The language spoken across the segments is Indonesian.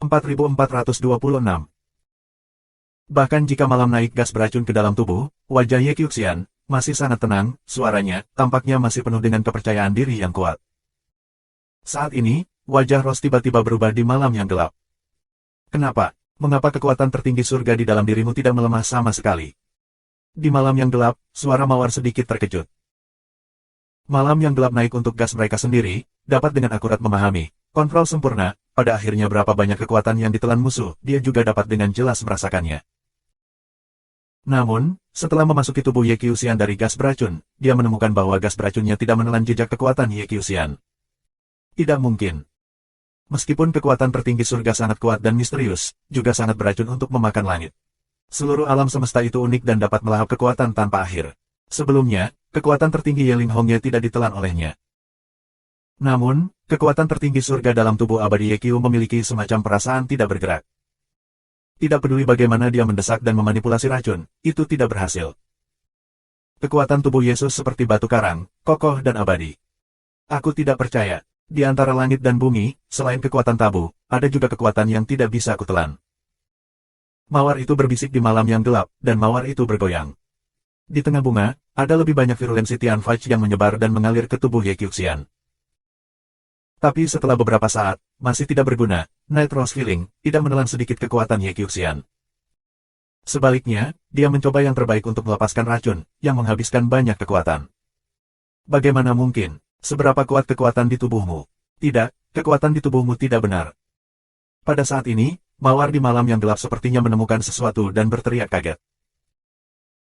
4426. Bahkan jika malam naik gas beracun ke dalam tubuh, wajah Ye Qiuxian masih sangat tenang, suaranya tampaknya masih penuh dengan kepercayaan diri yang kuat. Saat ini, wajah Rose tiba-tiba berubah di malam yang gelap. Kenapa? Mengapa kekuatan tertinggi surga di dalam dirimu tidak melemah sama sekali? Di malam yang gelap, suara Mawar sedikit terkejut. Malam yang gelap naik untuk gas mereka sendiri, dapat dengan akurat memahami, kontrol sempurna, pada akhirnya berapa banyak kekuatan yang ditelan musuh, dia juga dapat dengan jelas merasakannya. Namun, setelah memasuki tubuh Ye Qiuxian dari gas beracun, dia menemukan bahwa gas beracunnya tidak menelan jejak kekuatan Ye Qiuxian. Tidak mungkin. Meskipun kekuatan tertinggi surga sangat kuat dan misterius, juga sangat beracun untuk memakan langit. Seluruh alam semesta itu unik dan dapat melahap kekuatan tanpa akhir. Sebelumnya, kekuatan tertinggi Yeling Hongye tidak ditelan olehnya. Namun, kekuatan tertinggi surga dalam tubuh abadi Ye Qiu memiliki semacam perasaan tidak bergerak. Tidak peduli bagaimana dia mendesak dan memanipulasi racun, itu tidak berhasil. Kekuatan tubuh Yesus seperti batu karang, kokoh dan abadi. Aku tidak percaya. Di antara langit dan bumi, selain kekuatan tabu, ada juga kekuatan yang tidak bisa aku telan. Mawar itu berbisik di malam yang gelap, dan mawar itu bergoyang. Di tengah bunga, ada lebih banyak virulensi Tian Faiz yang menyebar dan mengalir ke tubuh Ye Qiuxian. Tapi setelah beberapa saat, masih tidak berguna, Night Rose Feeling tidak menelan sedikit kekuatan Ye Qiuxian. Sebaliknya, dia mencoba yang terbaik untuk melepaskan racun, yang menghabiskan banyak kekuatan. Bagaimana mungkin? Seberapa kuat kekuatan di tubuhmu? Tidak, kekuatan di tubuhmu tidak benar. Pada saat ini, Mawar di malam yang gelap sepertinya menemukan sesuatu dan berteriak kaget.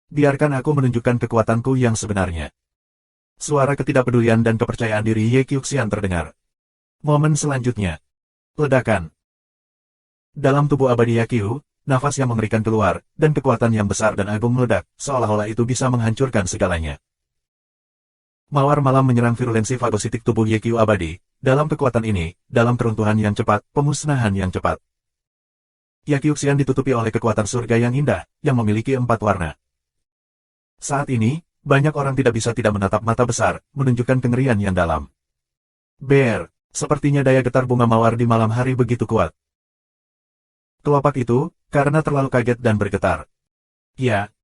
Biarkan aku menunjukkan kekuatanku yang sebenarnya. Suara ketidakpedulian dan kepercayaan diri Ye Qiuxian terdengar. Momen selanjutnya. Ledakan. Dalam tubuh abadi Ye Qiu, nafas yang mengerikan keluar, dan kekuatan yang besar dan agung meledak, seolah-olah itu bisa menghancurkan segalanya. Mawar malam menyerang virulensi fagositik tubuh Ye Qiu abadi. Dalam kekuatan ini, dalam keruntuhan yang cepat, pemusnahan yang cepat. Ye Qiuxian ditutupi oleh kekuatan surga yang indah, yang memiliki 4 warna. Saat ini, banyak orang tidak bisa tidak menatap mata besar, menunjukkan kengerian yang dalam. Bear, sepertinya daya getar bunga mawar di malam hari begitu kuat. Kelopak itu, karena terlalu kaget dan bergetar. Ya.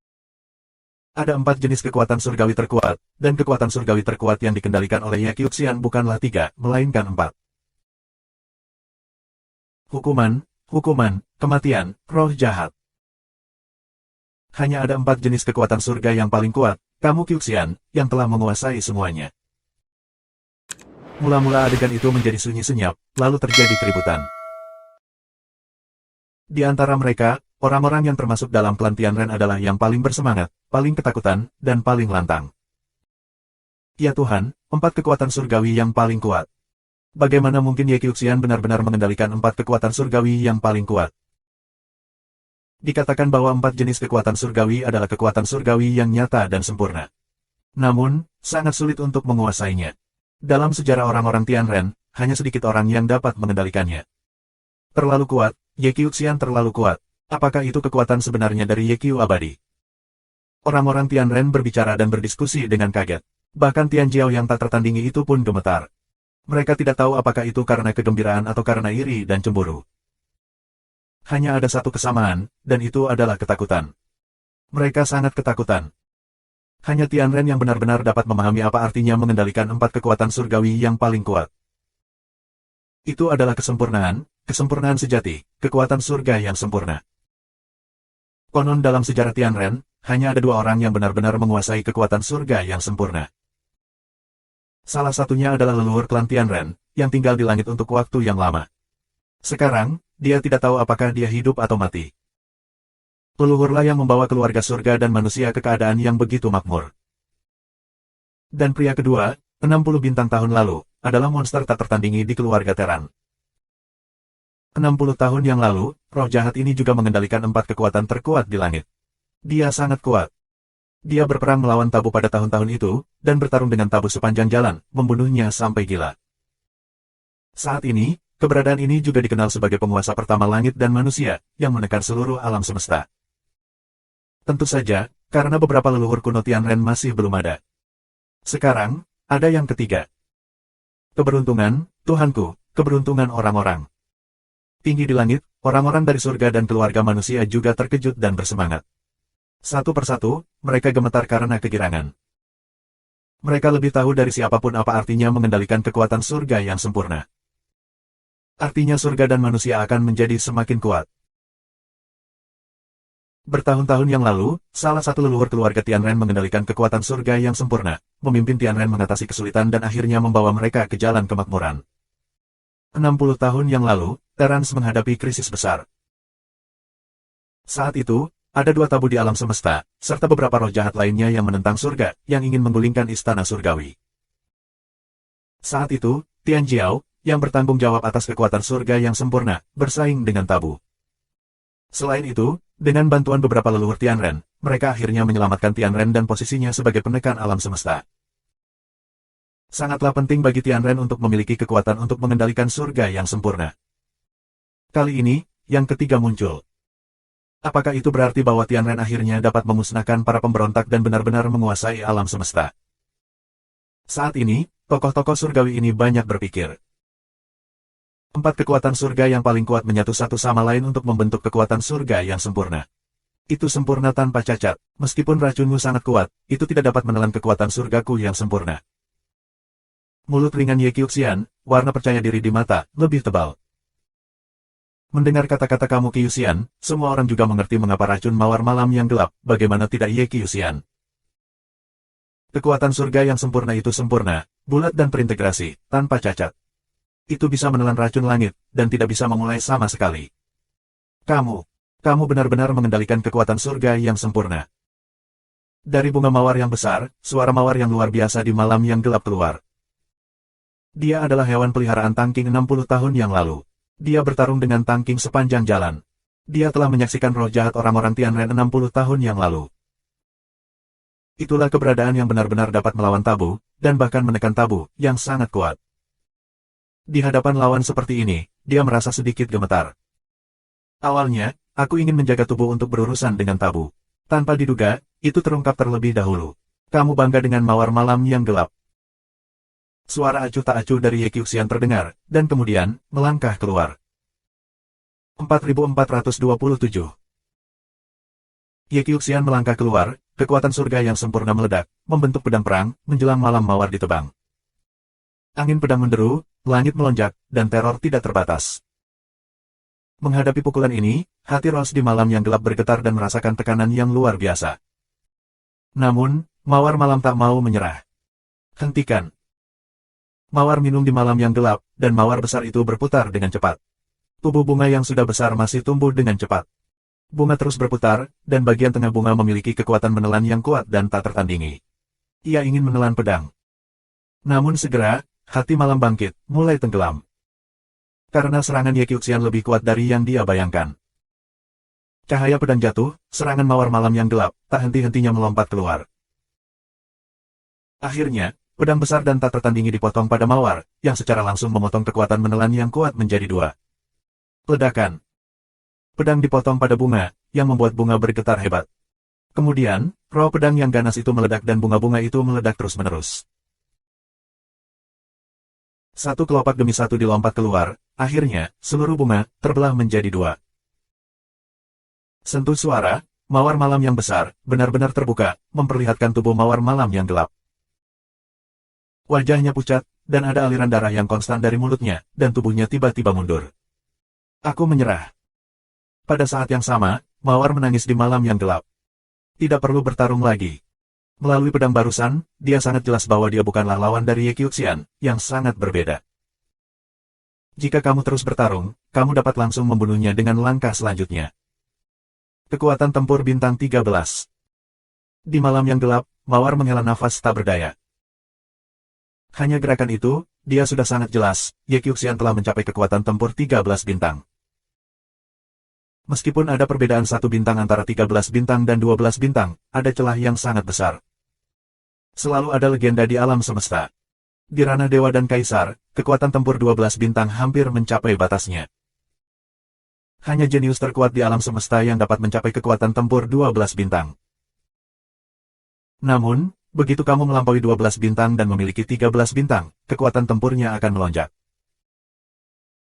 Ada 4 jenis kekuatan surgawi terkuat, dan kekuatan surgawi terkuat yang dikendalikan oleh Ye Qiuxian bukanlah 3, melainkan 4. Hukuman, kematian, roh jahat. Hanya ada 4 jenis kekuatan surga yang paling kuat, kamu Qiuxian, yang telah menguasai semuanya. Mula-mula adegan itu menjadi sunyi senyap, lalu terjadi keributan. Di antara mereka, orang-orang yang termasuk dalam klan Tianren adalah yang paling bersemangat, paling ketakutan, dan paling lantang. Ya Tuhan, 4 kekuatan surgawi yang paling kuat. Bagaimana mungkin Ye Qiuxian benar-benar mengendalikan 4 kekuatan surgawi yang paling kuat? Dikatakan bahwa 4 jenis kekuatan surgawi adalah kekuatan surgawi yang nyata dan sempurna. Namun, sangat sulit untuk menguasainya. Dalam sejarah orang-orang Tianren, hanya sedikit orang yang dapat mengendalikannya. Terlalu kuat, Ye Qiuxian terlalu kuat. Apakah itu kekuatan sebenarnya dari Ye Qiu abadi? Orang-orang Tianren berbicara dan berdiskusi dengan kaget. Bahkan Tian Jiao yang tak tertandingi itu pun gemetar. Mereka tidak tahu apakah itu karena kegembiraan atau karena iri dan cemburu. Hanya ada satu kesamaan, dan itu adalah ketakutan. Mereka sangat ketakutan. Hanya Tianren yang benar-benar dapat memahami apa artinya mengendalikan 4 kekuatan surgawi yang paling kuat. Itu adalah kesempurnaan sejati, kekuatan surga yang sempurna. Konon dalam sejarah Tianren, hanya ada 2 orang yang benar-benar menguasai kekuatan surga yang sempurna. Salah satunya adalah leluhur klan Tianren, yang tinggal di langit untuk waktu yang lama. Sekarang, dia tidak tahu apakah dia hidup atau mati. Leluhurlah yang membawa keluarga surga dan manusia ke keadaan yang begitu makmur. Dan pria kedua, 60 bintang tahun lalu, adalah monster tak tertandingi di keluarga Teran. 60 tahun yang lalu, roh jahat ini juga mengendalikan 4 kekuatan terkuat di langit. Dia sangat kuat. Dia berperang melawan tabu pada tahun-tahun itu, dan bertarung dengan tabu sepanjang jalan, membunuhnya sampai gila. Saat ini, keberadaan ini juga dikenal sebagai penguasa pertama langit dan manusia, yang menekan seluruh alam semesta. Tentu saja, karena beberapa leluhur kuno Tianren masih belum ada. Sekarang, ada yang ketiga. Keberuntungan, Tuhanku, keberuntungan orang-orang. Tinggi di langit, orang-orang dari surga dan keluarga manusia juga terkejut dan bersemangat. Satu persatu, mereka gemetar karena kegirangan. Mereka lebih tahu dari siapapun apa artinya mengendalikan kekuatan surga yang sempurna. Artinya surga dan manusia akan menjadi semakin kuat. Bertahun-tahun yang lalu, salah satu leluhur keluarga Tianren mengendalikan kekuatan surga yang sempurna, memimpin Tianren mengatasi kesulitan dan akhirnya membawa mereka ke jalan kemakmuran. 60 tahun yang lalu, Terans menghadapi krisis besar. Saat itu, ada dua tabu di alam semesta, serta beberapa roh jahat lainnya yang menentang surga, yang ingin menggulingkan istana surgawi. Saat itu, Tian Jiao, yang bertanggung jawab atas kekuatan surga yang sempurna, bersaing dengan tabu. Selain itu, dengan bantuan beberapa leluhur Tianren, mereka akhirnya menyelamatkan Tianren dan posisinya sebagai penekan alam semesta. Sangatlah penting bagi Tianren untuk memiliki kekuatan untuk mengendalikan surga yang sempurna. Kali ini, yang ketiga muncul. Apakah itu berarti bahwa Tianren akhirnya dapat memusnahkan para pemberontak dan benar-benar menguasai alam semesta? Saat ini, tokoh-tokoh surgawi ini banyak berpikir. 4 kekuatan surga yang paling kuat menyatu satu sama lain untuk membentuk kekuatan surga yang sempurna. Itu sempurna tanpa cacat, meskipun racunmu sangat kuat, itu tidak dapat menelan kekuatan surgaku yang sempurna. Mulut ringan Ye Qiuxian, warna percaya diri di mata, lebih tebal. Mendengar kata-kata kamu Qiuxian, semua orang juga mengerti mengapa racun mawar malam yang gelap, bagaimana tidak Ye Qiuxian. Kekuatan surga yang sempurna itu sempurna, bulat dan terintegrasi, tanpa cacat. Itu bisa menelan racun langit, dan tidak bisa memulai sama sekali. Kamu benar-benar mengendalikan kekuatan surga yang sempurna. Dari bunga mawar yang besar, suara mawar yang luar biasa di malam yang gelap keluar. Dia adalah hewan peliharaan Tangking 60 tahun yang lalu. Dia bertarung dengan Tangking sepanjang jalan. Dia telah menyaksikan roh jahat orang-orang Tianren 60 tahun yang lalu. Itulah keberadaan yang benar-benar dapat melawan tabu, dan bahkan menekan tabu, yang sangat kuat. Di hadapan lawan seperti ini, dia merasa sedikit gemetar. Awalnya, aku ingin menjaga tubuh untuk berurusan dengan tabu. Tanpa diduga, itu terungkap terlebih dahulu. Kamu bangga dengan mawar malam yang gelap. Suara acuh tak acuh dari Ye Qiuxian terdengar, dan kemudian, melangkah keluar. 4427. Ye Qiuxian melangkah keluar, kekuatan surga yang sempurna meledak, membentuk pedang perang, menjelang malam mawar ditebang. Angin pedang menderu, langit melonjak, dan teror tidak terbatas. Menghadapi pukulan ini, hati Rose di malam yang gelap bergetar dan merasakan tekanan yang luar biasa. Namun, mawar malam tak mau menyerah. Hentikan. Mawar minum di malam yang gelap, dan mawar besar itu berputar dengan cepat. Tubuh bunga yang sudah besar masih tumbuh dengan cepat. Bunga terus berputar, dan bagian tengah bunga memiliki kekuatan menelan yang kuat dan tak tertandingi. Ia ingin menelan pedang. Namun segera, hati malam bangkit, mulai tenggelam. Karena serangan Ye Qiuxian lebih kuat dari yang dia bayangkan. Cahaya pedang jatuh, serangan mawar malam yang gelap, tak henti-hentinya melompat keluar. Akhirnya, pedang besar dan tak tertandingi dipotong pada mawar, yang secara langsung memotong kekuatan menelan yang kuat menjadi dua. Ledakan. Pedang dipotong pada bunga, yang membuat bunga bergetar hebat. Kemudian, roh pedang yang ganas itu meledak dan bunga-bunga itu meledak terus-menerus. Satu kelopak demi satu dilompat keluar, akhirnya, seluruh bunga, terbelah menjadi dua. Sentuh suara, mawar malam yang besar, benar-benar terbuka, memperlihatkan tubuh mawar malam yang gelap. Wajahnya pucat, dan ada aliran darah yang konstan dari mulutnya, dan tubuhnya tiba-tiba mundur. Aku menyerah. Pada saat yang sama, mawar menangis di malam yang gelap. Tidak perlu bertarung lagi. Melalui pedang barusan, dia sangat jelas bahwa dia bukanlah lawan dari Ye Qiuxian, yang sangat berbeda. Jika kamu terus bertarung, kamu dapat langsung membunuhnya dengan langkah selanjutnya. Kekuatan tempur bintang 13. Di malam yang gelap, mawar menghela nafas tak berdaya. Hanya gerakan itu, dia sudah sangat jelas, Ye Qiuxian telah mencapai kekuatan tempur 13 bintang. Meskipun ada perbedaan 1 bintang antara 13 bintang dan 12 bintang, ada celah yang sangat besar. Selalu ada legenda di alam semesta. Di ranah dewa dan kaisar, kekuatan tempur 12 bintang hampir mencapai batasnya. Hanya jenius terkuat di alam semesta yang dapat mencapai kekuatan tempur 12 bintang. Namun, begitu kamu melampaui 12 bintang dan memiliki 13 bintang, kekuatan tempurnya akan melonjak.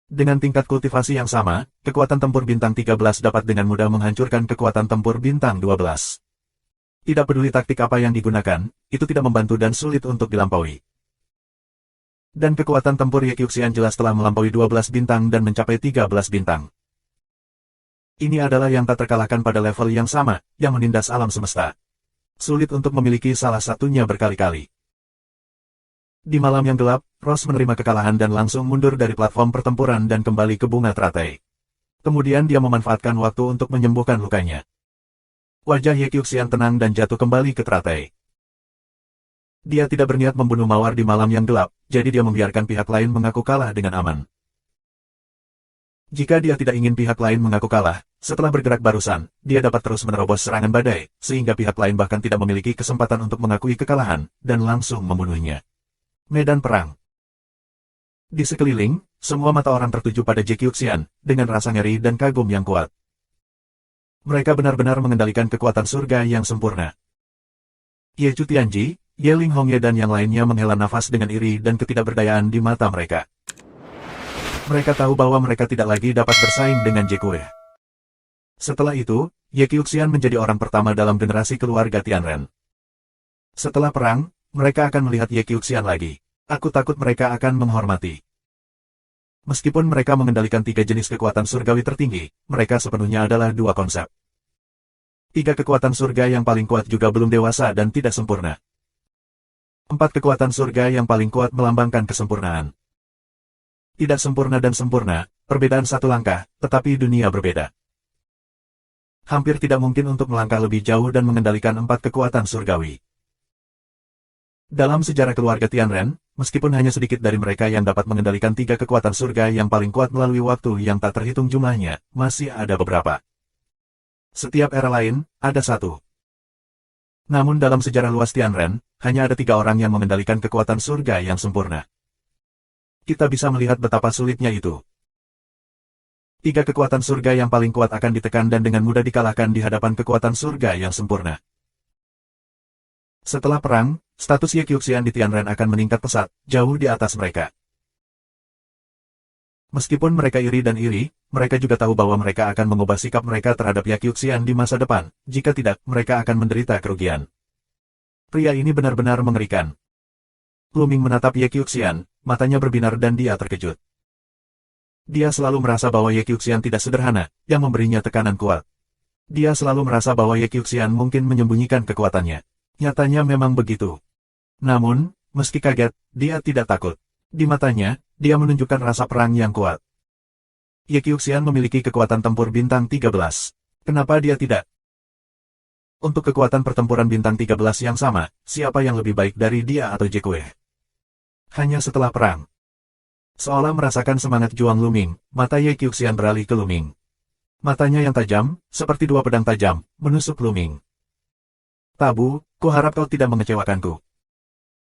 Dengan tingkat kultivasi yang sama, kekuatan tempur bintang 13 dapat dengan mudah menghancurkan kekuatan tempur bintang 12. Tidak peduli taktik apa yang digunakan, itu tidak membantu dan sulit untuk dilampaui. Dan kekuatan tempur Ye Qiuxian jelas telah melampaui 12 bintang dan mencapai 13 bintang. Ini adalah yang tak terkalahkan pada level yang sama, yang menindas alam semesta. Sulit untuk memiliki salah satunya berkali-kali. Di malam yang gelap, Ross menerima kekalahan dan langsung mundur dari platform pertempuran dan kembali ke bunga teratai. Kemudian dia memanfaatkan waktu untuk menyembuhkan lukanya. Wajah Ye Qiuxian tenang dan jatuh kembali ke teratai. Dia tidak berniat membunuh Mawar di malam yang gelap, jadi dia membiarkan pihak lain mengaku kalah dengan aman. Jika dia tidak ingin pihak lain mengaku kalah, setelah bergerak barusan, dia dapat terus menerobos serangan badai, sehingga pihak lain bahkan tidak memiliki kesempatan untuk mengakui kekalahan, dan langsung membunuhnya. Medan perang. Di sekeliling, semua mata orang tertuju pada Ye Qiuxian, dengan rasa ngeri dan kagum yang kuat. Mereka benar-benar mengendalikan kekuatan surga yang sempurna. Ye Chu Tianji, Ye Ling Hongye dan yang lainnya menghela nafas dengan iri dan ketidakberdayaan di mata mereka. Mereka tahu bahwa mereka tidak lagi dapat bersaing dengan Ye Kue. Setelah itu, Ye Qiuxian menjadi orang pertama dalam generasi keluarga Tianren. Setelah perang, mereka akan melihat Ye Qiuxian lagi. Aku takut mereka akan menghormati. Meskipun mereka mengendalikan 3 jenis kekuatan surgawi tertinggi, mereka sepenuhnya adalah 2 konsep. 3 kekuatan surga yang paling kuat juga belum dewasa dan tidak sempurna. 4 kekuatan surga yang paling kuat melambangkan kesempurnaan. Tidak sempurna dan sempurna, perbedaan satu langkah, tetapi dunia berbeda. Hampir tidak mungkin untuk melangkah lebih jauh dan mengendalikan 4 kekuatan surgawi. Dalam sejarah keluarga Tianren, meskipun hanya sedikit dari mereka yang dapat mengendalikan 3 kekuatan surga yang paling kuat melalui waktu yang tak terhitung jumlahnya, masih ada beberapa. Setiap era lain, ada 1. Namun dalam sejarah luas Tianren, hanya ada 3 orang yang mengendalikan kekuatan surga yang sempurna. Kita bisa melihat betapa sulitnya itu. 3 kekuatan surga yang paling kuat akan ditekan dan dengan mudah dikalahkan di hadapan kekuatan surga yang sempurna. Setelah perang, status Ye Qiuxian di Tianren akan meningkat pesat, jauh di atas mereka. Meskipun mereka iri dan iri, mereka juga tahu bahwa mereka akan mengubah sikap mereka terhadap Ye Qiuxian di masa depan, jika tidak, mereka akan menderita kerugian. Pria ini benar-benar mengerikan. Lu Ming menatap Ye Qiuxian, matanya berbinar dan dia terkejut. Dia selalu merasa bahwa Ye Qiuxian tidak sederhana, yang memberinya tekanan kuat. Dia selalu merasa bahwa Ye Qiuxian mungkin menyembunyikan kekuatannya. Nyatanya memang begitu. Namun, meski kaget, dia tidak takut. Di matanya, dia menunjukkan rasa perang yang kuat. Ye Qiuxian memiliki kekuatan tempur bintang 13. Kenapa dia tidak? Untuk kekuatan pertempuran bintang 13 yang sama, siapa yang lebih baik dari dia atau Ye Kue? Hanya setelah perang. Seolah merasakan semangat juang Lu Ming, mata Ye Qiuxian beralih ke Lu Ming. Matanya yang tajam, seperti 2 pedang tajam, menusuk Lu Ming. Tabu, kuharap kau tidak mengecewakanku.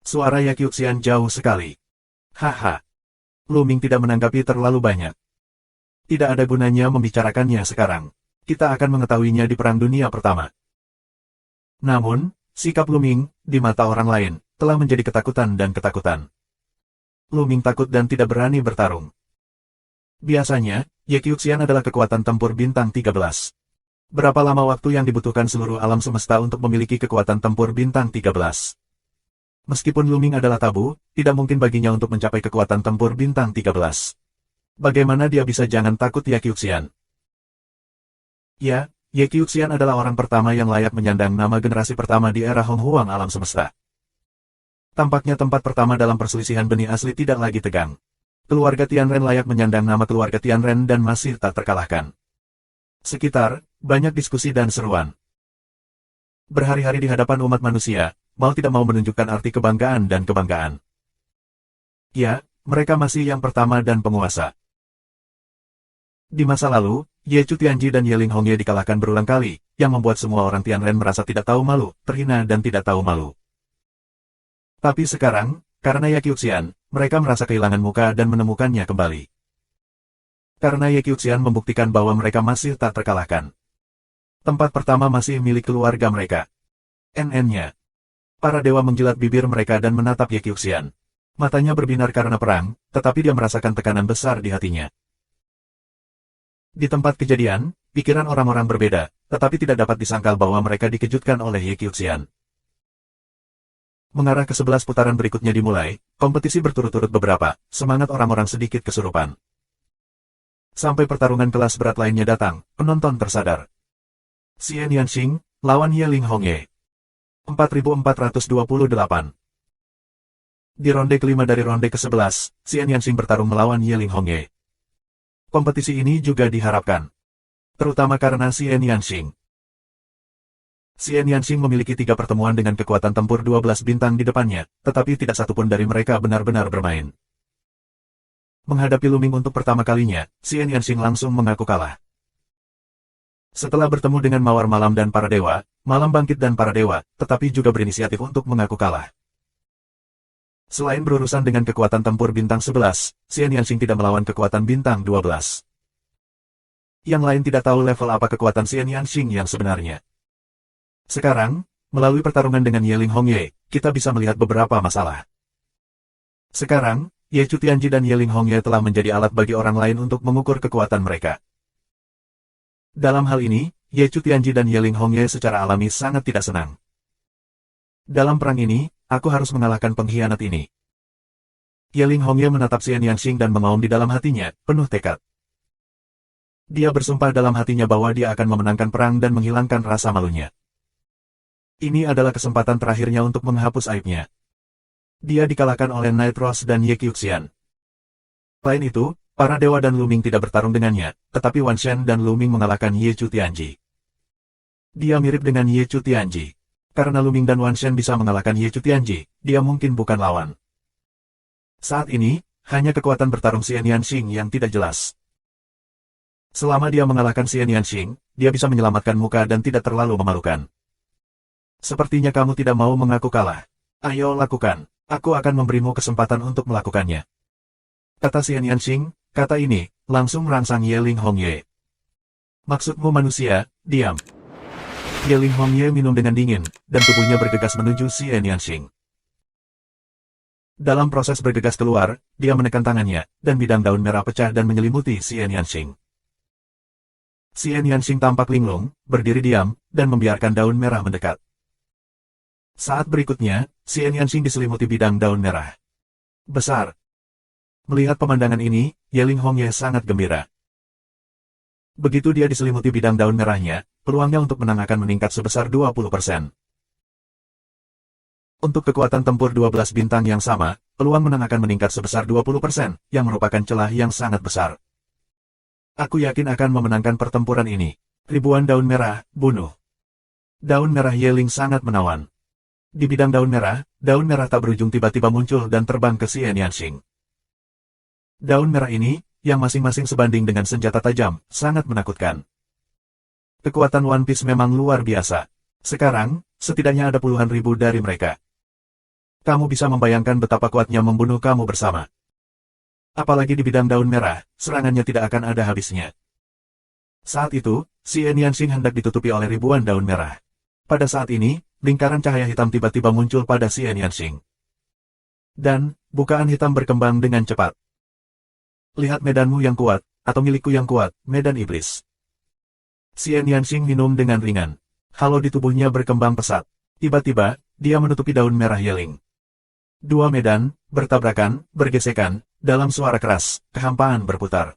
Suara Ye Qiuxian jauh sekali. Haha. Lu Ming tidak menanggapi terlalu banyak. Tidak ada gunanya membicarakannya sekarang. Kita akan mengetahuinya di Perang Dunia Pertama. Namun, sikap Lu Ming, di mata orang lain, telah menjadi ketakutan dan ketakutan. Lu Ming takut dan tidak berani bertarung. Biasanya, Ye Qiuxian adalah kekuatan tempur bintang 13. Berapa lama waktu yang dibutuhkan seluruh alam semesta untuk memiliki kekuatan tempur bintang 13? Meskipun Lu Ming adalah tabu, tidak mungkin baginya untuk mencapai kekuatan tempur bintang 13. Bagaimana dia bisa jangan takut Ye Qiuxian? Ya, Ye Qiuxian adalah orang pertama yang layak menyandang nama generasi pertama di era Hong Huang alam semesta. Tampaknya tempat pertama dalam perselisihan benih asli tidak lagi tegang. Keluarga Tianren layak menyandang nama keluarga Tianren dan masih tak terkalahkan. Sekitar, banyak diskusi dan seruan. Berhari-hari di hadapan umat manusia, mau tidak mau menunjukkan arti kebanggaan dan kebanggaan. Ya, mereka masih yang pertama dan penguasa. Di masa lalu, Ye Chu Tianji dan Ye Ling Hongye dikalahkan berulang kali, yang membuat semua orang Tianren merasa tidak tahu malu, terhina dan tidak tahu malu. Tapi sekarang, karena Ye Qiuxian, mereka merasa kehilangan muka dan menemukannya kembali. Karena Ye Qiuxian membuktikan bahwa mereka masih tak terkalahkan. Tempat pertama masih milik keluarga mereka. NN-nya. Para dewa menjilat bibir mereka dan menatap Ye Qiuxian. Matanya berbinar karena perang, tetapi dia merasakan tekanan besar di hatinya. Di tempat kejadian, pikiran orang-orang berbeda, tetapi tidak dapat disangkal bahwa mereka dikejutkan oleh Ye Qiuxian. Mengarah ke 11 putaran berikutnya dimulai, kompetisi berturut-turut beberapa, semangat orang-orang sedikit kesurupan. Sampai pertarungan kelas berat lainnya datang, penonton tersadar. Xian Yanxing, lawan Ye Ling Hongye. 4428. Di ronde kelima dari ronde ke-11, Xian Yanxing bertarung melawan Ye Ling Hongye. Kompetisi ini juga diharapkan, terutama karena Xian Yanxing. Xian Yanxing memiliki 3 pertemuan dengan kekuatan tempur 12 bintang di depannya, tetapi tidak satupun dari mereka benar-benar bermain. Menghadapi Luming untuk pertama kalinya, Xian Yanxing langsung mengaku kalah. Setelah bertemu dengan Mawar Malam dan para dewa, Malam Bangkit dan para dewa, tetapi juga berinisiatif untuk mengaku kalah. Selain berurusan dengan kekuatan tempur bintang 11, Xian Yanxing tidak melawan kekuatan bintang 12. Yang lain tidak tahu level apa kekuatan Xian Yanxing yang sebenarnya. Sekarang, melalui pertarungan dengan Ye Ling Hongye, kita bisa melihat beberapa masalah. Sekarang, Ye Chutianji dan Ye Ling Hongye telah menjadi alat bagi orang lain untuk mengukur kekuatan mereka. Dalam hal ini, Ye Chutianji dan Ye Ling Hongye secara alami sangat tidak senang. Dalam perang ini, aku harus mengalahkan pengkhianat ini. Ye Ling Hongye menatap Xian Yanxing dan mengaum di dalam hatinya, penuh tekad. Dia bersumpah dalam hatinya bahwa dia akan memenangkan perang dan menghilangkan rasa malunya. Ini adalah kesempatan terakhirnya untuk menghapus aibnya. Dia dikalahkan oleh Night Rose dan Ye Qiuxian. Selain itu, para dewa dan Luming tidak bertarung dengannya, tetapi Wan Shen dan Luming mengalahkan Ye Chutianji. Dia mirip dengan Ye Chutianji. Karena Luming dan Wan Shen bisa mengalahkan Ye Chutianji, dia mungkin bukan lawan. Saat ini, hanya kekuatan bertarung Xian Yanxing yang tidak jelas. Selama dia mengalahkan Xian Yanxing, dia bisa menyelamatkan muka dan tidak terlalu memalukan. Sepertinya kamu tidak mau mengaku kalah. Ayo lakukan, aku akan memberimu kesempatan untuk melakukannya. Kata Xian Yanxing, kata ini, langsung merangsang Ye Ling Hongye. Maksudmu manusia, diam. Ye Ling Hongye minum dengan dingin, dan tubuhnya bergegas menuju Xian Yanxing. Dalam proses bergegas keluar, dia menekan tangannya, dan bidang daun merah pecah dan menyelimuti Xian Yanxing. Xian Yanxing tampak linglung, berdiri diam, dan membiarkan daun merah mendekat. Saat berikutnya, Xian Yanxing diselimuti bidang daun merah. Besar. Melihat pemandangan ini, Ye Ling Hongye sangat gembira. Begitu dia diselimuti bidang daun merahnya, peluangnya untuk menang akan meningkat sebesar 20%. Untuk kekuatan tempur 12 bintang yang sama, peluang menang akan meningkat sebesar 20%, yang merupakan celah yang sangat besar. Aku yakin akan memenangkan pertempuran ini. Ribuan daun merah, bunuh. Daun merah Ye Ling sangat menawan. Di bidang daun merah tak berujung tiba-tiba muncul dan terbang ke Xian Yanxing. Daun merah ini, yang masing-masing sebanding dengan senjata tajam, sangat menakutkan. Kekuatan One Piece memang luar biasa. Sekarang, setidaknya ada puluhan ribu dari mereka. Kamu bisa membayangkan betapa kuatnya membunuh kamu bersama. Apalagi di bidang daun merah, serangannya tidak akan ada habisnya. Saat itu, Xian Yanxing hendak ditutupi oleh ribuan daun merah. Pada saat ini, lingkaran cahaya hitam tiba-tiba muncul pada Xian Yanxing. Dan, bukaan hitam berkembang dengan cepat. Lihat medanmu yang kuat, atau milikku yang kuat, medan iblis. Xian Yanxing minum dengan ringan. Halo di tubuhnya berkembang pesat. Tiba-tiba, dia menutupi daun merah Ye Ling. Dua medan, bertabrakan, bergesekan, dalam suara keras, kehampaan berputar.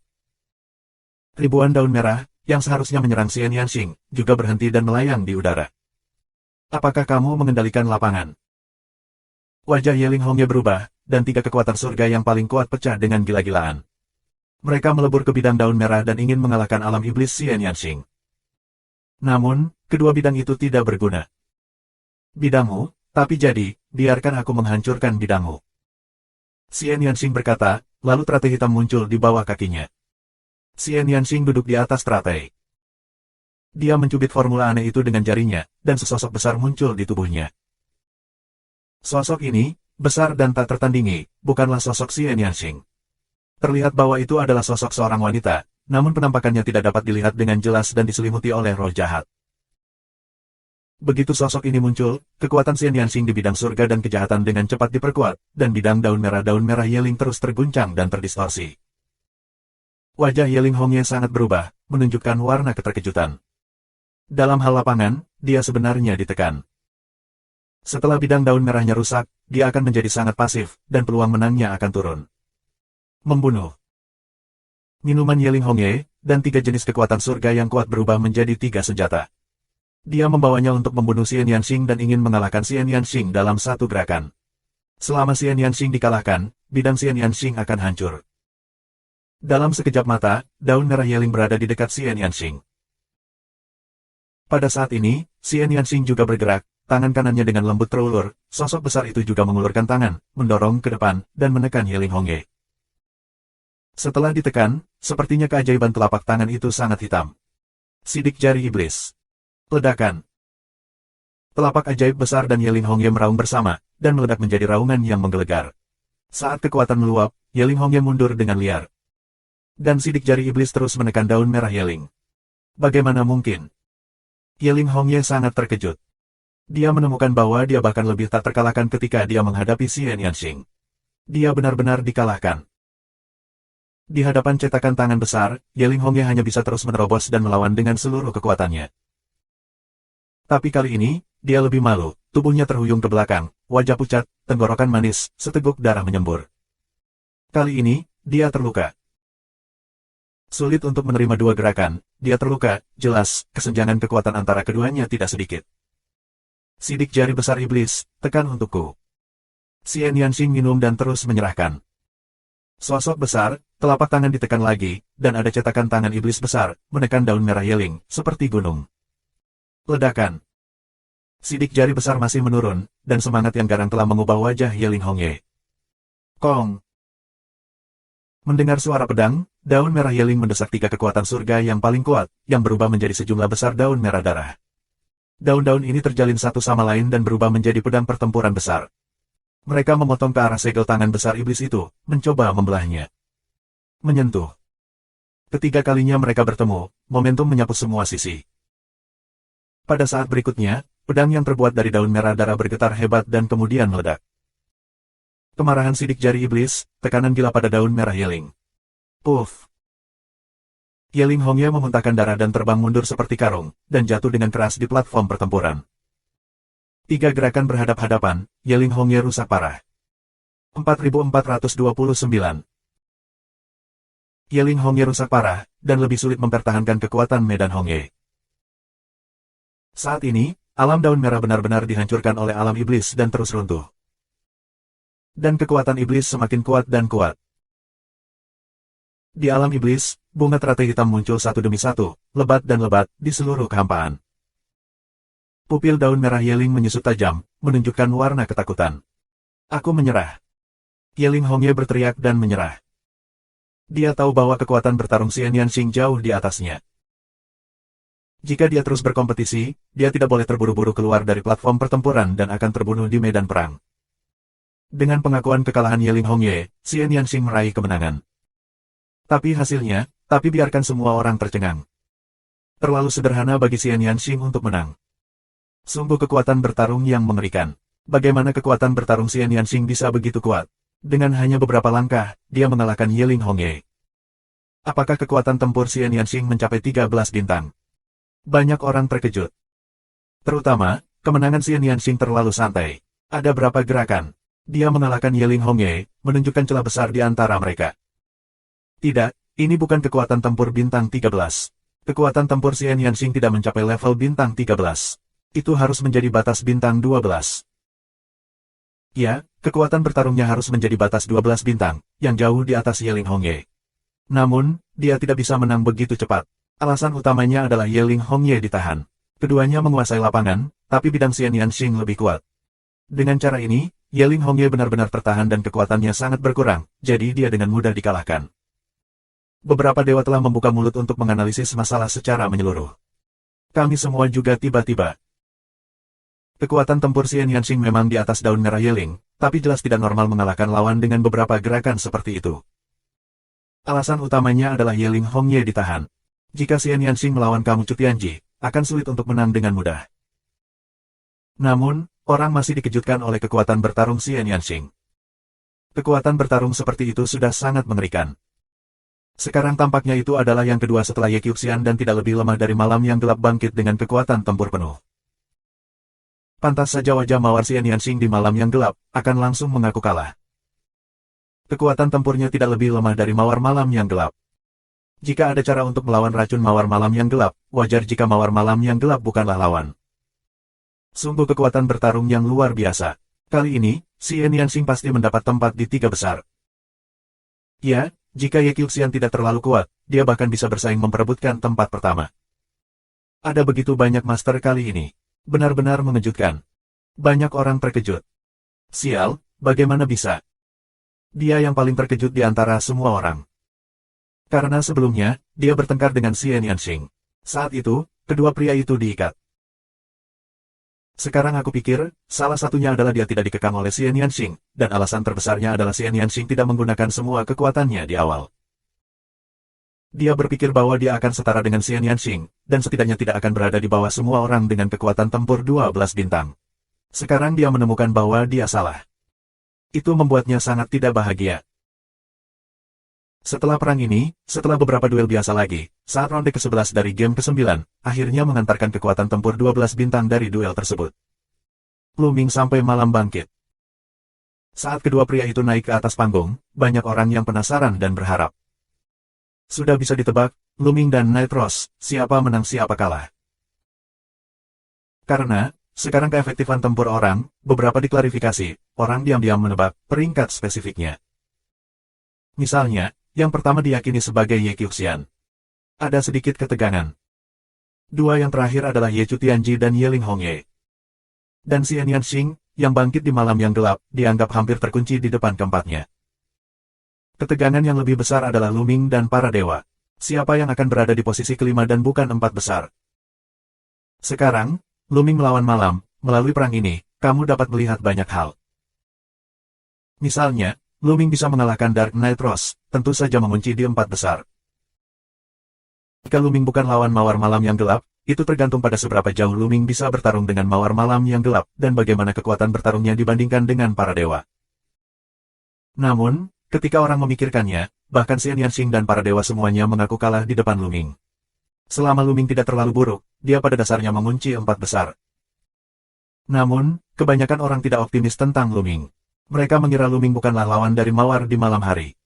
Ribuan daun merah, yang seharusnya menyerang Xian Yanxing, juga berhenti dan melayang di udara. Apakah kamu mengendalikan lapangan? Wajah Ye Ling Hongye berubah, dan 3 kekuatan surga yang paling kuat pecah dengan gila-gilaan. Mereka melebur ke bidang daun merah dan ingin mengalahkan alam iblis Xian Yanxing. Namun, kedua bidang itu tidak berguna. Bidangmu, tapi jadi, biarkan aku menghancurkan bidangmu. Xian Yanxing berkata, lalu teratai hitam muncul di bawah kakinya. Xian Yanxing duduk di atas teratai. Dia mencubit formula aneh itu dengan jarinya, dan sesosok besar muncul di tubuhnya. Sosok ini, besar dan tak tertandingi, bukanlah sosok Xian Yanxing. Terlihat bahwa itu adalah sosok seorang wanita, namun penampakannya tidak dapat dilihat dengan jelas dan diselimuti oleh roh jahat. Begitu sosok ini muncul, kekuatan Xian Yanxing di bidang surga dan kejahatan dengan cepat diperkuat, dan bidang daun merah Ye Ling terus terguncang dan terdistorsi. Wajah Ye Ling Hongye sangat berubah, menunjukkan warna keterkejutan. Dalam hal lapangan, dia sebenarnya ditekan. Setelah bidang daun merahnya rusak, dia akan menjadi sangat pasif, dan peluang menangnya akan turun. Membunuh. Minuman Yeling Hongye, dan 3 jenis kekuatan surga yang kuat berubah menjadi 3 senjata. Dia membawanya untuk membunuh Xian Yanxing dan ingin mengalahkan Xian Yanxing dalam satu gerakan. Selama Xian Yanxing dikalahkan, bidang Xian Yanxing akan hancur. Dalam sekejap mata, daun merah Yeling berada di dekat Xian Yanxing. Pada saat ini, Xian Yanxing juga bergerak, tangan kanannya dengan lembut terulur, sosok besar itu juga mengulurkan tangan, mendorong ke depan, dan menekan Yeling Hongye. Setelah ditekan, sepertinya keajaiban telapak tangan itu sangat hitam. Sidik jari iblis. Ledakan. Telapak ajaib besar dan Yeling Hongye meraung bersama, dan meledak menjadi raungan yang menggelegar. Saat kekuatan meluap, Yeling Hongye mundur dengan liar. Dan sidik jari iblis terus menekan daun merah Yeling. Bagaimana mungkin? Yeling Hongye sangat terkejut. Dia menemukan bahwa dia bahkan lebih tak terkalahkan ketika dia menghadapi Xian Yanxing. Dia benar-benar dikalahkan. Di hadapan cetakan tangan besar, Yeling Hongye hanya bisa terus menerobos dan melawan dengan seluruh kekuatannya. Tapi kali ini, dia lebih malu, tubuhnya terhuyung ke belakang, wajah pucat, tenggorokan manis, seteguk darah menyembur. Kali ini, dia terluka. Sulit untuk menerima dua gerakan, dia terluka, jelas, kesenjangan kekuatan antara keduanya tidak sedikit. Sidik jari besar iblis, tekan untukku. Xian Yanxing minum dan terus menyerahkan. Sosok besar, telapak tangan ditekan lagi, dan ada cetakan tangan iblis besar, menekan daun merah Yeling, seperti gunung. Ledakan. Sidik jari besar masih menurun, dan semangat yang garang telah mengubah wajah Yeling Hongye. Kong. Mendengar suara pedang, daun merah Yeling mendesak 3 kekuatan surga yang paling kuat, yang berubah menjadi sejumlah besar daun merah darah. Daun-daun ini terjalin satu sama lain dan berubah menjadi pedang pertempuran besar. Mereka memotong ke arah segel tangan besar iblis itu, mencoba membelahnya. Menyentuh. Ketiga kalinya mereka bertemu, momentum menyapu semua sisi. Pada saat berikutnya, pedang yang terbuat dari daun merah darah bergetar hebat dan kemudian meledak. Kemarahan sidik jari iblis, tekanan gila pada daun merah Yeling. Puff. Yeling Hongye memuntahkan darah dan terbang mundur seperti karung, dan jatuh dengan keras di platform pertempuran. 3 gerakan berhadap-hadapan, Yeling Hongye rusak parah. 4429. Yeling Hongye rusak parah, dan lebih sulit mempertahankan kekuatan medan Hongye. Saat ini, alam daun merah benar-benar dihancurkan oleh alam iblis dan terus runtuh. Dan kekuatan iblis semakin kuat dan kuat. Di alam iblis, bunga teratai hitam muncul satu demi satu, lebat dan lebat, di seluruh kehampaan. Pupil daun merah Yeling menyusut tajam, menunjukkan warna ketakutan. Aku menyerah. Yeling Hongye berteriak dan menyerah. Dia tahu bahwa kekuatan bertarung Xian Yanxing jauh di atasnya. Jika dia terus berkompetisi, dia tidak boleh terburu-buru keluar dari platform pertempuran dan akan terbunuh di medan perang. Dengan pengakuan kekalahan Yeling Hongye, Xian Yanxing meraih kemenangan. Tapi hasilnya, biarkan semua orang tercengang. Terlalu sederhana bagi Xian Yanxing untuk menang. Sungguh kekuatan bertarung yang mengerikan. Bagaimana kekuatan bertarung Xian Yanxing bisa begitu kuat? Dengan hanya beberapa langkah, dia mengalahkan Yeling Hongye. Apakah kekuatan tempur Xian Yanxing mencapai 13 bintang? Banyak orang terkejut. Terutama, kemenangan Xian Yanxing terlalu santai. Ada berapa gerakan? Dia mengalahkan Yeling Hongye, menunjukkan celah besar di antara mereka. Tidak, ini bukan kekuatan tempur bintang 13. Kekuatan tempur Xian Yanxing tidak mencapai level bintang 13. Itu harus menjadi batas bintang 12. Ya, kekuatan bertarungnya harus menjadi batas 12 bintang, yang jauh di atas Yeling Hongye. Namun, dia tidak bisa menang begitu cepat. Alasan utamanya adalah Yeling Hongye ditahan. Keduanya menguasai lapangan, tapi bidang Xian Yanxing lebih kuat. Dengan cara ini, Yeling Hongye benar-benar tertahan dan kekuatannya sangat berkurang, jadi dia dengan mudah dikalahkan. Beberapa dewa telah membuka mulut untuk menganalisis masalah secara menyeluruh. Kami semua juga tiba-tiba. Kekuatan tempur Xian Yanxing memang di atas daun merah Yeling, tapi jelas tidak normal mengalahkan lawan dengan beberapa gerakan seperti itu. Alasan utamanya adalah Yeling Hongye ditahan. Jika Xian Yanxing melawan kamu Cu Tianji, akan sulit untuk menang dengan mudah. Namun, orang masih dikejutkan oleh kekuatan bertarung Xian Yanxing. Kekuatan bertarung seperti itu sudah sangat mengerikan. Sekarang tampaknya itu adalah yang kedua setelah Ye Qiuxian dan tidak lebih lemah dari malam yang gelap bangkit dengan kekuatan tempur penuh. Pantas saja wajah mawar Xian Yanxing di malam yang gelap akan langsung mengaku kalah. Kekuatan tempurnya tidak lebih lemah dari mawar malam yang gelap. Jika ada cara untuk melawan racun mawar malam yang gelap, wajar jika mawar malam yang gelap bukanlah lawan. Sungguh kekuatan bertarung yang luar biasa. Kali ini, Xian Yanxing pasti mendapat tempat di tiga besar. Ya, jika Ye Qiuxian tidak terlalu kuat, dia bahkan bisa bersaing memperebutkan tempat pertama. Ada begitu banyak master kali ini. Benar-benar mengejutkan. Banyak orang terkejut. Sial, bagaimana bisa? Dia yang paling terkejut di antara semua orang. Karena sebelumnya, dia bertengkar dengan Xian Yanxing. Saat itu, kedua pria itu diikat. Sekarang aku pikir, salah satunya adalah dia tidak dikekang oleh Xian Yanxing, dan alasan terbesarnya adalah Xian Yanxing tidak menggunakan semua kekuatannya di awal. Dia berpikir bahwa dia akan setara dengan Xian Yanxing, dan setidaknya tidak akan berada di bawah semua orang dengan kekuatan tempur 12 bintang. Sekarang dia menemukan bahwa dia salah. Itu membuatnya sangat tidak bahagia. Setelah perang ini, setelah beberapa duel biasa lagi, saat ronde ke-11 dari game ke-9, akhirnya mengantarkan kekuatan tempur 12 bintang dari duel tersebut. Luming sampai malam bangkit. Saat kedua pria itu naik ke atas panggung, banyak orang yang penasaran dan berharap. Sudah bisa ditebak, Luming dan Night Rose, siapa menang siapa kalah. Karena, sekarang keefektifan tempur orang, beberapa diklarifikasi, orang diam-diam menebak peringkat spesifiknya. Misalnya, yang pertama diyakini sebagai Ye Qiuxian. Ada sedikit ketegangan. Dua yang terakhir adalah Ye Chu Tianji dan Ye Ling Hongye. Dan Xian Yanxing, yang bangkit di malam yang gelap, dianggap hampir terkunci di depan keempatnya. Ketegangan yang lebih besar adalah Luming dan para dewa. Siapa yang akan berada di posisi kelima dan bukan empat besar? Sekarang, Luming melawan malam, melalui perang ini, kamu dapat melihat banyak hal. Misalnya, Luming bisa mengalahkan Dark Knight Rose, tentu saja mengunci di empat besar. Jika Luming bukan lawan mawar malam yang gelap, itu tergantung pada seberapa jauh Luming bisa bertarung dengan mawar malam yang gelap, dan bagaimana kekuatan bertarungnya dibandingkan dengan para dewa. Namun, ketika orang memikirkannya, bahkan Xian Yanxing dan para dewa semuanya mengaku kalah di depan Luming. Selama Luming tidak terlalu buruk, dia pada dasarnya mengunci empat besar. Namun, kebanyakan orang tidak optimis tentang Luming. Mereka mengira Luming bukanlah lawan dari mawar di malam hari.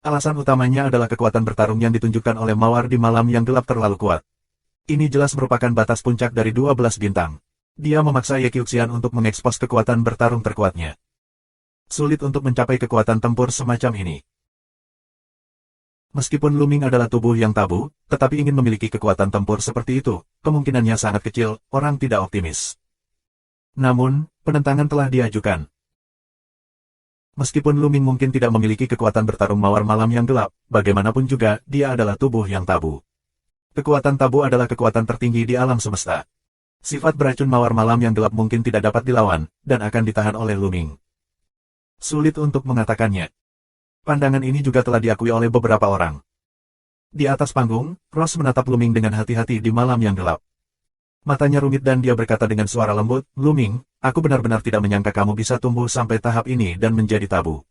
Alasan utamanya adalah kekuatan bertarung yang ditunjukkan oleh mawar di malam yang gelap terlalu kuat. Ini jelas merupakan batas puncak dari 12 bintang. Dia memaksa Ye Qiuxian untuk mengekspos kekuatan bertarung terkuatnya. Sulit untuk mencapai kekuatan tempur semacam ini. Meskipun Luming adalah tubuh yang tabu, tetapi ingin memiliki kekuatan tempur seperti itu, kemungkinannya sangat kecil, orang tidak optimis. Namun, penentangan telah diajukan. Meskipun Luming mungkin tidak memiliki kekuatan bertarung mawar malam yang gelap, bagaimanapun juga, dia adalah tubuh yang tabu. Kekuatan tabu adalah kekuatan tertinggi di alam semesta. Sifat beracun mawar malam yang gelap mungkin tidak dapat dilawan, dan akan ditahan oleh Luming. Sulit untuk mengatakannya. Pandangan ini juga telah diakui oleh beberapa orang. Di atas panggung, Rose menatap Luming dengan hati-hati di malam yang gelap. Matanya rumit dan dia berkata dengan suara lembut, Luming, aku benar-benar tidak menyangka kamu bisa tumbuh sampai tahap ini dan menjadi tabu.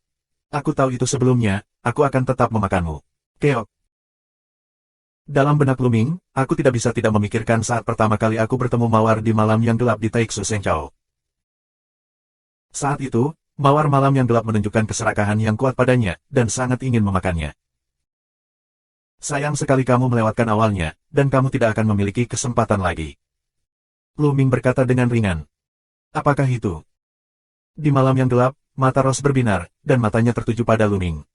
Aku tahu itu sebelumnya, aku akan tetap memakanmu. Keok. Dalam benak Luming, aku tidak bisa tidak memikirkan saat pertama kali aku bertemu mawar di malam yang gelap di Taiksu Sengchao. Saat itu, mawar malam yang gelap menunjukkan keserakahan yang kuat padanya, dan sangat ingin memakannya. Sayang sekali kamu melewatkan awalnya, dan kamu tidak akan memiliki kesempatan lagi. Luming berkata dengan ringan. Apakah itu? Di malam yang gelap, mata Rose berbinar, dan matanya tertuju pada Luming.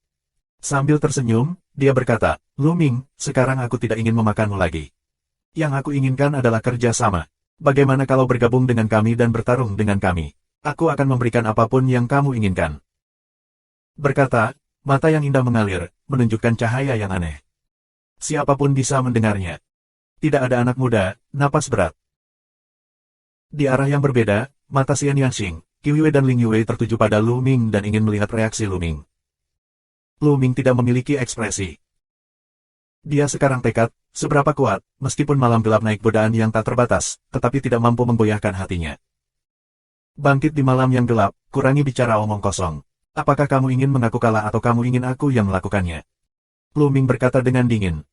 Sambil tersenyum, dia berkata, Luming, sekarang aku tidak ingin memakanmu lagi. Yang aku inginkan adalah kerja sama. Bagaimana kalau bergabung dengan kami dan bertarung dengan kami? Aku akan memberikan apapun yang kamu inginkan. Berkata, mata yang indah mengalir, menunjukkan cahaya yang aneh. Siapapun bisa mendengarnya. Tidak ada anak muda, napas berat. Di arah yang berbeda, mata Xian Yanxing, Qi Wei dan Ling Yue tertuju pada Luming dan ingin melihat reaksi Luming. Luming tidak memiliki ekspresi. Dia sekarang tekad, seberapa kuat, meskipun malam gelap naik godaan yang tak terbatas, tetapi tidak mampu menggoyahkan hatinya. Bangkit di malam yang gelap, kurangi bicara omong kosong. Apakah kamu ingin mengaku kalah atau kamu ingin aku yang melakukannya? Lu Ming berkata dengan dingin.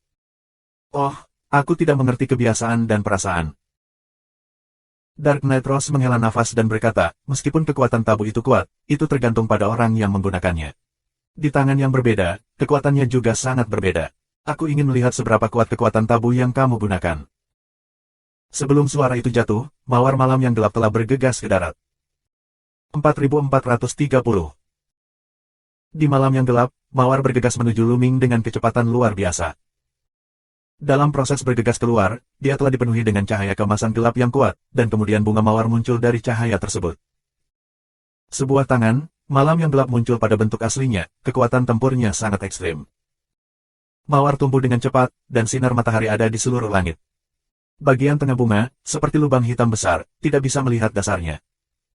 Oh, aku tidak mengerti kebiasaan dan perasaan. Dark Knight Rose menghela nafas dan berkata, meskipun kekuatan tabu itu kuat, itu tergantung pada orang yang menggunakannya. Di tangan yang berbeda, kekuatannya juga sangat berbeda. Aku ingin melihat seberapa kuat kekuatan tabu yang kamu gunakan. Sebelum suara itu jatuh, mawar malam yang gelap telah bergegas ke darat. 4430. Di malam yang gelap, mawar bergegas menuju Lu Ming dengan kecepatan luar biasa. Dalam proses bergegas keluar, dia telah dipenuhi dengan cahaya keemasan gelap yang kuat, dan kemudian bunga mawar muncul dari cahaya tersebut. Sebuah tangan, malam yang gelap muncul pada bentuk aslinya, kekuatan tempurnya sangat ekstrim. Mawar tumbuh dengan cepat, dan sinar matahari ada di seluruh langit. Bagian tengah bunga, seperti lubang hitam besar, tidak bisa melihat dasarnya.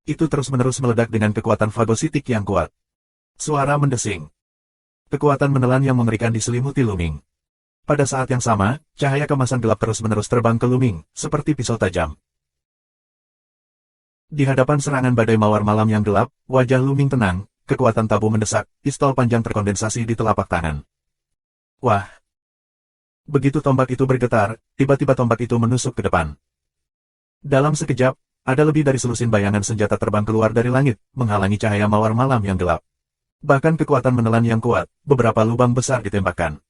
Itu terus-menerus meledak dengan kekuatan fagositik yang kuat. Suara mendesing. Kekuatan menelan yang mengerikan diselimuti Lu Ming. Pada saat yang sama, cahaya kemasan gelap terus-menerus terbang ke Lu Ming, seperti pisau tajam. Di hadapan serangan badai mawar malam yang gelap, wajah Lu Ming tenang, kekuatan tabu mendesak, pistol panjang terkondensasi di telapak tangan. Wah! Begitu tombak itu bergetar, tiba-tiba tombak itu menusuk ke depan. Dalam sekejap, ada lebih dari selusin bayangan senjata terbang keluar dari langit, menghalangi cahaya mawar malam yang gelap. Bahkan kekuatan menelan yang kuat, beberapa lubang besar ditembakkan.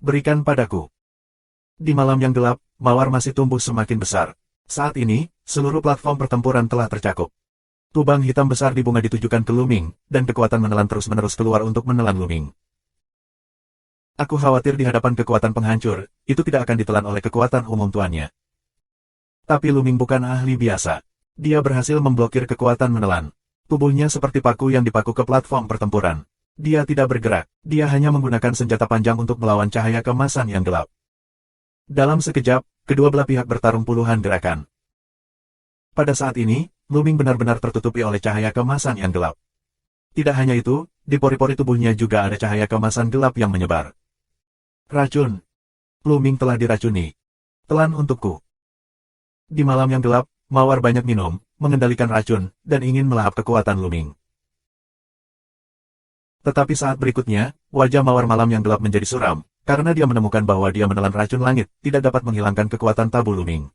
Berikan padaku. Di malam yang gelap, mawar masih tumbuh semakin besar. Saat ini, seluruh platform pertempuran telah tercakup. Tubang hitam besar di bunga ditujukan ke Lu Ming, dan kekuatan menelan terus-menerus keluar untuk menelan Lu Ming. Aku khawatir di hadapan kekuatan penghancur, itu tidak akan ditelan oleh kekuatan umum tuannya. Tapi Lu Ming bukan ahli biasa. Dia berhasil memblokir kekuatan menelan. Tubuhnya seperti paku yang dipaku ke platform pertempuran. Dia tidak bergerak, dia hanya menggunakan senjata panjang untuk melawan cahaya kemasan yang gelap. Dalam sekejap, kedua belah pihak bertarung puluhan gerakan. Pada saat ini, Lu Ming benar-benar tertutupi oleh cahaya kemasan yang gelap. Tidak hanya itu, di pori-pori tubuhnya juga ada cahaya kemasan gelap yang menyebar. Racun. Lu Ming telah diracuni. Telan untukku. Di malam yang gelap, mawar banyak minum, mengendalikan racun, dan ingin melahap kekuatan Lu Ming. Tetapi saat berikutnya, wajah mawar malam yang gelap menjadi suram, karena dia menemukan bahwa dia menelan racun langit, tidak dapat menghilangkan kekuatan tabu Lu Ming.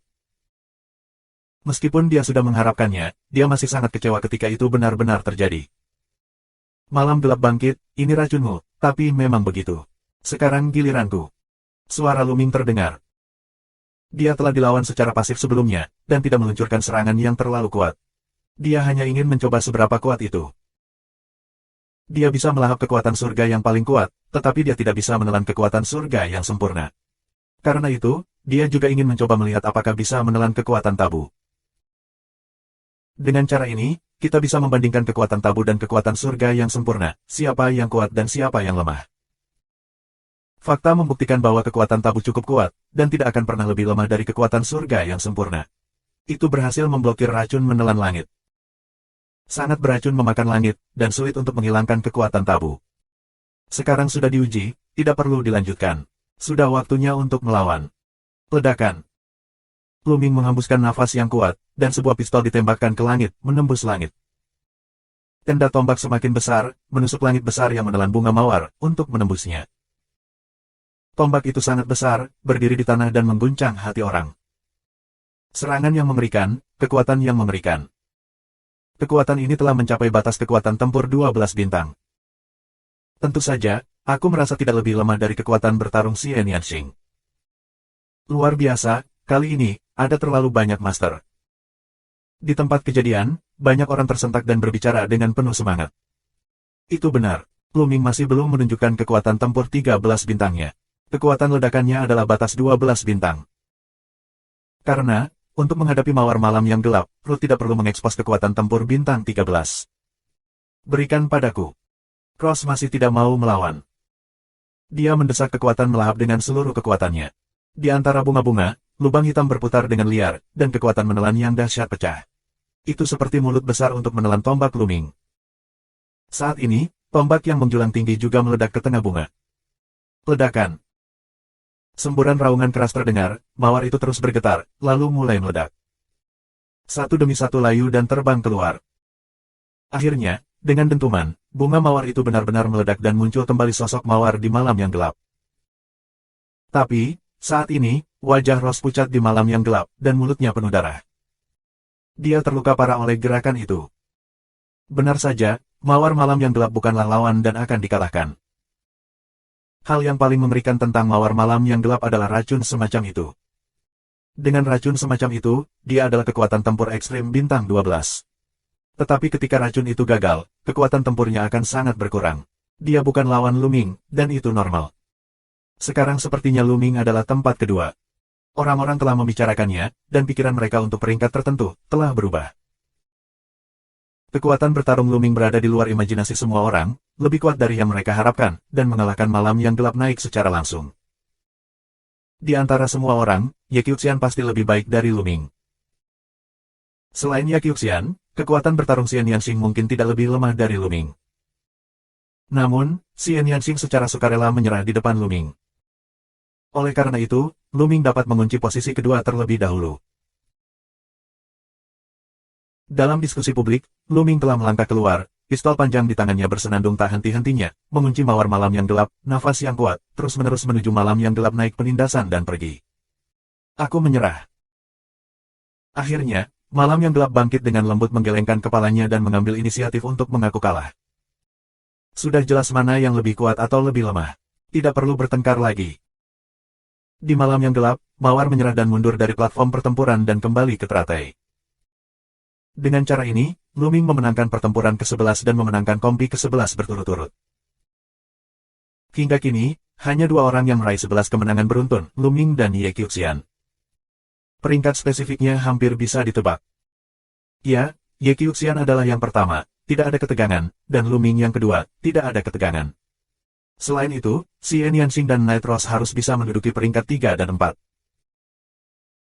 Meskipun dia sudah mengharapkannya, dia masih sangat kecewa ketika itu benar-benar terjadi. Malam gelap bangkit, ini racunmu, tapi memang begitu. Sekarang giliranku. Suara Lu Ming terdengar. Dia telah dilawan secara pasif sebelumnya, dan tidak meluncurkan serangan yang terlalu kuat. Dia hanya ingin mencoba seberapa kuat itu. Dia bisa melahap kekuatan surga yang paling kuat, tetapi dia tidak bisa menelan kekuatan surga yang sempurna. Karena itu, dia juga ingin mencoba melihat apakah bisa menelan kekuatan tabu. Dengan cara ini, kita bisa membandingkan kekuatan tabu dan kekuatan surga yang sempurna, siapa yang kuat dan siapa yang lemah. Fakta membuktikan bahwa kekuatan tabu cukup kuat, dan tidak akan pernah lebih lemah dari kekuatan surga yang sempurna. Itu berhasil memblokir racun menelan langit. Sangat beracun memakan langit, dan sulit untuk menghilangkan kekuatan tabu. Sekarang sudah diuji, tidak perlu dilanjutkan. Sudah waktunya untuk melawan. Ledakan. Lu Ming menghembuskan nafas yang kuat, dan sebuah pistol ditembakkan ke langit, menembus langit. Tenda tombak semakin besar, menusuk langit besar yang menelan bunga mawar, untuk menembusnya. Tombak itu sangat besar, berdiri di tanah dan mengguncang hati orang. Serangan yang mengerikan, kekuatan yang mengerikan. Kekuatan ini telah mencapai batas kekuatan tempur 12 bintang. Tentu saja, aku merasa tidak lebih lemah dari kekuatan bertarung Xie Nianxing. Luar biasa, kali ini, ada terlalu banyak master. Di tempat kejadian, banyak orang tersentak dan berbicara dengan penuh semangat. Itu benar, Lu Ming masih belum menunjukkan kekuatan tempur 13 bintangnya. Kekuatan ledakannya adalah batas 12 bintang. Karena, untuk menghadapi mawar malam yang gelap, Lu tidak perlu mengekspos kekuatan tempur bintang 13. Berikan padaku. Cross masih tidak mau melawan. Dia mendesak kekuatan melahap dengan seluruh kekuatannya. Di antara bunga-bunga, lubang hitam berputar dengan liar, dan kekuatan menelan yang dahsyat pecah. Itu seperti mulut besar untuk menelan tombak Lu Ming. Saat ini, tombak yang menjulang tinggi juga meledak ke tengah bunga. Ledakan. Semburan raungan keras terdengar, mawar itu terus bergetar, lalu mulai meledak. Satu demi satu layu dan terbang keluar. Akhirnya, dengan dentuman, bunga mawar itu benar-benar meledak dan muncul kembali sosok mawar di malam yang gelap. Tapi, saat ini, wajah Rose pucat di malam yang gelap, dan mulutnya penuh darah. Dia terluka parah oleh gerakan itu. Benar saja, mawar malam yang gelap bukanlah lawan dan akan dikalahkan. Hal yang paling mengerikan tentang mawar malam yang gelap adalah racun semacam itu. Dengan racun semacam itu, dia adalah kekuatan tempur ekstrim bintang 12. Tetapi ketika racun itu gagal, kekuatan tempurnya akan sangat berkurang. Dia bukan lawan Luming, dan itu normal. Sekarang sepertinya Luming adalah tempat kedua. Orang-orang telah membicarakannya, dan pikiran mereka untuk peringkat tertentu telah berubah. Kekuatan bertarung Luming berada di luar imajinasi semua orang, lebih kuat dari yang mereka harapkan, dan mengalahkan malam yang gelap naik secara langsung. Di antara semua orang, Ye Qiuxian pasti lebih baik dari Luming. Selain Ye Qiuxian, kekuatan bertarung Xian Yanxing mungkin tidak lebih lemah dari Luming. Namun, Xian Yanxing secara sukarela menyerah di depan Luming. Oleh karena itu, Luming dapat mengunci posisi kedua terlebih dahulu. Dalam diskusi publik, Luming telah melangkah keluar, pistol panjang di tangannya bersenandung tak henti-hentinya, mengunci mawar malam yang gelap, nafas yang kuat, terus-menerus menuju malam yang gelap naik penindasan dan pergi. Aku menyerah. Akhirnya, malam yang gelap bangkit dengan lembut menggelengkan kepalanya dan mengambil inisiatif untuk mengaku kalah. Sudah jelas mana yang lebih kuat atau lebih lemah. Tidak perlu bertengkar lagi. Di malam yang gelap, Mawar menyerah dan mundur dari platform pertempuran dan kembali ke teratai. Dengan cara ini, Luming memenangkan pertempuran ke-11 dan memenangkan kompi ke-11 berturut-turut. Hingga kini, hanya dua orang yang meraih 11 kemenangan beruntun, Luming dan Ye Qiuxian. Peringkat spesifiknya hampir bisa ditebak. Ya, Ye Qiuxian adalah yang pertama, tidak ada ketegangan, dan Luming yang kedua, tidak ada ketegangan. Selain itu, Xian Yanxing dan Night Rose harus bisa menduduki peringkat 3 dan 4.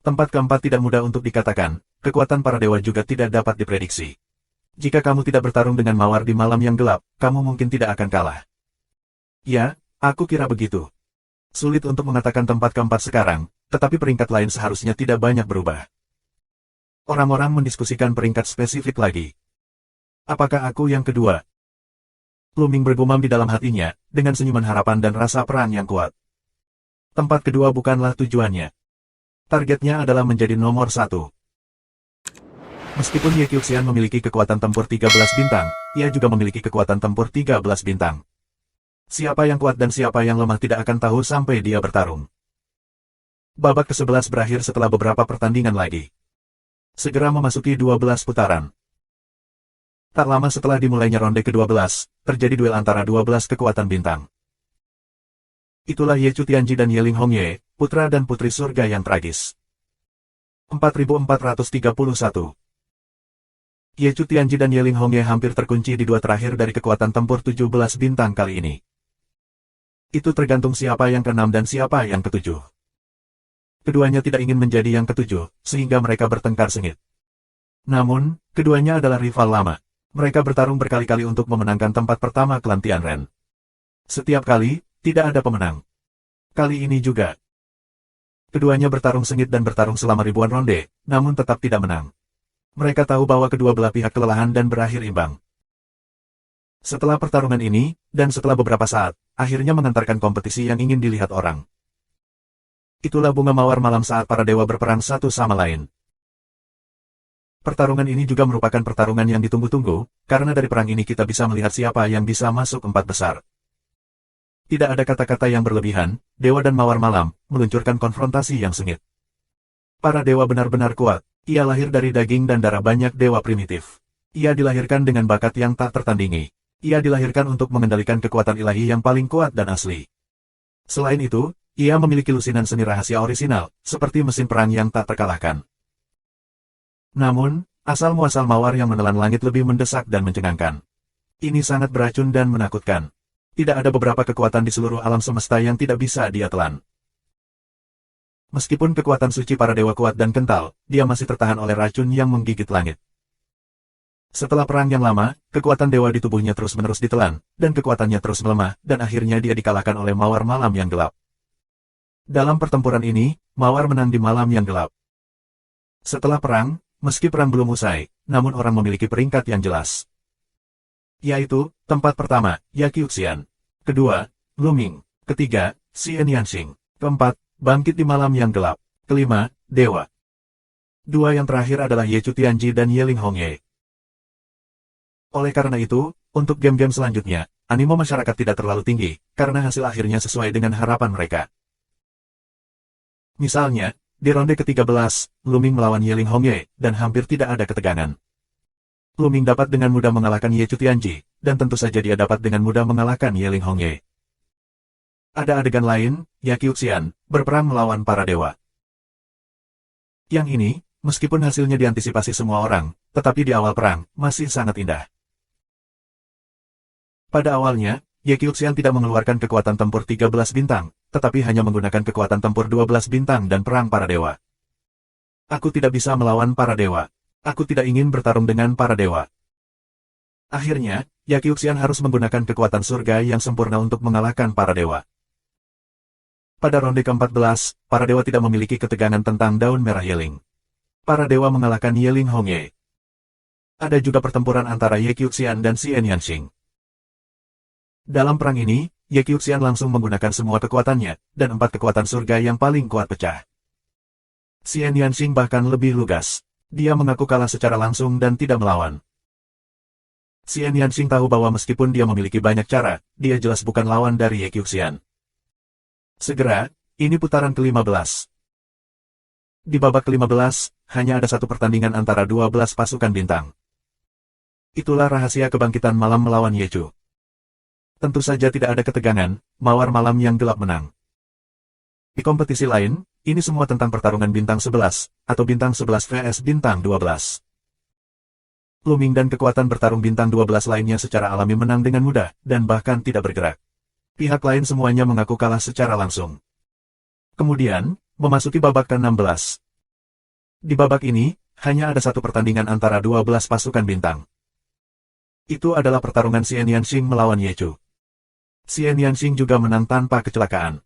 Tempat keempat tidak mudah untuk dikatakan, kekuatan para dewa juga tidak dapat diprediksi. Jika kamu tidak bertarung dengan Mawar di malam yang gelap, kamu mungkin tidak akan kalah. Ya, aku kira begitu. Sulit untuk mengatakan tempat keempat sekarang, tetapi peringkat lain seharusnya tidak banyak berubah. Orang-orang mendiskusikan peringkat spesifik lagi. Apakah aku yang kedua? Luming bergumam di dalam hatinya, dengan senyuman harapan dan rasa perang yang kuat. Tempat kedua bukanlah tujuannya. Targetnya adalah menjadi nomor 1. Meskipun Ye Qiuxian memiliki kekuatan tempur 13 bintang, ia juga memiliki kekuatan tempur 13 bintang. Siapa yang kuat dan siapa yang lemah tidak akan tahu sampai dia bertarung. Babak ke-11 berakhir setelah beberapa pertandingan lagi. Segera memasuki 12 putaran. Tak lama setelah dimulainya ronde ke-12, terjadi duel antara 12 kekuatan bintang. Itulah Ye Chu Tianji dan Ye Ling Hongye, putra dan putri surga yang tragis. 4431. Ye Chu Tianji dan Ye Ling Hongye hampir terkunci di dua terakhir dari kekuatan tempur 17 bintang kali ini. Itu tergantung siapa yang ke-6 dan siapa yang ke-7. Keduanya tidak ingin menjadi yang ke-7, sehingga mereka bertengkar sengit. Namun, keduanya adalah rival lama. Mereka bertarung berkali-kali untuk memenangkan tempat pertama klan Tianren. Setiap kali, tidak ada pemenang. Kali ini juga. Keduanya bertarung sengit dan bertarung selama ribuan ronde, namun tetap tidak menang. Mereka tahu bahwa kedua belah pihak kelelahan dan berakhir imbang. Setelah pertarungan ini, dan setelah beberapa saat, akhirnya mengantarkan kompetisi yang ingin dilihat orang. Itulah bunga mawar malam saat para dewa berperang satu sama lain. Pertarungan ini juga merupakan pertarungan yang ditunggu-tunggu, karena dari perang ini kita bisa melihat siapa yang bisa masuk 4 besar. Tidak ada kata-kata yang berlebihan, dewa dan mawar malam meluncurkan konfrontasi yang sengit. Para dewa benar-benar kuat. Ia lahir dari daging dan darah banyak dewa primitif. Ia dilahirkan dengan bakat yang tak tertandingi. Ia dilahirkan untuk mengendalikan kekuatan ilahi yang paling kuat dan asli. Selain itu, ia memiliki lusinan seni rahasia orisinal, seperti mesin perang yang tak terkalahkan. Namun, asal-muasal mawar yang menelan langit lebih mendesak dan mencengangkan. Ini sangat beracun dan menakutkan. Tidak ada beberapa kekuatan di seluruh alam semesta yang tidak bisa dia telan. Meskipun kekuatan suci para dewa kuat dan kental, dia masih tertahan oleh racun yang menggigit langit. Setelah perang yang lama, kekuatan dewa di tubuhnya terus-menerus ditelan, dan kekuatannya terus melemah, dan akhirnya dia dikalahkan oleh mawar malam yang gelap. Dalam pertempuran ini, mawar menang di malam yang gelap. Setelah perang, meski perang belum usai, namun orang memiliki peringkat yang jelas. Yaitu, tempat pertama, Ye Qiuxian. Kedua, Luming. Ketiga, Xian Yanxing. Keempat, bangkit di malam yang gelap. Kelima, dewa. Dua yang terakhir adalah Ye Chu Tianji dan Ye Ling Hongye. Oleh karena itu, untuk game-game selanjutnya, animo masyarakat tidak terlalu tinggi, karena hasil akhirnya sesuai dengan harapan mereka. Misalnya, di ronde ke-13, Lu Ming melawan Ye Ling Hongye, dan hampir tidak ada ketegangan. Lu Ming dapat dengan mudah mengalahkan Ye Chu Tianji, dan tentu saja dia dapat dengan mudah mengalahkan Ye Ling Hongye. Ada adegan lain, Ya Qiuxian, berperang melawan para dewa. Yang ini, meskipun hasilnya diantisipasi semua orang, tetapi di awal perang, masih sangat indah. Pada awalnya, Ye Qiuxian tidak mengeluarkan kekuatan tempur 13 bintang, tetapi hanya menggunakan kekuatan tempur 12 bintang dan perang para dewa. Aku tidak bisa melawan para dewa. Aku tidak ingin bertarung dengan para dewa. Akhirnya, Ye Qiuxian harus menggunakan kekuatan surga yang sempurna untuk mengalahkan para dewa. Pada ronde ke-14, para dewa tidak memiliki ketegangan tentang daun merah Yeling. Para dewa mengalahkan Ye Ling Hongye. Ada juga pertempuran antara Ye Qiuxian dan Xian Yanxing. Dalam perang ini, Ye Qiuxian langsung menggunakan semua kekuatannya, dan 4 kekuatan surga yang paling kuat pecah. Xian Yanxing bahkan lebih lugas. Dia mengaku kalah secara langsung dan tidak melawan. Xian Yanxing tahu bahwa meskipun dia memiliki banyak cara, dia jelas bukan lawan dari Ye Qiuxian. Segera, ini putaran ke-15. Di babak ke-15, hanya ada satu pertandingan antara 12 pasukan bintang. Itulah rahasia kebangkitan malam melawan Ye Chu. Tentu saja tidak ada ketegangan, mawar malam yang gelap menang. Di kompetisi lain, ini semua tentang pertarungan bintang 11, atau bintang 11 vs bintang 12. Lu Ming dan kekuatan bertarung bintang 12 lainnya secara alami menang dengan mudah, dan bahkan tidak bergerak. Pihak lain semuanya mengaku kalah secara langsung. Kemudian, memasuki babak ke-16. Di babak ini, hanya ada satu pertandingan antara 12 pasukan bintang. Itu adalah pertarungan Xian Yanxing melawan Ye Chu. Xian Yanxing juga menang tanpa kecelakaan.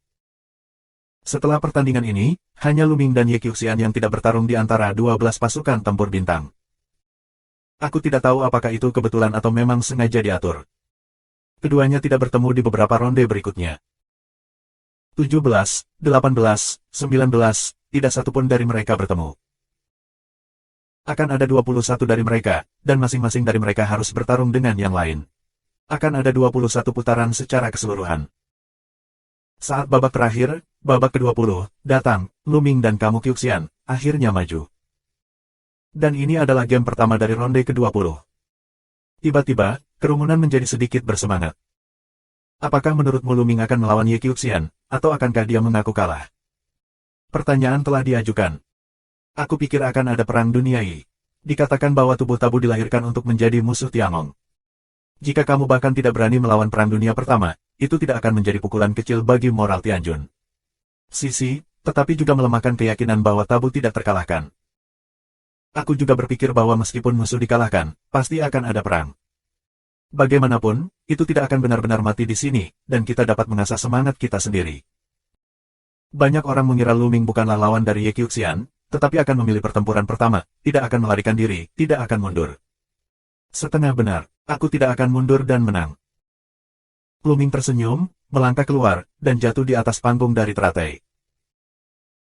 Setelah pertandingan ini, hanya Lu Ming dan Ye Qiuxian yang tidak bertarung di antara 12 pasukan tempur bintang. Aku tidak tahu apakah itu kebetulan atau memang sengaja diatur. Keduanya tidak bertemu di beberapa ronde berikutnya. 17, 18, 19, tidak satupun dari mereka bertemu. Akan ada 21 dari mereka, dan masing-masing dari mereka harus bertarung dengan yang lain. Akan ada 21 putaran secara keseluruhan. Saat babak terakhir, babak ke-20, datang, Lu Ming dan kamu Qiuxian, akhirnya maju. Dan ini adalah game pertama dari ronde ke-20. Tiba-tiba, kerumunan menjadi sedikit bersemangat. Apakah menurutmu Lu Ming akan melawan Ye Qiuxian, atau akankah dia mengaku kalah? Pertanyaan telah diajukan. Aku pikir akan ada perang duniai. Dikatakan bahwa tubuh tabu dilahirkan untuk menjadi musuh Tiangong. Jika kamu bahkan tidak berani melawan perang dunia pertama, itu tidak akan menjadi pukulan kecil bagi moral Tianjun. Sisi, tetapi juga melemahkan keyakinan bahwa tabu tidak terkalahkan. Aku juga berpikir bahwa meskipun musuh dikalahkan, pasti akan ada perang. Bagaimanapun, itu tidak akan benar-benar mati di sini, dan kita dapat mengasah semangat kita sendiri. Banyak orang mengira Lu Ming bukanlah lawan dari Ye Qiuxian, tetapi akan memilih pertempuran pertama, tidak akan melarikan diri, tidak akan mundur. Setengah benar, aku tidak akan mundur dan menang. Lu Ming tersenyum, melangkah keluar, dan jatuh di atas panggung dari teratai.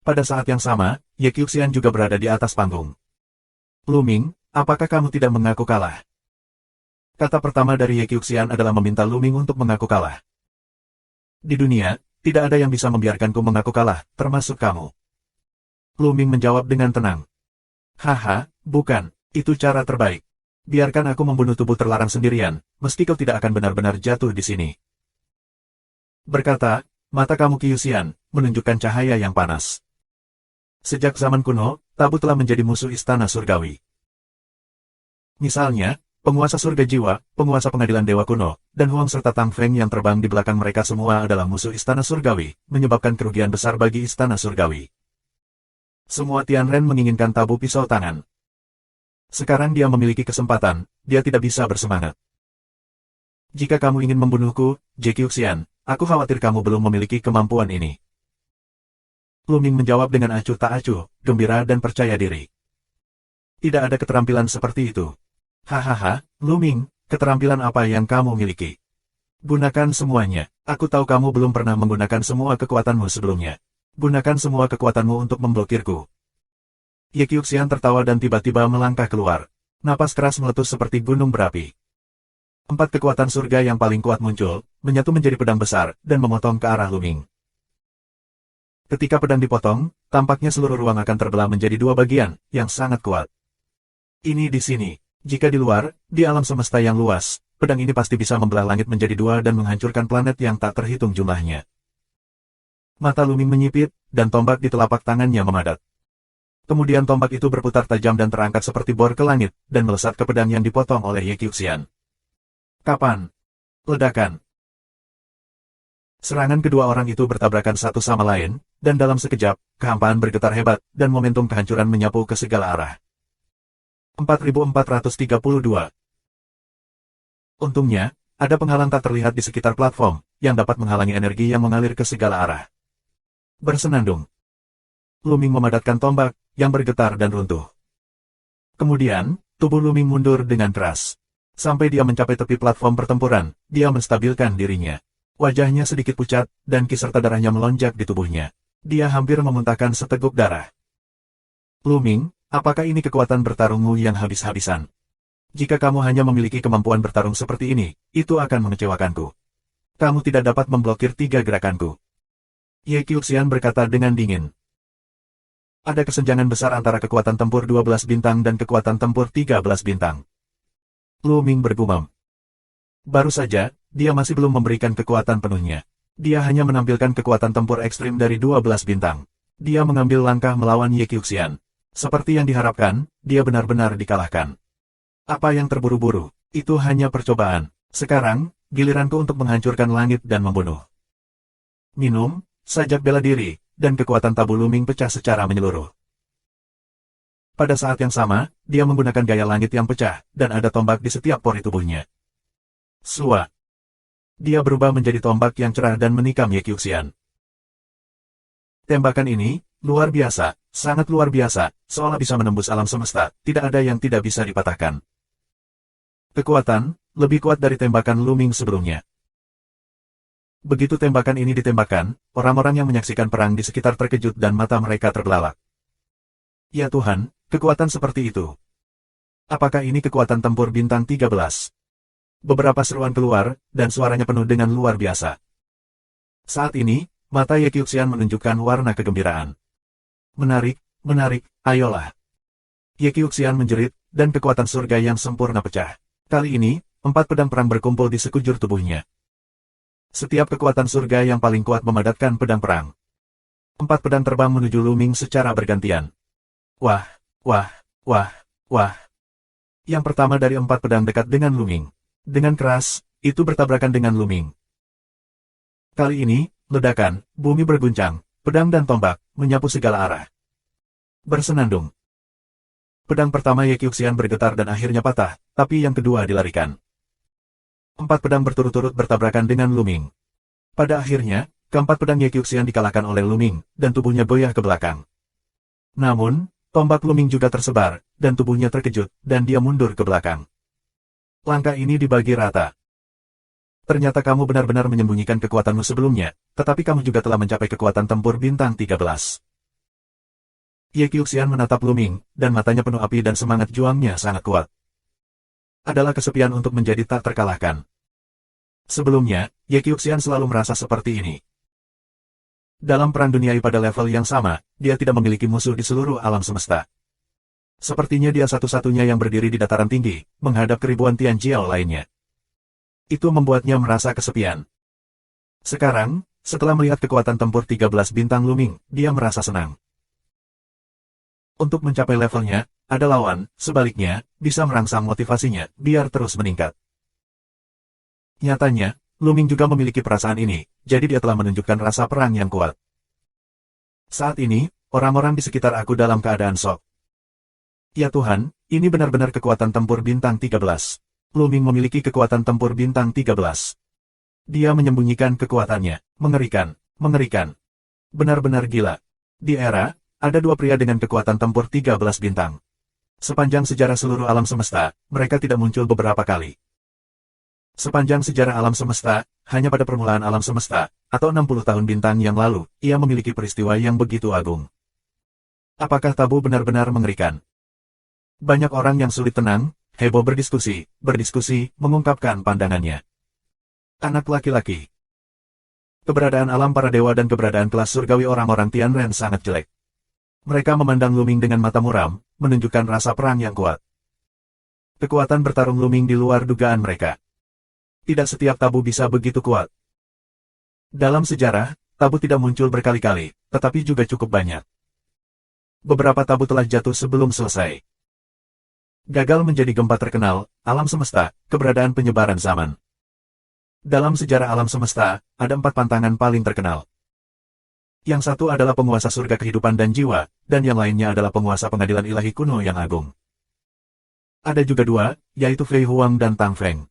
Pada saat yang sama, Ye Qiuxian juga berada di atas panggung. Lu Ming, apakah kamu tidak mengaku kalah? Kata pertama dari Ye Qiuxian adalah meminta Lu Ming untuk mengaku kalah. Di dunia, tidak ada yang bisa membiarkanku mengaku kalah, termasuk kamu. Lu Ming menjawab dengan tenang. Haha, bukan, itu cara terbaik. Biarkan aku membunuh tubuh terlarang sendirian, meski kau tidak akan benar-benar jatuh di sini. Berkata, mata kamu Qiuxian, menunjukkan cahaya yang panas. Sejak zaman kuno, tabu telah menjadi musuh istana surgawi. Misalnya, penguasa surga jiwa, penguasa pengadilan dewa kuno, dan Huang serta Tang Feng yang terbang di belakang mereka semua adalah musuh istana surgawi, menyebabkan kerugian besar bagi istana surgawi. Semua Tianren menginginkan tabu pisau tangan. Sekarang dia memiliki kesempatan, dia tidak bisa bersemangat. Jika kamu ingin membunuhku, Ye Qiuxian, aku khawatir kamu belum memiliki kemampuan ini. Lu Ming menjawab dengan acuh tak acuh, gembira dan percaya diri. Tidak ada keterampilan seperti itu. Hahaha, Lu Ming, keterampilan apa yang kamu miliki? Gunakan semuanya, aku tahu kamu belum pernah menggunakan semua kekuatanmu sebelumnya. Gunakan semua kekuatanmu untuk memblokirku. Ye Qiuxian tertawa dan tiba-tiba melangkah keluar. Napas keras meletus seperti gunung berapi. 4 kekuatan surga yang paling kuat muncul, menyatu menjadi pedang besar, dan memotong ke arah Luming. Ketika pedang dipotong, tampaknya seluruh ruang akan terbelah menjadi 2 bagian, yang sangat kuat. Ini di sini. Jika di luar, di alam semesta yang luas, pedang ini pasti bisa membelah langit menjadi 2 dan menghancurkan planet yang tak terhitung jumlahnya. Mata Luming menyipit, dan tombak di telapak tangannya memadat. Kemudian tombak itu berputar tajam dan terangkat seperti bor ke langit, dan melesat ke pedang yang dipotong oleh Ye Qiuxian. Kapan? Ledakan. Serangan kedua orang itu bertabrakan satu sama lain, dan dalam sekejap, kehampaan bergetar hebat, dan momentum kehancuran menyapu ke segala arah. 4432. Untungnya, ada penghalang tak terlihat di sekitar platform, yang dapat menghalangi energi yang mengalir ke segala arah. Bersenandung. Luming memadatkan tombak, yang bergetar dan runtuh. Kemudian, tubuh Luming mundur dengan keras. Sampai dia mencapai tepi platform pertempuran, dia menstabilkan dirinya. Wajahnya sedikit pucat, dan kiserta darahnya melonjak di tubuhnya. Dia hampir memuntahkan seteguk darah. Luming, apakah ini kekuatan bertarungmu yang habis-habisan? Jika kamu hanya memiliki kemampuan bertarung seperti ini, itu akan mengecewakanku. Kamu tidak dapat memblokir 3 gerakanku. Ye Qiuxian berkata dengan dingin. Ada kesenjangan besar antara kekuatan tempur 12 bintang dan kekuatan tempur 13 bintang. Luming bergumam. Baru saja, dia masih belum memberikan kekuatan penuhnya. Dia hanya menampilkan kekuatan tempur ekstrim dari 12 bintang. Dia mengambil langkah melawan Ye Qiuxian. Seperti yang diharapkan, dia benar-benar dikalahkan. Apa yang terburu-buru? Itu hanya percobaan. Sekarang, giliranku untuk menghancurkan langit dan membunuh. Minum, sajak bela diri, dan kekuatan tabu Luming pecah secara menyeluruh. Pada saat yang sama, dia menggunakan gaya langit yang pecah, dan ada tombak di setiap pori tubuhnya. Sua. Dia berubah menjadi tombak yang cerah dan menikam Ye Qiuxian. Tembakan ini, luar biasa, sangat luar biasa, seolah bisa menembus alam semesta, tidak ada yang tidak bisa dipatahkan. Kekuatan, lebih kuat dari tembakan Luming sebelumnya. Begitu tembakan ini ditembakkan, orang-orang yang menyaksikan perang di sekitar terkejut dan mata mereka terbelalak. Ya Tuhan, kekuatan seperti itu. Apakah ini kekuatan tempur bintang 13? Beberapa seruan keluar, dan suaranya penuh dengan luar biasa. Saat ini, mata Ye Qiuxian menunjukkan warna kegembiraan. Menarik, menarik, ayolah. Ye Qiuxian menjerit, dan kekuatan surga yang sempurna pecah. Kali ini, 4 pedang perang berkumpul di sekujur tubuhnya. Setiap kekuatan surga yang paling kuat memadatkan pedang perang. 4 pedang terbang menuju Luming secara bergantian. Wah, wah, wah, wah. Yang pertama dari 4 pedang dekat dengan Luming. Dengan keras, itu bertabrakan dengan Luming. Kali ini, ledakan, bumi berguncang, pedang dan tombak, menyapu segala arah. Bersenandung. Pedang pertama Ye Qiuxian bergetar dan akhirnya patah, tapi yang kedua dilarikan. 4 pedang berturut-turut bertabrakan dengan Luming. Pada akhirnya, keempat pedang Ye Qiuxian dikalahkan oleh Luming, dan tubuhnya goyah ke belakang. Namun, tombak Luming juga tersebar, dan tubuhnya terkejut, dan dia mundur ke belakang. Langkah ini dibagi rata. Ternyata kamu benar-benar menyembunyikan kekuatanmu sebelumnya, tetapi kamu juga telah mencapai kekuatan tempur bintang 13. Ye Qiuxian menatap Luming, dan matanya penuh api dan semangat juangnya sangat kuat. Adalah kesepian untuk menjadi tak terkalahkan. Sebelumnya, Ye Qiuxian selalu merasa seperti ini. Dalam perang duniai pada level yang sama, dia tidak memiliki musuh di seluruh alam semesta. Sepertinya dia satu-satunya yang berdiri di dataran tinggi, menghadap ke ribuan Tianjiao lainnya. Itu membuatnya merasa kesepian. Sekarang, setelah melihat kekuatan tempur 13 bintang Luming, dia merasa senang. Untuk mencapai levelnya, ada lawan, sebaliknya, bisa merangsang motivasinya, biar terus meningkat. Nyatanya, Luming juga memiliki perasaan ini, jadi dia telah menunjukkan rasa perang yang kuat. Saat ini, orang-orang di sekitar aku dalam keadaan shock. Ya Tuhan, ini benar-benar kekuatan tempur bintang 13. Luming memiliki kekuatan tempur bintang 13. Dia menyembunyikan kekuatannya, mengerikan, mengerikan. Benar-benar gila. Di era, ada 2 pria dengan kekuatan tempur 13 bintang. Sepanjang sejarah seluruh alam semesta, mereka tidak muncul beberapa kali. Sepanjang sejarah alam semesta, hanya pada permulaan alam semesta, atau 60 tahun bintang yang lalu, ia memiliki peristiwa yang begitu agung. Apakah tabu benar-benar mengerikan? Banyak orang yang sulit tenang, heboh berdiskusi, mengungkapkan pandangannya. Anak laki-laki. Keberadaan alam para dewa dan keberadaan kelas surgawi orang-orang Tianren sangat jelek. Mereka memandang Luming dengan mata muram, menunjukkan rasa perang yang kuat. Kekuatan bertarung Luming di luar dugaan mereka. Tidak setiap tabu bisa begitu kuat. Dalam sejarah, tabu tidak muncul berkali-kali, tetapi juga cukup banyak. Beberapa tabu telah jatuh sebelum selesai. Gagal menjadi gempa terkenal, alam semesta, keberadaan penyebaran zaman. Dalam sejarah alam semesta, ada 4 pantangan paling terkenal. Yang satu adalah penguasa surga kehidupan dan jiwa, dan yang lainnya adalah penguasa pengadilan ilahi kuno yang agung. Ada juga 2, yaitu Fei Huang dan Tang Feng.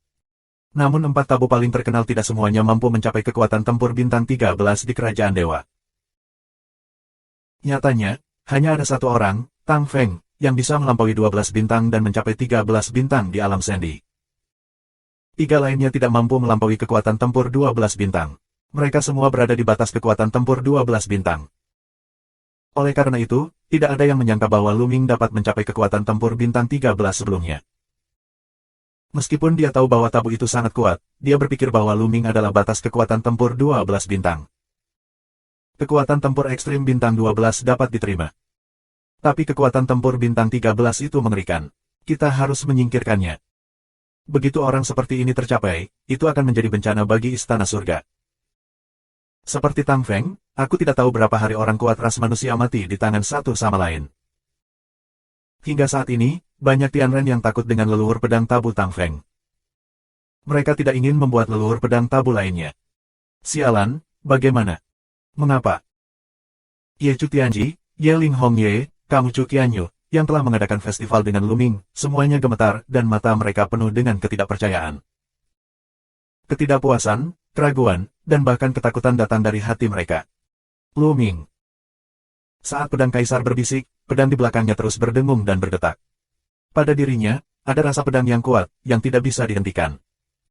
Namun 4 tabu paling terkenal tidak semuanya mampu mencapai kekuatan tempur bintang 13 di kerajaan dewa. Nyatanya, hanya ada satu orang, Tang Feng, yang bisa melampaui 12 bintang dan mencapai 13 bintang di alam sendi. 3 lainnya tidak mampu melampaui kekuatan tempur 12 bintang. Mereka semua berada di batas kekuatan tempur 12 bintang. Oleh karena itu, tidak ada yang menyangka bahwa Luming dapat mencapai kekuatan tempur bintang 13 sebelumnya. Meskipun dia tahu bahwa tabu itu sangat kuat, dia berpikir bahwa Luming adalah batas kekuatan tempur 12 bintang. Kekuatan tempur ekstrim bintang 12 dapat diterima. Tapi kekuatan tempur bintang 13 itu mengerikan. Kita harus menyingkirkannya. Begitu orang seperti ini tercapai, itu akan menjadi bencana bagi istana surga. Seperti Tang Feng, aku tidak tahu berapa hari orang kuat ras manusia mati di tangan satu sama lain. Hingga saat ini, banyak Tianren yang takut dengan leluhur pedang tabu Tang Feng. Mereka tidak ingin membuat leluhur pedang tabu lainnya. Sialan, bagaimana? Mengapa? Ye Chu Tianji, Ye Ling Hong Ye, Kamu Chu Qianyu, yang telah mengadakan festival dengan Luming, semuanya gemetar dan mata mereka penuh dengan ketidakpercayaan. Ketidakpuasan, keraguan, dan bahkan ketakutan datang dari hati mereka. Luming. Saat pedang kaisar berbisik, pedang di belakangnya terus berdengung dan berdetak. Pada dirinya, ada rasa pedang yang kuat, yang tidak bisa dihentikan.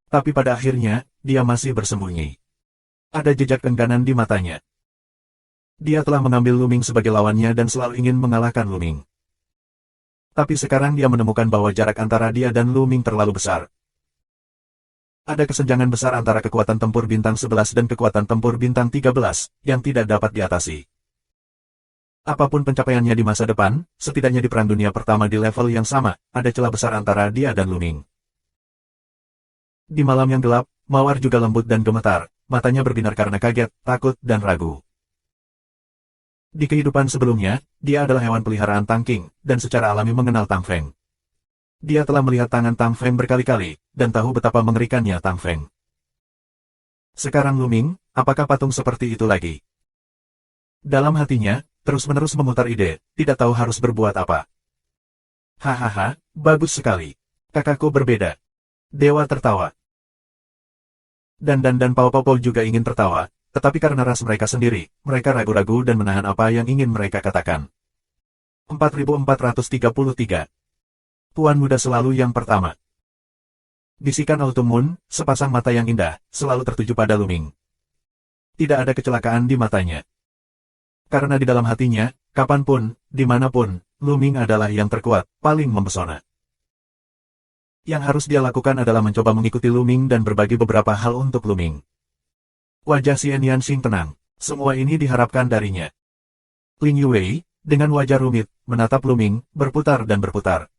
Tapi pada akhirnya, dia masih bersembunyi. Ada jejak engganan di matanya. Dia telah mengambil Luming sebagai lawannya dan selalu ingin mengalahkan Luming. Tapi sekarang dia menemukan bahwa jarak antara dia dan Luming terlalu besar. Ada kesenjangan besar antara kekuatan tempur bintang 11 dan kekuatan tempur bintang 13, yang tidak dapat diatasi. Apapun pencapaiannya di masa depan, setidaknya di Perang Dunia Pertama di level yang sama, ada celah besar antara dia dan Luming. Di malam yang gelap, Mawar juga lembut dan gemetar, matanya berbinar karena kaget, takut, dan ragu. Di kehidupan sebelumnya, dia adalah hewan peliharaan Tang Qing, dan secara alami mengenal Tang Feng. Dia telah melihat tangan Tang Feng berkali-kali, dan tahu betapa mengerikannya Tang Feng. Sekarang Luming, apakah patung seperti itu lagi? Dalam hatinya, terus-menerus memutar ide, tidak tahu harus berbuat apa. Hahaha, bagus sekali. Kakakku berbeda. Dewa tertawa. Dan Pao Pao juga ingin tertawa, tetapi karena ras mereka sendiri, mereka ragu-ragu dan menahan apa yang ingin mereka katakan. 4433. Tuan muda selalu yang pertama. Bisikan Autumn Moon, sepasang mata yang indah, selalu tertuju pada Luming. Tidak ada kecelakaan di matanya. Karena di dalam hatinya, kapanpun, dimanapun, Luming adalah yang terkuat, paling mempesona. Yang harus dia lakukan adalah mencoba mengikuti Luming dan berbagi beberapa hal untuk Luming. Wajah Xian Yanxing tenang. Semua ini diharapkan darinya. Ling Yuwei, dengan wajah rumit, menatap Luming, berputar dan berputar.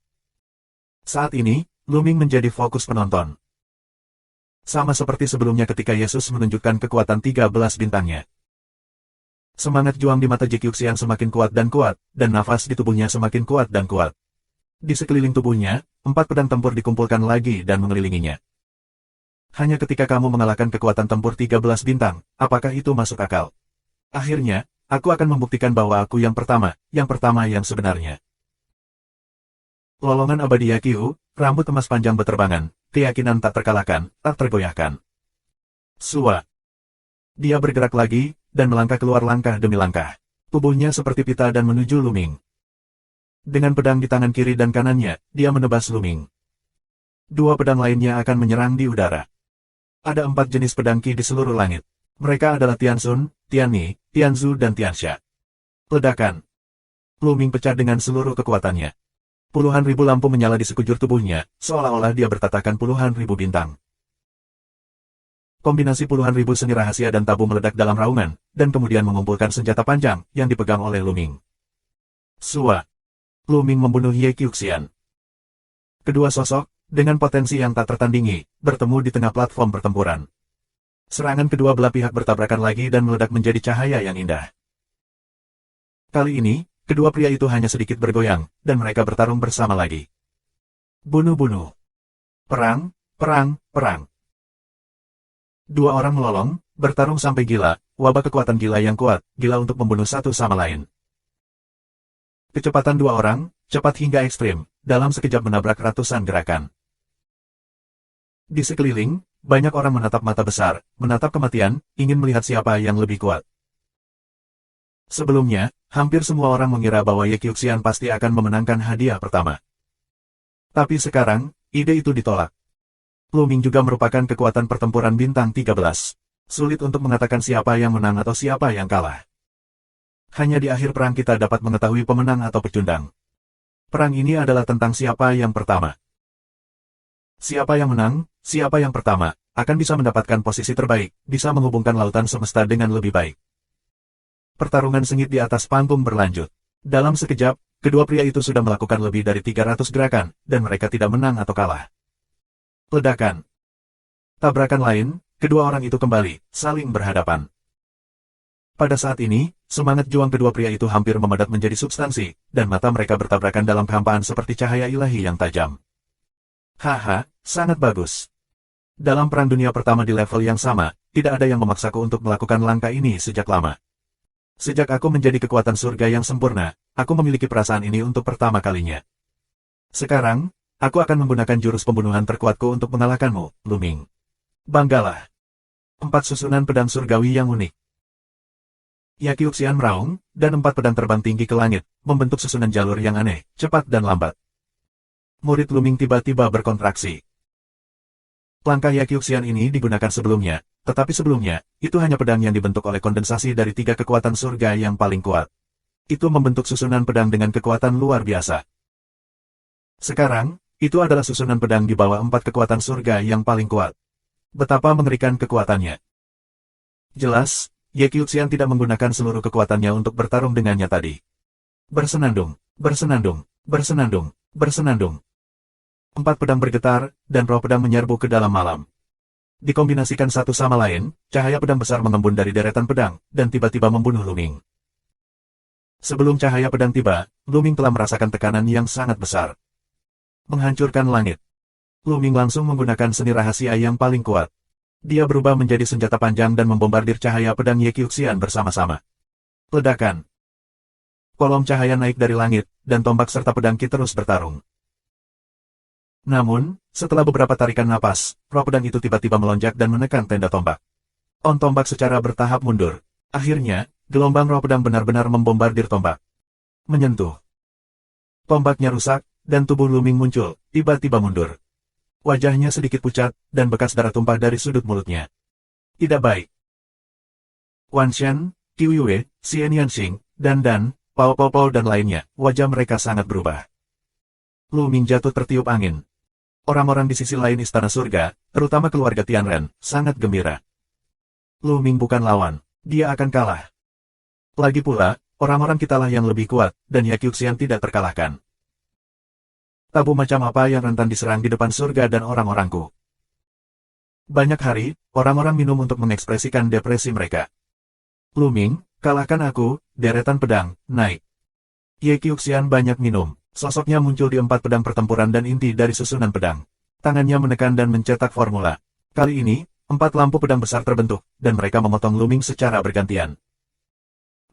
Saat ini, Luming menjadi fokus penonton. Sama seperti sebelumnya ketika Yesus menunjukkan kekuatan 13 bintangnya. Semangat juang di mata Jiqiuxian semakin kuat, dan nafas di tubuhnya semakin kuat dan kuat. Di sekeliling tubuhnya, 4 pedang tempur dikumpulkan lagi dan mengelilinginya. Hanya ketika kamu mengalahkan kekuatan tempur 13 bintang, apakah itu masuk akal? Akhirnya, aku akan membuktikan bahwa aku yang pertama yang sebenarnya. Lolongan abadi Yaqiu, rambut emas panjang beterbangan, keyakinan tak terkalahkan, tak tergoyahkan. Sua. Dia bergerak lagi, dan melangkah keluar langkah demi langkah. Tubuhnya seperti pita dan menuju Luming. Dengan pedang di tangan kiri dan kanannya, dia menebas Luming. 2 pedang lainnya akan menyerang di udara. Ada 4 jenis pedang Qi di seluruh langit. Mereka adalah Tianxun, Tianni, Tianzu dan Tianxia. Ledakan. Luming pecah dengan seluruh kekuatannya. Puluhan ribu lampu menyala di sekujur tubuhnya, seolah-olah dia bertatakan puluhan ribu bintang. Kombinasi puluhan ribu seni rahasia dan tabu meledak dalam raungan, dan kemudian mengumpulkan senjata panjang yang dipegang oleh Luming. Sua. Luming membunuh Ye Qiuxian. Kedua sosok, dengan potensi yang tak tertandingi, bertemu di tengah platform pertempuran. Serangan kedua belah pihak bertabrakan lagi dan meledak menjadi cahaya yang indah. Kali ini, kedua pria itu hanya sedikit bergoyang, dan mereka bertarung bersama lagi. Bunuh-bunuh. Perang, perang, perang. Dua orang melolong, bertarung sampai gila, wabah kekuatan gila yang kuat, gila untuk membunuh satu sama lain. Kecepatan dua orang, cepat hingga ekstrim, dalam sekejap menabrak ratusan gerakan. Di sekeliling, banyak orang menatap mata besar, menatap kematian, ingin melihat siapa yang lebih kuat. Sebelumnya, hampir semua orang mengira bahwa Ye Qiuxian pasti akan memenangkan hadiah pertama. Tapi sekarang, ide itu ditolak. Luming juga merupakan kekuatan pertempuran bintang 13. Sulit untuk mengatakan siapa yang menang atau siapa yang kalah. Hanya di akhir perang kita dapat mengetahui pemenang atau pecundang. Perang ini adalah tentang siapa yang pertama. Siapa yang menang, siapa yang pertama, akan bisa mendapatkan posisi terbaik, bisa menghubungkan lautan semesta dengan lebih baik. Pertarungan sengit di atas panggung berlanjut. Dalam sekejap, kedua pria itu sudah melakukan lebih dari 300 gerakan, dan mereka tidak menang atau kalah. Ledakan. Tabrakan lain, kedua orang itu kembali, saling berhadapan. Pada saat ini, semangat juang kedua pria itu hampir memadat menjadi substansi, dan mata mereka bertabrakan dalam kehampaan seperti cahaya ilahi yang tajam. Haha, sangat bagus. Dalam Perang Dunia Pertama di level yang sama, tidak ada yang memaksaku untuk melakukan langkah ini sejak lama. Sejak aku menjadi kekuatan surga yang sempurna, aku memiliki perasaan ini untuk pertama kalinya. Sekarang, aku akan menggunakan jurus pembunuhan terkuatku untuk mengalahkanmu, Luming. Banggalah. 4 susunan pedang surgawi yang unik. Ye Qiuxian meraung, dan 4 pedang terbang tinggi ke langit, membentuk susunan jalur yang aneh, cepat dan lambat. Murid Luming tiba-tiba berkontraksi. Langkah Ye Qiuxian ini digunakan sebelumnya, tetapi sebelumnya, itu hanya pedang yang dibentuk oleh kondensasi dari 3 kekuatan surga yang paling kuat. Itu membentuk susunan pedang dengan kekuatan luar biasa. Sekarang, itu adalah susunan pedang di bawah 4 kekuatan surga yang paling kuat. Betapa mengerikan kekuatannya. Jelas, Ye Qiuxian tidak menggunakan seluruh kekuatannya untuk bertarung dengannya tadi. Bersenandung, bersenandung, bersenandung, bersenandung. 4 pedang bergetar, dan roh pedang menyerbu ke dalam malam. Dikombinasikan satu sama lain, cahaya pedang besar mengembun dari deretan pedang, dan tiba-tiba membunuh Luming. Sebelum cahaya pedang tiba, Luming telah merasakan tekanan yang sangat besar. Menghancurkan langit. Luming langsung menggunakan seni rahasia yang paling kuat. Dia berubah menjadi senjata panjang dan membombardir cahaya pedang Ye Qiuxian bersama-sama. Ledakan. Kolom cahaya naik dari langit, dan tombak serta pedang Qi terus bertarung. Namun, setelah beberapa tarikan napas, roh pedang itu tiba-tiba melonjak dan menekan tenda tombak. On tombak secara bertahap mundur. Akhirnya, gelombang roh pedang benar-benar membombardir tombak. Menyentuh. Tombaknya rusak, dan tubuh Luming muncul, tiba-tiba mundur. Wajahnya sedikit pucat, dan bekas darah tumpah dari sudut mulutnya. Tidak baik. Wan Shen, Qiu Yue, Xian Yanxing, Dan, Pao Pao Pao dan lainnya, wajah mereka sangat berubah. Luming jatuh tertiup angin. Orang-orang di sisi lain Istana Surga, terutama keluarga Tianren, sangat gembira. Luming bukan lawan, dia akan kalah. Lagi pula, orang-orang kitalah yang lebih kuat, dan Ye Qiuxian tidak terkalahkan. Tabu macam apa yang rentan diserang di depan surga dan orang-orangku? Banyak hari, orang-orang minum untuk mengekspresikan depresi mereka. Luming, kalahkan aku, deretan pedang, naik. Ye Qiuxian banyak minum. Sosoknya muncul di 4 pedang pertempuran dan inti dari susunan pedang. Tangannya menekan dan mencetak formula. Kali ini, 4 lampu pedang besar terbentuk, dan mereka memotong Luming secara bergantian.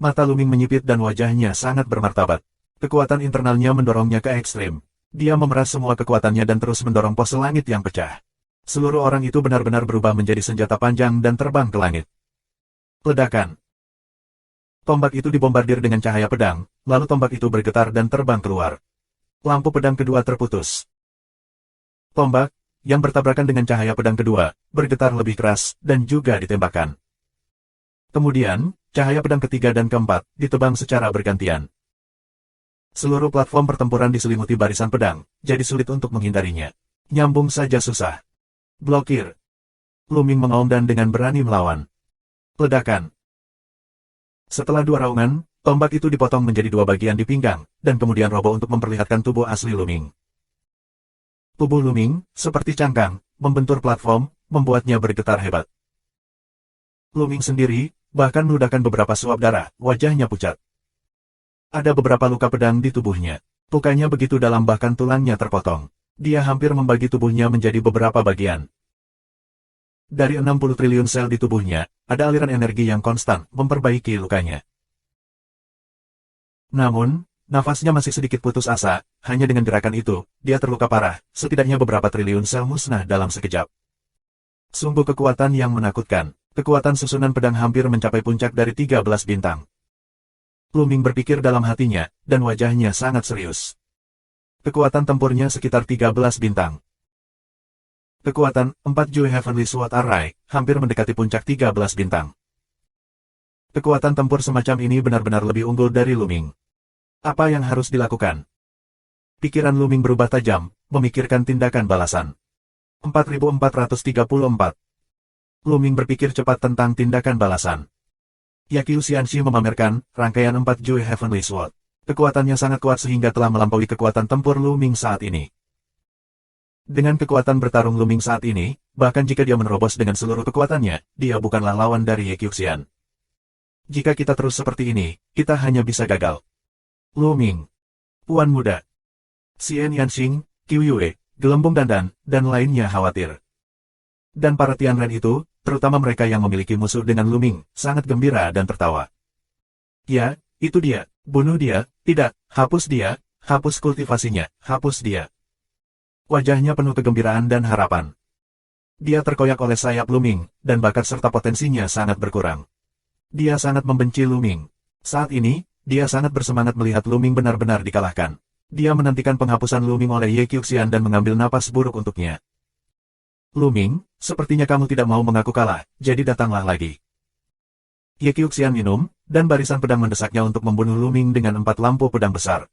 Mata Luming menyipit dan wajahnya sangat bermartabat. Kekuatan internalnya mendorongnya ke ekstrim. Dia memeras semua kekuatannya dan terus mendorong pose langit yang pecah. Seluruh orang itu benar-benar berubah menjadi senjata panjang dan terbang ke langit. Ledakan. Tombak itu dibombardir dengan cahaya pedang, lalu tombak itu bergetar dan terbang keluar. Lampu pedang kedua terputus. Tombak, yang bertabrakan dengan cahaya pedang kedua, bergetar lebih keras, dan juga ditembakkan. Kemudian, cahaya pedang ketiga dan keempat, ditebang secara bergantian. Seluruh platform pertempuran diselimuti barisan pedang, jadi sulit untuk menghindarinya. Nyambung saja susah. Blokir. Lu Ming mengaum dan dengan berani melawan. Ledakan. Setelah dua raungan, tombak itu dipotong menjadi dua bagian di pinggang, dan kemudian roboh untuk memperlihatkan tubuh asli Lu Ming. Tubuh Lu Ming, seperti cangkang, membentur platform, membuatnya bergetar hebat. Lu Ming sendiri, bahkan meludahkan beberapa suap darah, wajahnya pucat. Ada beberapa luka pedang di tubuhnya. Lukanya begitu dalam bahkan tulangnya terpotong. Dia hampir membagi tubuhnya menjadi beberapa bagian. Dari 60 triliun sel di tubuhnya, ada aliran energi yang konstan, memperbaiki lukanya. Namun, nafasnya masih sedikit putus asa, hanya dengan gerakan itu, dia terluka parah, setidaknya beberapa triliun sel musnah dalam sekejap. Sungguh kekuatan yang menakutkan, kekuatan susunan pedang hampir mencapai puncak dari 13 bintang. Lu Ming berpikir dalam hatinya, dan wajahnya sangat serius. Kekuatan tempurnya sekitar 13 bintang. Kekuatan 4 Jue Heavenly Sword Array hampir mendekati puncak 13 bintang. Kekuatan tempur semacam ini benar-benar lebih unggul dari Lu Ming. Apa yang harus dilakukan? Pikiran Lu Ming berubah tajam, memikirkan tindakan balasan. 4434. Lu Ming berpikir cepat tentang tindakan balasan. Yakyu Xianxi memamerkan rangkaian 4 Jue Heavenly Sword. Kekuatannya sangat kuat sehingga telah melampaui kekuatan tempur Lu Ming saat ini. Dengan kekuatan bertarung Lu Ming saat ini, bahkan jika dia menerobos dengan seluruh kekuatannya, dia bukanlah lawan dari Ye Qiuxian. Jika kita terus seperti ini, kita hanya bisa gagal. Lu Ming, Puan Muda, Xian Yanxing, Qiu Yue, Gelembung Dandan, dan lainnya khawatir. Dan para Tianren itu, terutama mereka yang memiliki musuh dengan Lu Ming, sangat gembira dan tertawa. Ya, itu dia, bunuh dia, tidak, hapus dia, hapus kultivasinya, hapus dia. Wajahnya penuh kegembiraan dan harapan. Dia terkoyak oleh sayap Lu Ming, dan bakat serta potensinya sangat berkurang. Dia sangat membenci Lu Ming. Saat ini, dia sangat bersemangat melihat Lu Ming benar-benar dikalahkan. Dia menantikan penghapusan Lu Ming oleh Ye Qiuxian dan mengambil napas buruk untuknya. Lu Ming, sepertinya kamu tidak mau mengaku kalah, jadi datanglah lagi. Ye Qiuxian minum, dan barisan pedang mendesaknya untuk membunuh Lu Ming dengan 4 lampu pedang besar.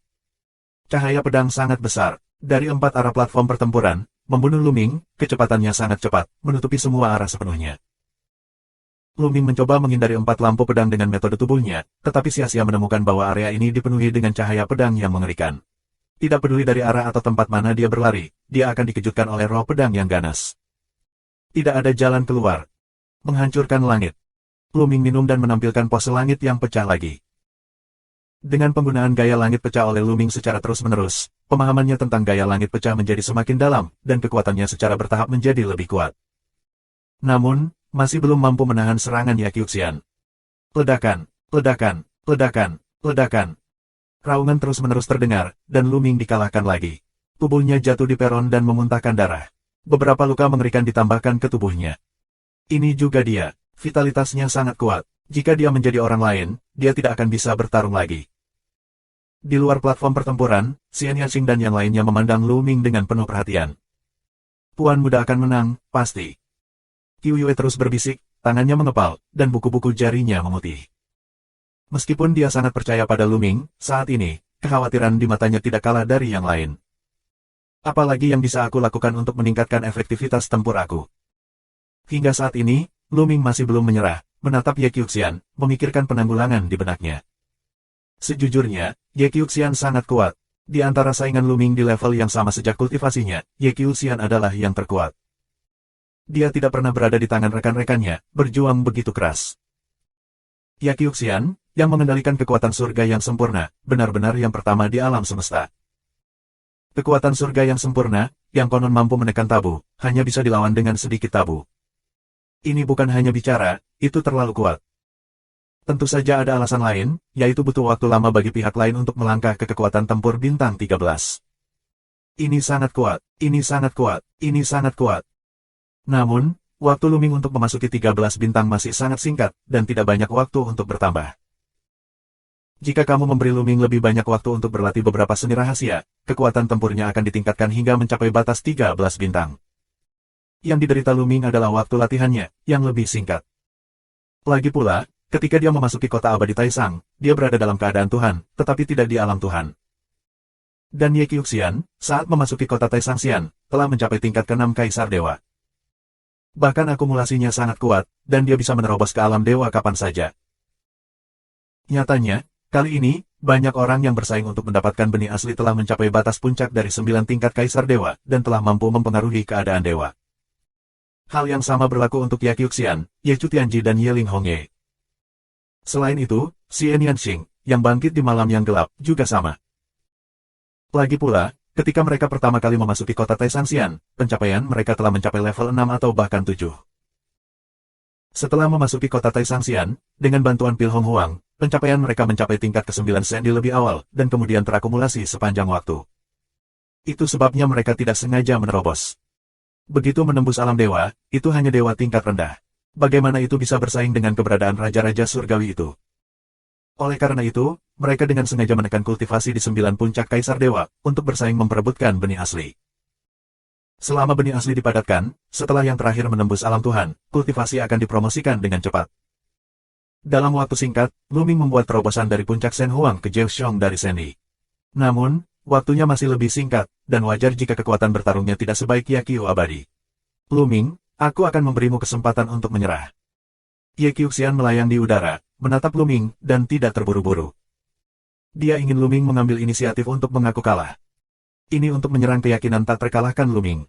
Cahaya pedang sangat besar. Dari 4 arah platform pertempuran, membunuh Lu Ming, kecepatannya sangat cepat, menutupi semua arah sepenuhnya. Lu Ming mencoba menghindari 4 lampu pedang dengan metode tubuhnya, tetapi sia-sia menemukan bahwa area ini dipenuhi dengan cahaya pedang yang mengerikan. Tidak peduli dari arah atau tempat mana dia berlari, dia akan dikejutkan oleh roh pedang yang ganas. Tidak ada jalan keluar. Menghancurkan langit. Lu Ming minum dan menampilkan pose langit yang pecah lagi. Dengan penggunaan gaya langit pecah oleh Lu Ming secara terus-menerus, pemahamannya tentang gaya langit pecah menjadi semakin dalam, dan kekuatannya secara bertahap menjadi lebih kuat. Namun, masih belum mampu menahan serangan Ye Qiuxian. Ledakan, ledakan, ledakan, ledakan. Raungan terus-menerus terdengar, dan Lu Ming dikalahkan lagi. Tubuhnya jatuh di peron dan memuntahkan darah. Beberapa luka mengerikan ditambahkan ke tubuhnya. Ini juga dia, vitalitasnya sangat kuat. Jika dia menjadi orang lain, dia tidak akan bisa bertarung lagi. Di luar platform pertempuran, Xian Yanxing dan yang lainnya memandang Lu Ming dengan penuh perhatian. Puan Muda akan menang, pasti. Qiu Yue terus berbisik, tangannya mengepal, dan buku-buku jarinya memutih. Meskipun dia sangat percaya pada Lu Ming, saat ini, kekhawatiran di matanya tidak kalah dari yang lain. Apalagi yang bisa aku lakukan untuk meningkatkan efektivitas tempur aku? Hingga saat ini, Lu Ming masih belum menyerah, menatap Ye Qiuxian, memikirkan penanggulangan di benaknya. Sejujurnya, Ye Qiuxian sangat kuat. Di antara saingan Lu Ming di level yang sama sejak kultivasinya, Ye Qiuxian adalah yang terkuat. Dia tidak pernah berada di tangan rekan-rekannya, berjuang begitu keras. Ye Qiuxian, yang mengendalikan kekuatan surga yang sempurna, benar-benar yang pertama di alam semesta. Kekuatan surga yang sempurna, yang konon mampu menekan tabu, hanya bisa dilawan dengan sedikit tabu. Ini bukan hanya bicara, itu terlalu kuat. Tentu saja ada alasan lain, yaitu butuh waktu lama bagi pihak lain untuk melangkah ke kekuatan tempur bintang 13. Ini sangat kuat, ini sangat kuat, ini sangat kuat. Namun, waktu Lu Ming untuk memasuki 13 bintang masih sangat singkat, dan tidak banyak waktu untuk bertambah. Jika kamu memberi Lu Ming lebih banyak waktu untuk berlatih beberapa seni rahasia, kekuatan tempurnya akan ditingkatkan hingga mencapai batas 13 bintang. Yang diderita Luming adalah waktu latihannya, yang lebih singkat. Lagi pula, ketika dia memasuki kota abadi Taisang, dia berada dalam keadaan Tuhan, tetapi tidak di alam Tuhan. Dan Ye Qiuxian, saat memasuki kota Taisangxian, telah mencapai tingkat ke-6 Kaisar Dewa. Bahkan akumulasinya sangat kuat, dan dia bisa menerobos ke alam dewa kapan saja. Nyatanya, kali ini, banyak orang yang bersaing untuk mendapatkan benih asli telah mencapai batas puncak dari 9 tingkat Kaisar Dewa, dan telah mampu mempengaruhi keadaan dewa. Hal yang sama berlaku untuk Ye Qiuxian, Ye Chutianji dan Ye Ling Hongye. Selain itu, Xie Nianxing, yang bangkit di malam yang gelap, juga sama. Lagi pula, ketika mereka pertama kali memasuki kota Taisangxian, pencapaian mereka telah mencapai level 6 atau bahkan 7. Setelah memasuki kota Taisangxian, dengan bantuan Pil Hong Huang, pencapaian mereka mencapai tingkat ke-9 Sendi lebih awal, dan kemudian terakumulasi sepanjang waktu. Itu sebabnya mereka tidak sengaja menerobos. Begitu menembus alam dewa, itu hanya dewa tingkat rendah. Bagaimana itu bisa bersaing dengan keberadaan raja-raja surgawi itu? Oleh karena itu, mereka dengan sengaja menekan kultivasi di 9 puncak Kaisar Dewa, untuk bersaing memperebutkan benih asli. Selama benih asli dipadatkan, setelah yang terakhir menembus alam Tuhan, kultivasi akan dipromosikan dengan cepat. Dalam waktu singkat, Luming membuat terobosan dari puncak Shen Huang ke Zhexiong dari Sendi. Namun, waktunya masih lebih singkat, dan wajar jika kekuatan bertarungnya tidak sebaik Yakyu abadi. Luming, aku akan memberimu kesempatan untuk menyerah. Ye Qiuxian melayang di udara, menatap Luming, dan tidak terburu-buru. Dia ingin Luming mengambil inisiatif untuk mengaku kalah. Ini untuk menyerang keyakinan tak terkalahkan Luming.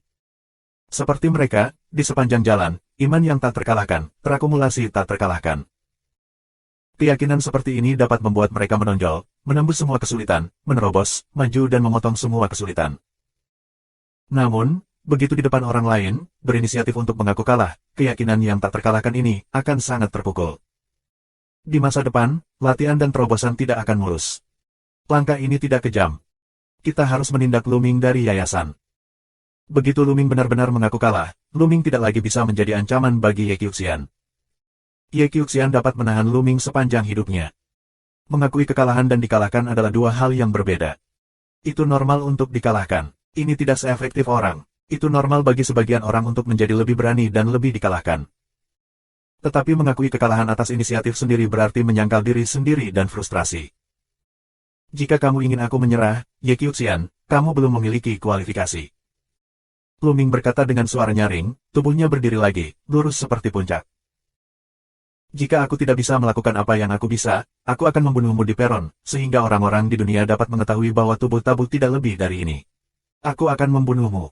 Seperti mereka, di sepanjang jalan, iman yang tak terkalahkan, terakumulasi tak terkalahkan. Keyakinan seperti ini dapat membuat mereka menonjol, menembus semua kesulitan, menerobos, maju dan memotong semua kesulitan. Namun, begitu di depan orang lain, berinisiatif untuk mengaku kalah, keyakinan yang tak terkalahkan ini akan sangat terpukul. Di masa depan, latihan dan terobosan tidak akan mulus. Langkah ini tidak kejam. Kita harus menindak Luming dari yayasan. Begitu Luming benar-benar mengaku kalah, Luming tidak lagi bisa menjadi ancaman bagi Ye Qiuxian. Ye Qiuxian dapat menahan Luming sepanjang hidupnya. Mengakui kekalahan dan dikalahkan adalah dua hal yang berbeda. Itu normal untuk dikalahkan. Ini tidak seefektif orang. Itu normal bagi sebagian orang untuk menjadi lebih berani dan lebih dikalahkan. Tetapi mengakui kekalahan atas inisiatif sendiri berarti menyangkal diri sendiri dan frustrasi. Jika kamu ingin aku menyerah, Ye Qiuxian, kamu belum memiliki kualifikasi. Luming berkata dengan suara nyaring, tubuhnya berdiri lagi, lurus seperti puncak. Jika aku tidak bisa melakukan apa yang aku bisa, aku akan membunuhmu di peron, sehingga orang-orang di dunia dapat mengetahui bahwa tubuh Tabu tidak lebih dari ini. Aku akan membunuhmu.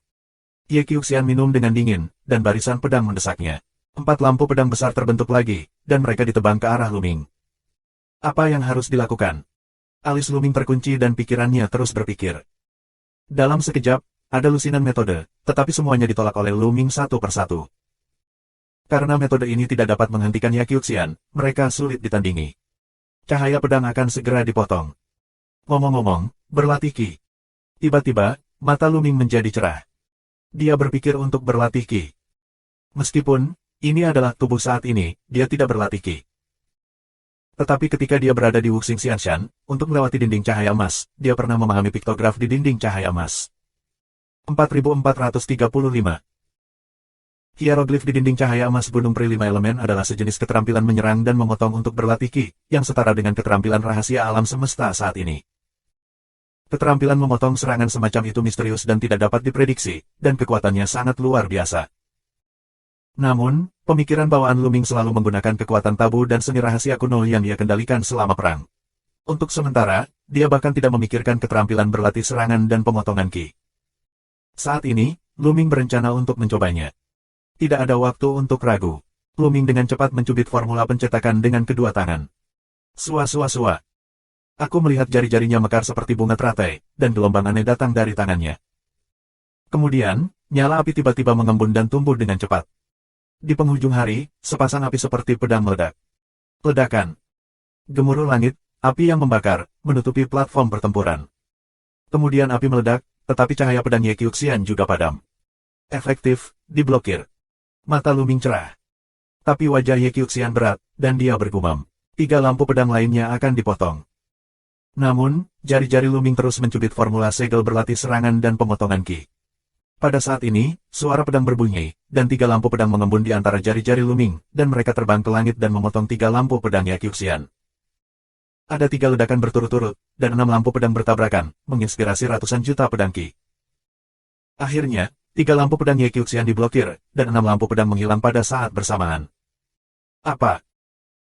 Ye Qiuxian minum dengan dingin, dan barisan pedang mendesaknya. 4 lampu pedang besar terbentuk lagi, dan mereka ditebang ke arah Luming. Apa yang harus dilakukan? Alis Luming terkunci dan pikirannya terus berpikir. Dalam sekejap, ada lusinan metode, tetapi semuanya ditolak oleh Luming satu persatu. Karena metode ini tidak dapat menghentikan Ye Qiuxian, mereka sulit ditandingi. Cahaya pedang akan segera dipotong. Ngomong-ngomong, berlatih Qi. Tiba-tiba, mata Luming menjadi cerah. Dia berpikir untuk berlatih Qi. Meskipun, ini adalah tubuh saat ini, dia tidak berlatih Qi. Tetapi ketika dia berada di Wuxing Xianshan, untuk melewati dinding cahaya emas, dia pernah memahami piktograf di dinding cahaya emas. 4435. Hieroglif di dinding cahaya emas Gunung Pri 5 elemen adalah sejenis keterampilan menyerang dan memotong untuk berlatih Qi, yang setara dengan keterampilan rahasia alam semesta saat ini. Keterampilan memotong serangan semacam itu misterius dan tidak dapat diprediksi, dan kekuatannya sangat luar biasa. Namun, pemikiran bawaan Luming selalu menggunakan kekuatan tabu dan seni rahasia kuno yang dia kendalikan selama perang. Untuk sementara, dia bahkan tidak memikirkan keterampilan berlatih serangan dan pemotongan Qi. Saat ini, Luming berencana untuk mencobanya. Tidak ada waktu untuk ragu. Luming dengan cepat mencubit formula pencetakan dengan kedua tangan. Sua-sua-sua. Aku melihat jari-jarinya mekar seperti bunga teratai, dan gelombang aneh datang dari tangannya. Kemudian, nyala api tiba-tiba mengembun dan tumbuh dengan cepat. Di penghujung hari, sepasang api seperti pedang meledak. Ledakan. Gemuruh langit, api yang membakar, menutupi platform pertempuran. Kemudian api meledak, tetapi cahaya pedang Ye Qiuxian juga padam. Efektif, diblokir. Mata Luming cerah. Tapi wajah Ye Qiuxian berat, dan dia bergumam. 3 lampu pedang lainnya akan dipotong. Namun, jari-jari Luming terus mencubit formula segel berlatih serangan dan pemotongan Qi. Pada saat ini, suara pedang berbunyi, dan 3 lampu pedang mengembun di antara jari-jari Lu Ming, dan mereka terbang ke langit dan memotong 3 lampu pedang Ye Qiuxian. Ada 3 ledakan berturut-turut, dan 6 lampu pedang bertabrakan, menginspirasi ratusan juta pedang Qi. Akhirnya, 3 lampu pedang Ye Qiuxian diblokir, dan 6 lampu pedang menghilang pada saat bersamaan. Apa?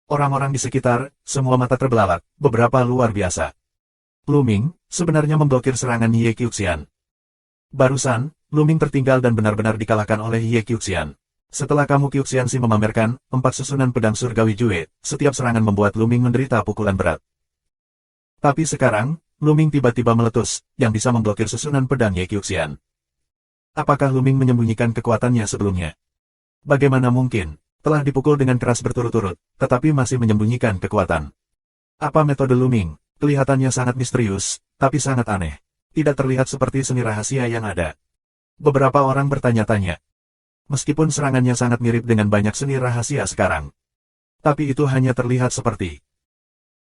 Orang-orang di sekitar, semua mata terbelalak, beberapa luar biasa. Lu Ming, sebenarnya memblokir serangan Ye Qiuxian. Barusan, Lu Ming tertinggal dan benar-benar dikalahkan oleh Ye Qiuxian. Setelah kamu Qiuxian Si memamerkan 4 susunan pedang surgawi Jue, setiap serangan membuat Lu Ming menderita pukulan berat. Tapi sekarang, Lu Ming tiba-tiba meletus, yang bisa memblokir susunan pedang Ye Qiuxian. Apakah Lu Ming menyembunyikan kekuatannya sebelumnya? Bagaimana mungkin? Telah dipukul dengan keras berturut-turut, tetapi masih menyembunyikan kekuatan. Apa metode Lu Ming? Kelihatannya sangat misterius, tapi sangat aneh. Tidak terlihat seperti seni rahasia yang ada. Beberapa orang bertanya-tanya. Meskipun serangannya sangat mirip dengan banyak seni rahasia sekarang. Tapi itu hanya terlihat seperti.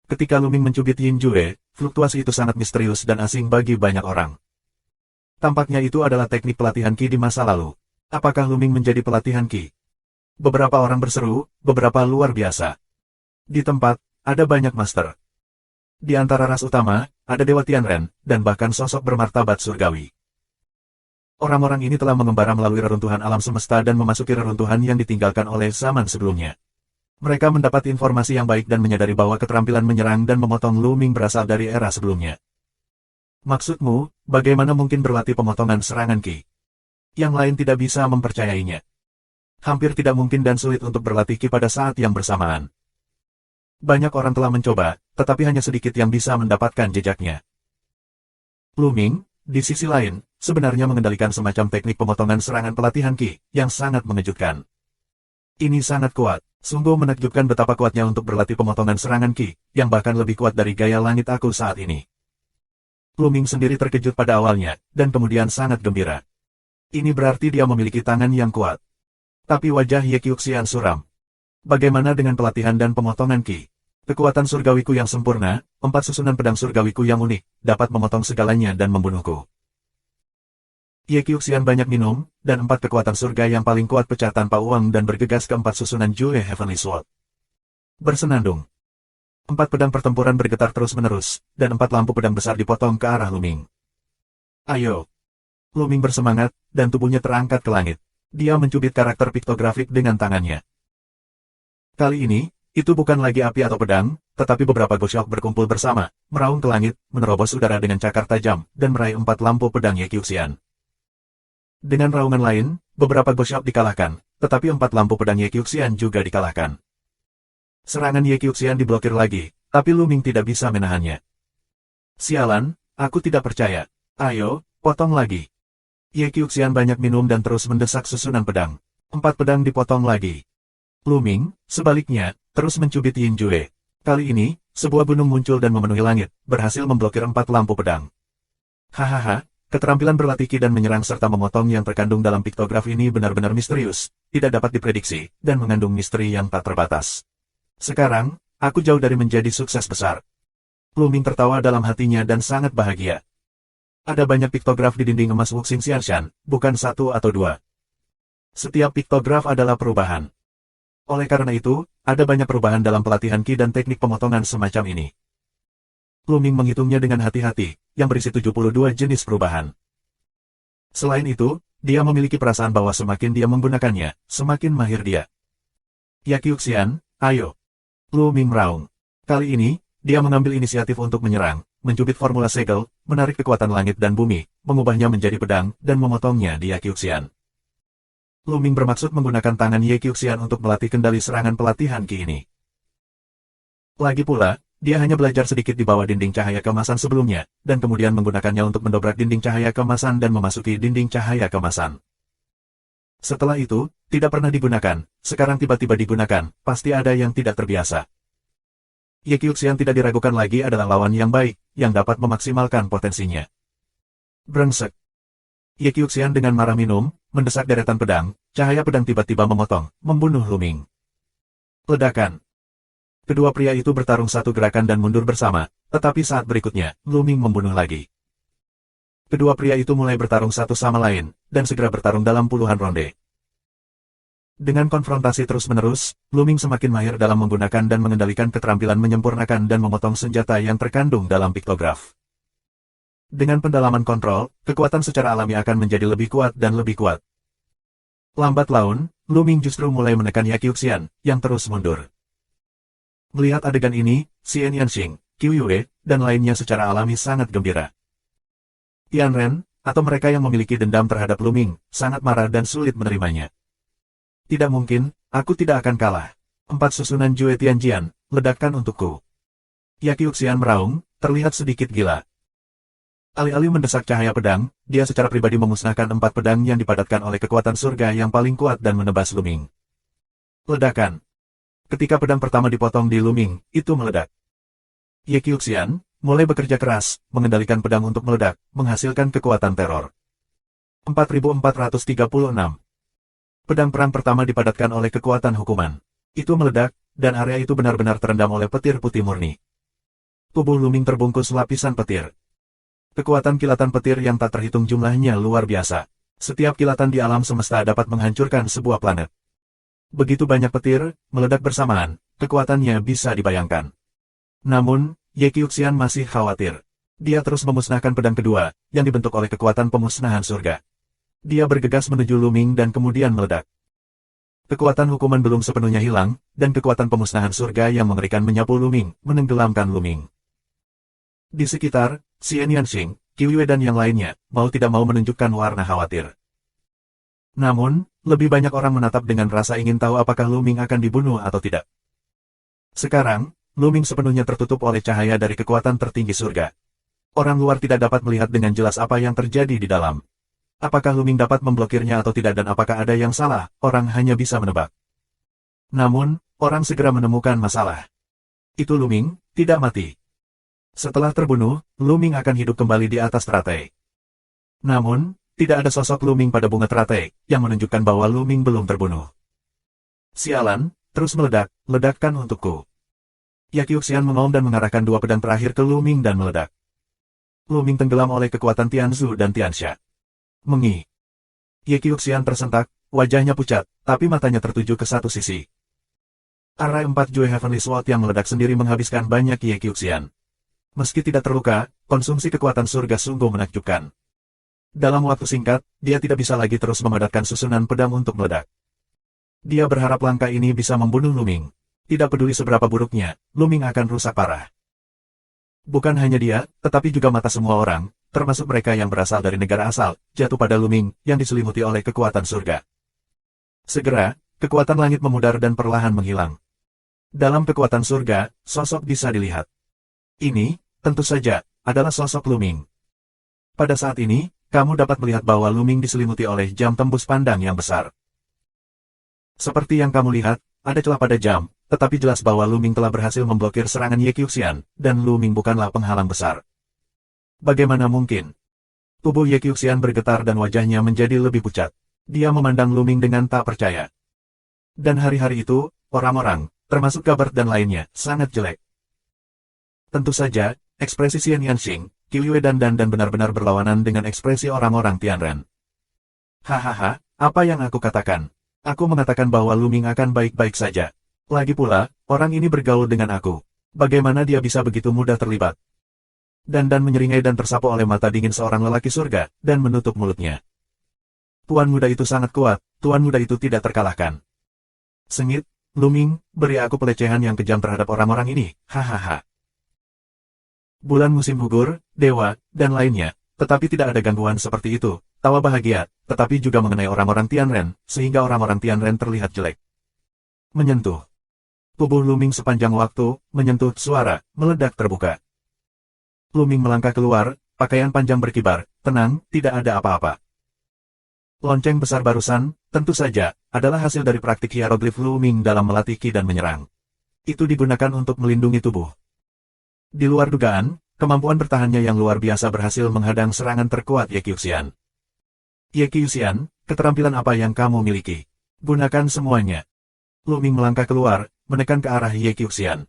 Ketika Lu Ming mencubit Yin Jue, fluktuasi itu sangat misterius dan asing bagi banyak orang. Tampaknya itu adalah teknik pelatihan Qi di masa lalu. Apakah Lu Ming menjadi pelatihan Qi? Beberapa orang berseru, beberapa luar biasa. Di tempat, ada banyak master. Di antara ras utama, ada Dewa Tianren, dan bahkan sosok bermartabat surgawi. Orang-orang ini telah mengembara melalui reruntuhan alam semesta dan memasuki reruntuhan yang ditinggalkan oleh zaman sebelumnya. Mereka mendapat informasi yang baik dan menyadari bahwa keterampilan menyerang dan memotong Lu Ming berasal dari era sebelumnya. Maksudmu, bagaimana mungkin berlatih pemotongan serangan Qi? Yang lain tidak bisa mempercayainya. Hampir tidak mungkin dan sulit untuk berlatih Qi pada saat yang bersamaan. Banyak orang telah mencoba, tetapi hanya sedikit yang bisa mendapatkan jejaknya. Lu Ming, di sisi lain, sebenarnya mengendalikan semacam teknik pemotongan serangan pelatihan Qi, yang sangat mengejutkan. Ini sangat kuat, sungguh menakjubkan betapa kuatnya untuk berlatih pemotongan serangan Qi, yang bahkan lebih kuat dari gaya langit aku saat ini. Lu Ming sendiri terkejut pada awalnya, dan kemudian sangat gembira. Ini berarti dia memiliki tangan yang kuat. Tapi wajah Ye Qiuxian suram. Bagaimana dengan pelatihan dan pemotongan Qi? Kekuatan surgawiku yang sempurna, 4 susunan pedang surgawiku yang unik, dapat memotong segalanya dan membunuhku. Ye Qiuxian banyak minum, dan 4 kekuatan surga yang paling kuat pecah tanpa uang dan bergegas ke 4 susunan Jue Heavenly Sword. Bersenandung. 4 pedang pertempuran bergetar terus-menerus, dan 4 lampu pedang besar dipotong ke arah Lu Ming. Ayo! Lu Ming bersemangat, dan tubuhnya terangkat ke langit. Dia mencubit karakter piktografik dengan tangannya. Kali ini, itu bukan lagi api atau pedang, tetapi beberapa Goshok berkumpul bersama, meraung ke langit, menerobos udara dengan cakar tajam, dan meraih 4 lampu pedang Ye Qiuxian. Dengan raungan lain, beberapa Goshok dikalahkan, tetapi 4 lampu pedang Ye Qiuxian juga dikalahkan. Serangan Ye Qiuxian diblokir lagi, tapi Lu Ming tidak bisa menahannya. Sialan, aku tidak percaya. Ayo, potong lagi. Ye Qiuxian banyak minum dan terus mendesak susunan pedang. 4 pedang dipotong lagi. Lu Ming, sebaliknya, terus mencubit Yin Jue. Kali ini, sebuah gunung muncul dan memenuhi langit, berhasil memblokir 4 lampu pedang. Hahaha, keterampilan berlatih Qi dan menyerang serta memotong yang terkandung dalam piktograf ini benar-benar misterius, tidak dapat diprediksi, dan mengandung misteri yang tak terbatas. Sekarang, aku jauh dari menjadi sukses besar. Lu Ming tertawa dalam hatinya dan sangat bahagia. Ada banyak piktograf di dinding emas Wuxing Xianshan, bukan 1 atau 2. Setiap piktograf adalah perubahan. Oleh karena itu, ada banyak perubahan dalam pelatihan Qi dan teknik pemotongan semacam ini. Lu Ming menghitungnya dengan hati-hati, yang berisi 72 jenis perubahan. Selain itu, dia memiliki perasaan bahwa semakin dia menggunakannya, semakin mahir dia. Ye Qiuxian, ayo. Lu Ming meraung. Kali ini, dia mengambil inisiatif untuk menyerang, mencubit formula segel, menarik kekuatan langit dan bumi, mengubahnya menjadi pedang, dan memotongnya di Ye Qiuxian. Lu Ming bermaksud menggunakan tangan Ye Qiuxian untuk melatih kendali serangan pelatihan Qi ini. Lagi pula, dia hanya belajar sedikit di bawah dinding cahaya kemasan sebelumnya, dan kemudian menggunakannya untuk mendobrak dinding cahaya kemasan dan memasuki dinding cahaya kemasan. Setelah itu, tidak pernah digunakan, sekarang tiba-tiba digunakan, pasti ada yang tidak terbiasa. Ye Qiuxian tidak diragukan lagi adalah lawan yang baik, yang dapat memaksimalkan potensinya. Brengsek. Ye Qiuxian dengan marah minum, mendesak deretan pedang, cahaya pedang tiba-tiba memotong, membunuh Lu Ming. Ledakan. Kedua pria itu bertarung satu gerakan dan mundur bersama, tetapi saat berikutnya, Lu Ming membunuh lagi. Kedua pria itu mulai bertarung satu sama lain, dan segera bertarung dalam puluhan ronde. Dengan konfrontasi terus-menerus, Lu Ming semakin mahir dalam menggunakan dan mengendalikan keterampilan menyempurnakan dan memotong senjata yang terkandung dalam piktograf. Dengan pendalaman kontrol, kekuatan secara alami akan menjadi lebih kuat dan lebih kuat. Lambat laun, Lu Ming justru mulai menekan Yaqiuxian, yang terus mundur. Melihat adegan ini, Xian Yanxing, Qiu Yue, dan lainnya secara alami sangat gembira. Tian Ren, atau mereka yang memiliki dendam terhadap Lu Ming, sangat marah dan sulit menerimanya. Tidak mungkin, aku tidak akan kalah. 4 susunan Jue Tianjian, ledakkan untukku. Yaqiuxian meraung, terlihat sedikit gila. Alih-alih mendesak cahaya pedang, dia secara pribadi memusnahkan 4 pedang yang dipadatkan oleh kekuatan surga yang paling kuat dan menebas Lu Ming. Ledakan. Ketika pedang pertama dipotong di Lu Ming, itu meledak. Yaqiuxian mulai bekerja keras, mengendalikan pedang untuk meledak, menghasilkan kekuatan teror. 4436. Pedang perang pertama dipadatkan oleh kekuatan hukuman. Itu meledak, dan area itu benar-benar terendam oleh petir putih murni. Tubuh Lu Ming terbungkus lapisan petir. Kekuatan kilatan petir yang tak terhitung jumlahnya luar biasa. Setiap kilatan di alam semesta dapat menghancurkan sebuah planet. Begitu banyak petir, meledak bersamaan, kekuatannya bisa dibayangkan. Namun, Yaqiuxian masih khawatir. Dia terus memusnahkan pedang kedua, yang dibentuk oleh kekuatan pemusnahan surga. Dia bergegas menuju Lu Ming dan kemudian meledak. Kekuatan hukuman belum sepenuhnya hilang, dan kekuatan pemusnahan surga yang mengerikan menyapu Lu Ming, menenggelamkan Lu Ming. Di sekitar, Xian Yanxing, Qiu Yue dan yang lainnya, mau tidak mau menunjukkan warna khawatir. Namun, lebih banyak orang menatap dengan rasa ingin tahu apakah Lu Ming akan dibunuh atau tidak. Sekarang, Lu Ming sepenuhnya tertutup oleh cahaya dari kekuatan tertinggi surga. Orang luar tidak dapat melihat dengan jelas apa yang terjadi di dalam. Apakah Lu Ming dapat memblokirnya atau tidak dan apakah ada yang salah, orang hanya bisa menebak. Namun, orang segera menemukan masalah. Itu Lu Ming, tidak mati. Setelah terbunuh, Lu Ming akan hidup kembali di atas teratai. Namun, tidak ada sosok Lu Ming pada bunga teratai, yang menunjukkan bahwa Lu Ming belum terbunuh. Sialan, terus meledak, ledakkan untukku. Yaqiuxian mengaum dan mengarahkan 2 pedang terakhir ke Lu Ming dan meledak. Lu Ming tenggelam oleh kekuatan Tianzu dan Tianxia. Mengi. Yaqiuxian tersentak, wajahnya pucat, tapi matanya tertuju ke satu sisi. Array 4 Jue Heavenly Sword yang meledak sendiri menghabiskan banyak Yaqiuxian. Meski tidak terluka, konsumsi kekuatan surga sungguh menakjubkan. Dalam waktu singkat, dia tidak bisa lagi terus memadatkan susunan pedang untuk meledak. Dia berharap langkah ini bisa membunuh Lu Ming. Tidak peduli seberapa buruknya, Lu Ming akan rusak parah. Bukan hanya dia, tetapi juga mata semua orang, termasuk mereka yang berasal dari negara asal, jatuh pada Lu Ming, yang diselimuti oleh kekuatan surga. Segera, kekuatan langit memudar dan perlahan menghilang. Dalam kekuatan surga, sosok bisa dilihat. Ini, tentu saja, adalah sosok Lu Ming. Pada saat ini, kamu dapat melihat bahwa Lu Ming diselimuti oleh jam tembus pandang yang besar. Seperti yang kamu lihat, ada celah pada jam, tetapi jelas bahwa Lu Ming telah berhasil memblokir serangan Yaqiuxian, dan Lu Ming bukanlah penghalang besar. Bagaimana mungkin? Tubuh Yaqiuxian bergetar dan wajahnya menjadi lebih pucat. Dia memandang Lu Ming dengan tak percaya. Dan hari-hari itu, orang-orang, termasuk Gabert dan lainnya, sangat jelek. Tentu saja, ekspresi Xian Yanxing, Qiu Yue dan benar-benar berlawanan dengan ekspresi orang-orang Tianren. Hahaha, apa yang aku katakan? Aku mengatakan bahwa Lu Ming akan baik-baik saja. Lagi pula, orang ini bergaul dengan aku. Bagaimana dia bisa begitu mudah terlibat? Dan menyeringai dan tersapu oleh mata dingin seorang lelaki surga, dan menutup mulutnya. Tuan muda itu sangat kuat, tuan muda itu tidak terkalahkan. Sengit, Lu Ming, beri aku pelecehan yang kejam terhadap orang-orang ini, hahaha. Bulan musim gugur, dewa, dan lainnya, tetapi tidak ada gangguan seperti itu, tawa bahagia, tetapi juga mengenai orang-orang Tianren, sehingga orang-orang Tianren terlihat jelek. Menyentuh. Tubuh Lu Ming sepanjang waktu, menyentuh suara, meledak terbuka. Lu Ming melangkah keluar, pakaian panjang berkibar, tenang, tidak ada apa-apa. Lonceng besar barusan, tentu saja, adalah hasil dari praktik hieroglif Lu Ming dalam melatih ki dan menyerang. Itu digunakan untuk melindungi tubuh. Di luar dugaan, kemampuan bertahannya yang luar biasa berhasil menghadang serangan terkuat Yaqiuxian. Yaqiuxian, keterampilan apa yang kamu miliki? Gunakan semuanya. Lu Ming melangkah keluar, menekan ke arah Yaqiuxian.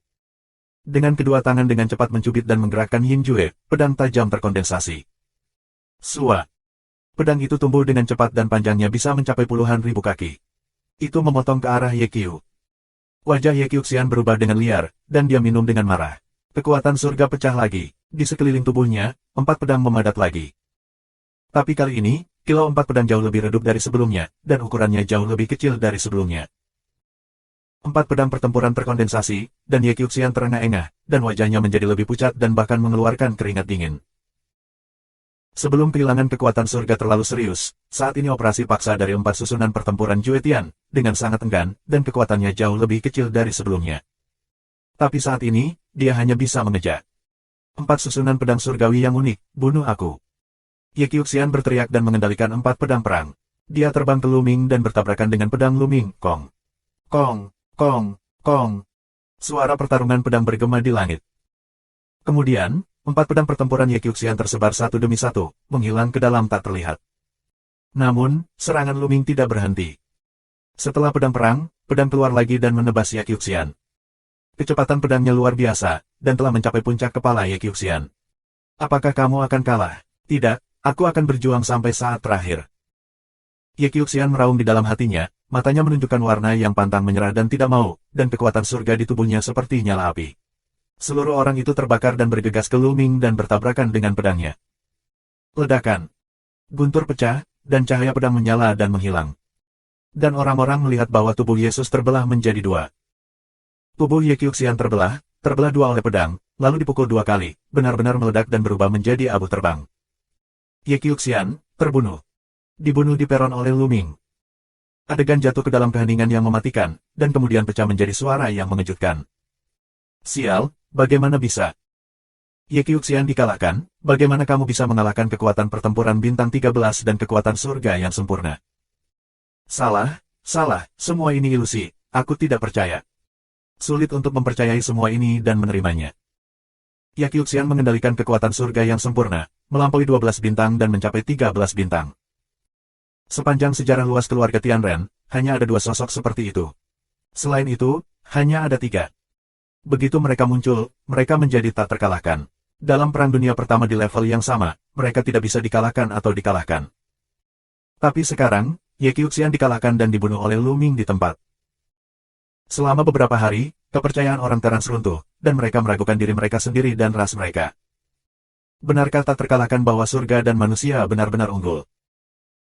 Dengan kedua tangan dengan cepat mencubit dan menggerakkan Yin Jue, pedang tajam terkondensasi. Sua. Pedang itu tumbuh dengan cepat dan panjangnya bisa mencapai puluhan ribu kaki. Itu memotong ke arah Ye Qiu. Wajah Ye Qiuxian berubah dengan liar, dan dia minum dengan marah. Kekuatan surga pecah lagi. Di sekeliling tubuhnya, 4 pedang memadat lagi. Tapi kali ini, kilau 4 pedang jauh lebih redup dari sebelumnya, dan ukurannya jauh lebih kecil dari sebelumnya. 4 pedang pertempuran terkondensasi, dan Ye Qiuxian terengah-engah, dan wajahnya menjadi lebih pucat dan bahkan mengeluarkan keringat dingin. Sebelum kehilangan kekuatan surga terlalu serius, saat ini operasi paksa dari 4 susunan pertempuran Juetian, dengan sangat enggan, dan kekuatannya jauh lebih kecil dari sebelumnya. Tapi saat ini, dia hanya bisa mengejar. 4 susunan pedang surgawi yang unik, bunuh aku. Ye Qiuxian berteriak dan mengendalikan 4 pedang perang. Dia terbang ke Luming dan bertabrakan dengan pedang Luming, kong. Kong, kong, kong. Suara pertarungan pedang bergema di langit. Kemudian, 4 pedang pertempuran Ye Qiuxian tersebar satu demi satu, menghilang ke dalam tak terlihat. Namun, serangan Luming tidak berhenti. Setelah pedang perang, pedang keluar lagi dan menebas Ye Qiuxian. Kecepatan pedangnya luar biasa, dan telah mencapai puncak kepala Ye Qiuxian. Apakah kamu akan kalah? Tidak, aku akan berjuang sampai saat terakhir. Ye Qiuxian meraung di dalam hatinya, matanya menunjukkan warna yang pantang menyerah dan tidak mau, dan kekuatan surga di tubuhnya seperti nyala api. Seluruh orang itu terbakar dan bergegas ke Luming dan bertabrakan dengan pedangnya. Ledakan. Guntur pecah, dan cahaya pedang menyala dan menghilang. Dan orang-orang melihat bahwa tubuh Yesus terbelah menjadi 2. Tubuh Ye Qiuxian terbelah 2 oleh pedang, lalu dipukul 2 kali, benar-benar meledak dan berubah menjadi abu terbang. Ye Qiuxian, terbunuh. Dibunuh di peron oleh Luming. Adegan jatuh ke dalam keheningan yang mematikan, dan kemudian pecah menjadi suara yang mengejutkan. Sial, bagaimana bisa? Ye Qiuxian dikalahkan, bagaimana kamu bisa mengalahkan kekuatan pertempuran bintang 13 dan kekuatan surga yang sempurna? Salah, semua ini ilusi, aku tidak percaya. Sulit untuk mempercayai semua ini dan menerimanya. Ye Qiuxian mengendalikan kekuatan surga yang sempurna, melampaui 12 bintang dan mencapai 13 bintang. Sepanjang sejarah luas keluarga Tianren, hanya ada 2 sosok seperti itu. Selain itu, hanya ada 3. Begitu mereka muncul, mereka menjadi tak terkalahkan. Dalam Perang Dunia Pertama di level yang sama, mereka tidak bisa dikalahkan atau dikalahkan. Tapi sekarang, Ye Qiuxian dikalahkan dan dibunuh oleh Luming di tempat. Selama beberapa hari, kepercayaan orang Terans runtuh, dan mereka meragukan diri mereka sendiri dan ras mereka. Benarkah tak terkalahkan bahwa surga dan manusia benar-benar unggul?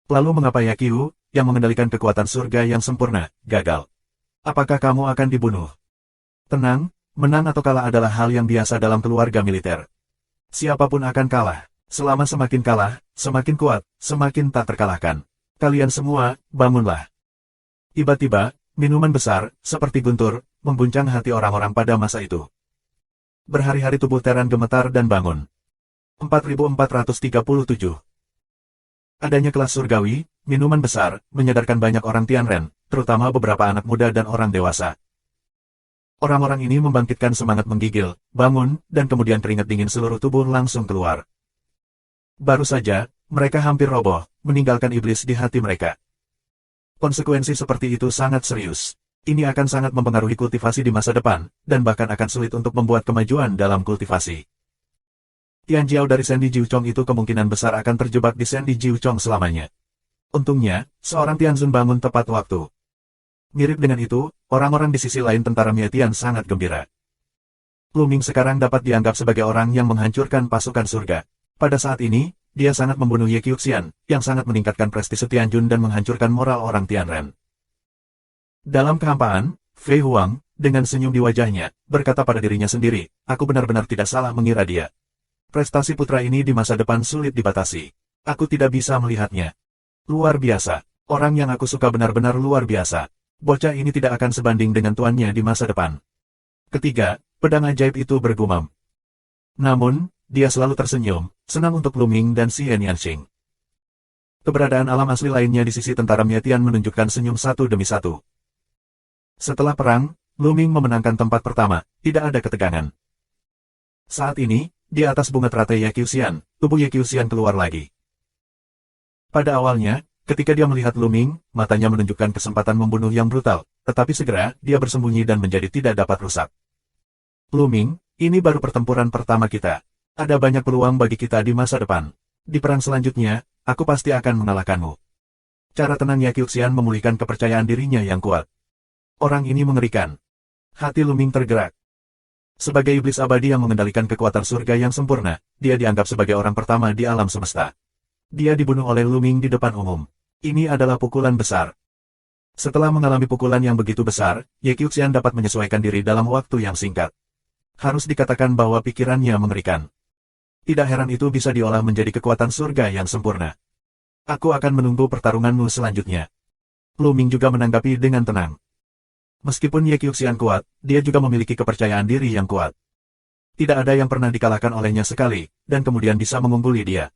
Lalu mengapa Ye Qiu, yang mengendalikan kekuatan surga yang sempurna, gagal? Apakah kamu akan dibunuh? Tenang. Menang atau kalah adalah hal yang biasa dalam keluarga militer. Siapapun akan kalah. Selama semakin kalah, semakin kuat, semakin tak terkalahkan. Kalian semua, bangunlah. Tiba-tiba, minuman besar, seperti guntur, mengguncang hati orang-orang pada masa itu. Berhari-hari tubuh Teran gemetar dan bangun. 4437. Adanya kelas surgawi, minuman besar, menyadarkan banyak orang Tianren, terutama beberapa anak muda dan orang dewasa. Orang-orang ini membangkitkan semangat menggigil, bangun, dan kemudian keringat dingin seluruh tubuh langsung keluar. Baru saja, mereka hampir roboh, meninggalkan iblis di hati mereka. Konsekuensi seperti itu sangat serius. Ini akan sangat mempengaruhi kultivasi di masa depan, dan bahkan akan sulit untuk membuat kemajuan dalam kultivasi. Tian Jiao dari Sandy Jiuchong itu kemungkinan besar akan terjebak di Sandy Jiuchong selamanya. Untungnya, seorang Tianzun bangun tepat waktu. Mirip dengan itu, orang-orang di sisi lain tentara Mietian sangat gembira. Luming sekarang dapat dianggap sebagai orang yang menghancurkan pasukan surga. Pada saat ini, dia sangat membunuh Ye Qiuxian, yang sangat meningkatkan prestise Tianjun dan menghancurkan moral orang Tianren. Dalam kehampaan, Fei Huang, dengan senyum di wajahnya, berkata pada dirinya sendiri, aku benar-benar tidak salah mengira dia. Prestasi putra ini di masa depan sulit dibatasi. Aku tidak bisa melihatnya. Luar biasa. Orang yang aku suka benar-benar luar biasa. Bocah ini tidak akan sebanding dengan tuannya di masa depan. Ketiga, pedang ajaib itu bergumam. Namun, dia selalu tersenyum, senang untuk Luming dan Xian Yanxing. Keberadaan alam asli lainnya di sisi tentara Mietian menunjukkan senyum satu demi satu. Setelah perang, Luming memenangkan tempat pertama, tidak ada ketegangan. Saat ini, di atas bunga teratai Ye Qiuxian, tubuh Ye Qiuxian keluar lagi. Pada awalnya, ketika dia melihat Luming, matanya menunjukkan kesempatan membunuh yang brutal, tetapi segera, dia bersembunyi dan menjadi tidak dapat rusak. Luming, ini baru pertempuran pertama kita. Ada banyak peluang bagi kita di masa depan. Di perang selanjutnya, aku pasti akan mengalahkanmu. Cara tenang Ye Qiuxian memulihkan kepercayaan dirinya yang kuat. Orang ini mengerikan. Hati Luming tergerak. Sebagai iblis abadi yang mengendalikan kekuatan surga yang sempurna, dia dianggap sebagai orang pertama di alam semesta. Dia dibunuh oleh Luming di depan umum. Ini adalah pukulan besar. Setelah mengalami pukulan yang begitu besar, Ye Qiuxian dapat menyesuaikan diri dalam waktu yang singkat. Harus dikatakan bahwa pikirannya mengerikan. Tidak heran itu bisa diolah menjadi kekuatan surga yang sempurna. Aku akan menunggu pertarunganmu selanjutnya. Luming juga menanggapi dengan tenang. Meskipun Ye Qiuxian kuat, dia juga memiliki kepercayaan diri yang kuat. Tidak ada yang pernah dikalahkan olehnya sekali, dan kemudian bisa mengungguli dia.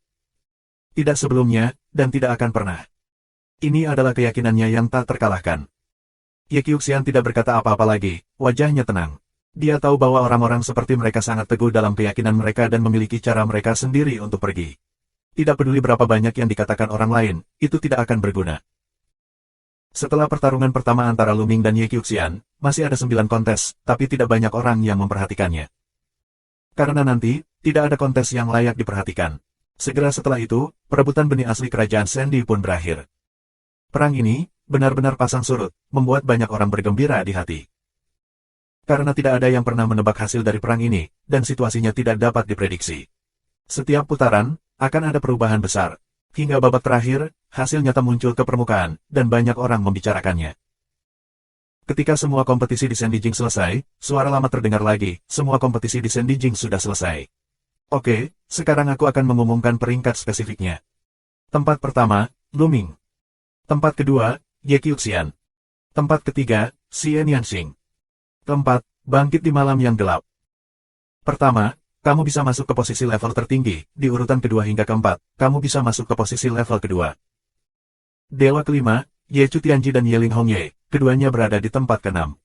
Tidak sebelumnya, dan tidak akan pernah. Ini adalah keyakinannya yang tak terkalahkan. Ye Qiuxian tidak berkata apa-apa lagi, wajahnya tenang. Dia tahu bahwa orang-orang seperti mereka sangat teguh dalam keyakinan mereka dan memiliki cara mereka sendiri untuk pergi. Tidak peduli berapa banyak yang dikatakan orang lain, itu tidak akan berguna. Setelah pertarungan pertama antara Luming dan Ye Qiuxian, masih ada 9 kontes, tapi tidak banyak orang yang memperhatikannya. Karena nanti, tidak ada kontes yang layak diperhatikan. Segera setelah itu, perebutan benih asli kerajaan Sandy pun berakhir. Perang ini, benar-benar pasang surut, membuat banyak orang bergembira di hati. Karena tidak ada yang pernah menebak hasil dari perang ini, dan situasinya tidak dapat diprediksi. Setiap putaran, akan ada perubahan besar. Hingga babak terakhir, hasil nyata muncul ke permukaan, dan banyak orang membicarakannya. Ketika semua kompetisi di Sandy Jing selesai, suara lama terdengar lagi, semua kompetisi di Sandy Jing sudah selesai. Oke, sekarang aku akan mengumumkan peringkat spesifiknya. Tempat pertama, Luming. Tempat kedua, Ye Qiuxian. Tempat ketiga, Xian Yanxing. Keempat, bangkit di malam yang gelap. Pertama, kamu bisa masuk ke posisi level tertinggi, di urutan kedua hingga keempat, kamu bisa masuk ke posisi level kedua. Dewa kelima, Ye Chu Tianji dan Ye Ling Hongye, keduanya berada di tempat ke-6.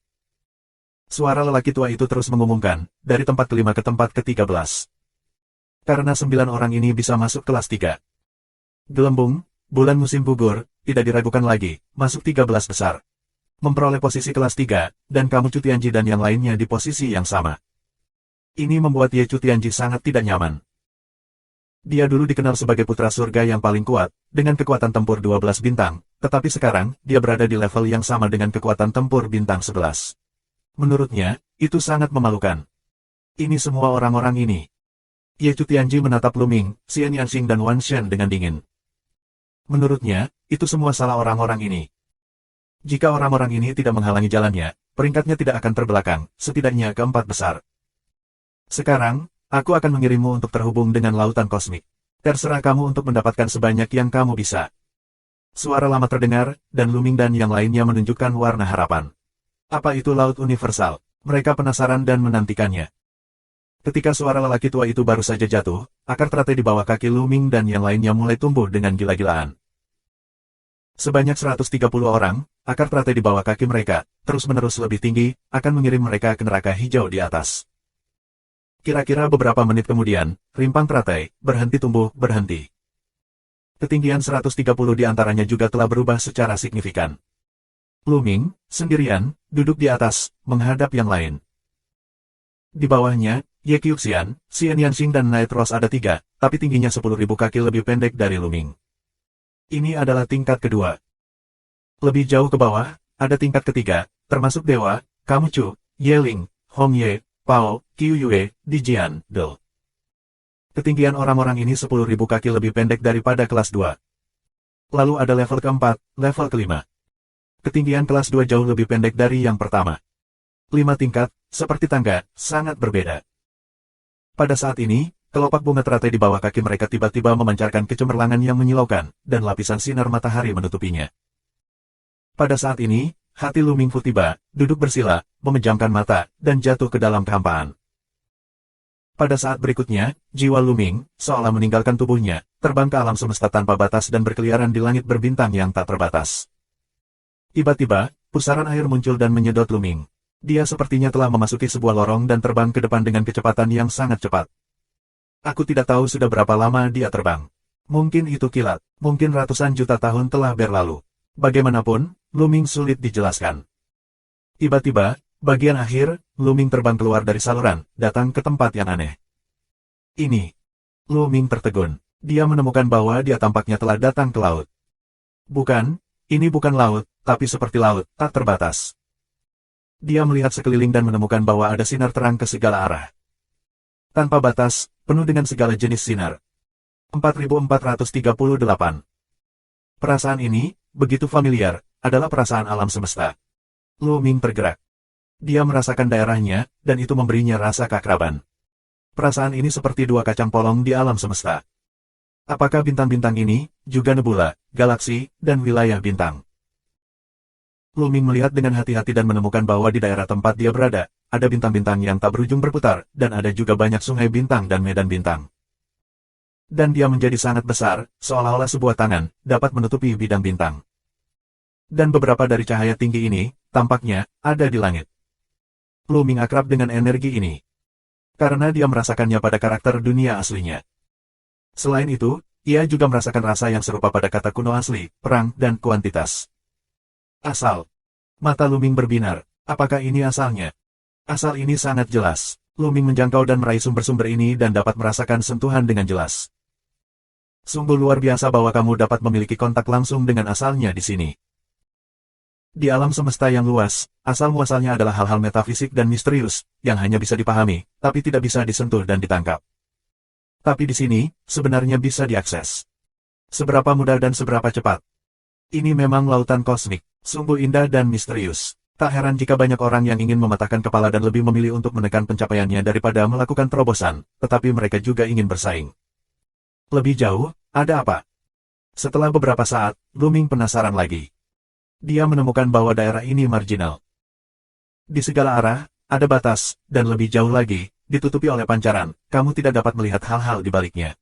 Suara lelaki tua itu terus mengumumkan, dari tempat kelima ke tempat ke-13. Karena 9 orang ini bisa masuk kelas 3. Gelembung, bulan musim gugur, tidak diragukan lagi, masuk 13 besar. Memperoleh posisi kelas 3, dan kamu Chu Tianji dan yang lainnya di posisi yang sama. Ini membuat Ye Chu Tianji sangat tidak nyaman. Dia dulu dikenal sebagai putra surga yang paling kuat, dengan kekuatan tempur 12 bintang, tetapi sekarang, dia berada di level yang sama dengan kekuatan tempur bintang 11. Menurutnya, itu sangat memalukan. Ini semua orang-orang ini. Ye Chu Tianji menatap Luming, Xian Yanxing dan Wan Shen dengan dingin. Menurutnya, itu semua salah orang-orang ini. Jika orang-orang ini tidak menghalangi jalannya, peringkatnya tidak akan terbelakang, setidaknya ke-4 besar. Sekarang, aku akan mengirimmu untuk terhubung dengan lautan kosmik. Terserah kamu untuk mendapatkan sebanyak yang kamu bisa. Suara lama terdengar, dan Luming dan yang lainnya menunjukkan warna harapan. Apa itu laut universal? Mereka penasaran dan menantikannya. Ketika suara lelaki tua itu baru saja jatuh, akar teratai di bawah kaki Luming dan yang lainnya mulai tumbuh dengan gila-gilaan. Sebanyak 130 orang, akar teratai di bawah kaki mereka, terus-menerus lebih tinggi, akan mengirim mereka ke neraka hijau di atas. Kira-kira beberapa menit kemudian, rimpang teratai, berhenti. Ketinggian 130 di antaranya juga telah berubah secara signifikan. Luming, sendirian, duduk di atas, menghadap yang lain. Di bawahnya, Ye Qiuxian, Xian Yanxing dan Night Rose ada 3, tapi tingginya 10.000 kaki lebih pendek dari Luming. Ini adalah tingkat kedua. Lebih jauh ke bawah, ada tingkat ketiga, termasuk Dewa, Kamu Chu, Ye Ling, Hong Ye, Pao, Qiu Yue, Dijian, Del. Ketinggian orang-orang ini 10.000 kaki lebih pendek daripada kelas 2. Lalu ada level keempat, level kelima. Ketinggian kelas 2 jauh lebih pendek dari yang pertama. 5 tingkat, seperti tangga, sangat berbeda. Pada saat ini, kelopak bunga teratai di bawah kaki mereka tiba-tiba memancarkan kecemerlangan yang menyilaukan, dan lapisan sinar matahari menutupinya. Pada saat ini, hati Luming Fu tiba, duduk bersila, memejamkan mata, dan jatuh ke dalam kehampaan. Pada saat berikutnya, jiwa Luming, seolah meninggalkan tubuhnya, terbang ke alam semesta tanpa batas dan berkeliaran di langit berbintang yang tak terbatas. Tiba-tiba, pusaran air muncul dan menyedot Luming. Dia sepertinya telah memasuki sebuah lorong dan terbang ke depan dengan kecepatan yang sangat cepat. Aku tidak tahu sudah berapa lama dia terbang. Mungkin itu kilat, mungkin ratusan juta tahun telah berlalu. Bagaimanapun, Luming sulit dijelaskan. Tiba-tiba, bagian akhir, Luming terbang keluar dari saluran, datang ke tempat yang aneh. Ini. Luming tertegun. Dia menemukan bahwa dia tampaknya telah datang ke laut. Bukan, ini bukan laut, tapi seperti laut, tak terbatas. Dia melihat sekeliling dan menemukan bahwa ada sinar terang ke segala arah. Tanpa batas, penuh dengan segala jenis sinar. 4438. Perasaan ini, begitu familiar, adalah perasaan alam semesta. Lu Ming tergerak. Dia merasakan daerahnya, dan itu memberinya rasa keakraban. Perasaan ini seperti dua kacang polong di alam semesta. Apakah bintang-bintang ini, juga nebula, galaksi, dan wilayah bintang? Lu Ming melihat dengan hati-hati dan menemukan bahwa di daerah tempat dia berada, ada bintang-bintang yang tak berujung berputar, dan ada juga banyak sungai bintang dan medan bintang. Dan dia menjadi sangat besar, seolah-olah sebuah tangan, dapat menutupi bidang bintang. Dan beberapa dari cahaya tinggi ini, tampaknya, ada di langit. Lu Ming akrab dengan energi ini. Karena dia merasakannya pada karakter dunia aslinya. Selain itu, ia juga merasakan rasa yang serupa pada kata kuno asli, perang, dan kuantitas. Asal. Mata Lu Ming berbinar. Apakah ini asalnya? Asal ini sangat jelas. Lu Ming menjangkau dan meraih sumber-sumber ini dan dapat merasakan sentuhan dengan jelas. Sungguh luar biasa bahwa kamu dapat memiliki kontak langsung dengan asalnya di sini. Di alam semesta yang luas, asal-muasalnya adalah hal-hal metafisik dan misterius, yang hanya bisa dipahami, tapi tidak bisa disentuh dan ditangkap. Tapi di sini, sebenarnya bisa diakses. Seberapa mudah dan seberapa cepat. Ini memang lautan kosmik, sungguh indah dan misterius. Tak heran jika banyak orang yang ingin mematahkan kepala dan lebih memilih untuk menekan pencapaiannya daripada melakukan terobosan, tetapi mereka juga ingin bersaing. Lebih jauh, ada apa? Setelah beberapa saat, Lu Ming penasaran lagi. Dia menemukan bahwa daerah ini marginal. Di segala arah, ada batas, dan lebih jauh lagi, ditutupi oleh pancaran, kamu tidak dapat melihat hal-hal di baliknya.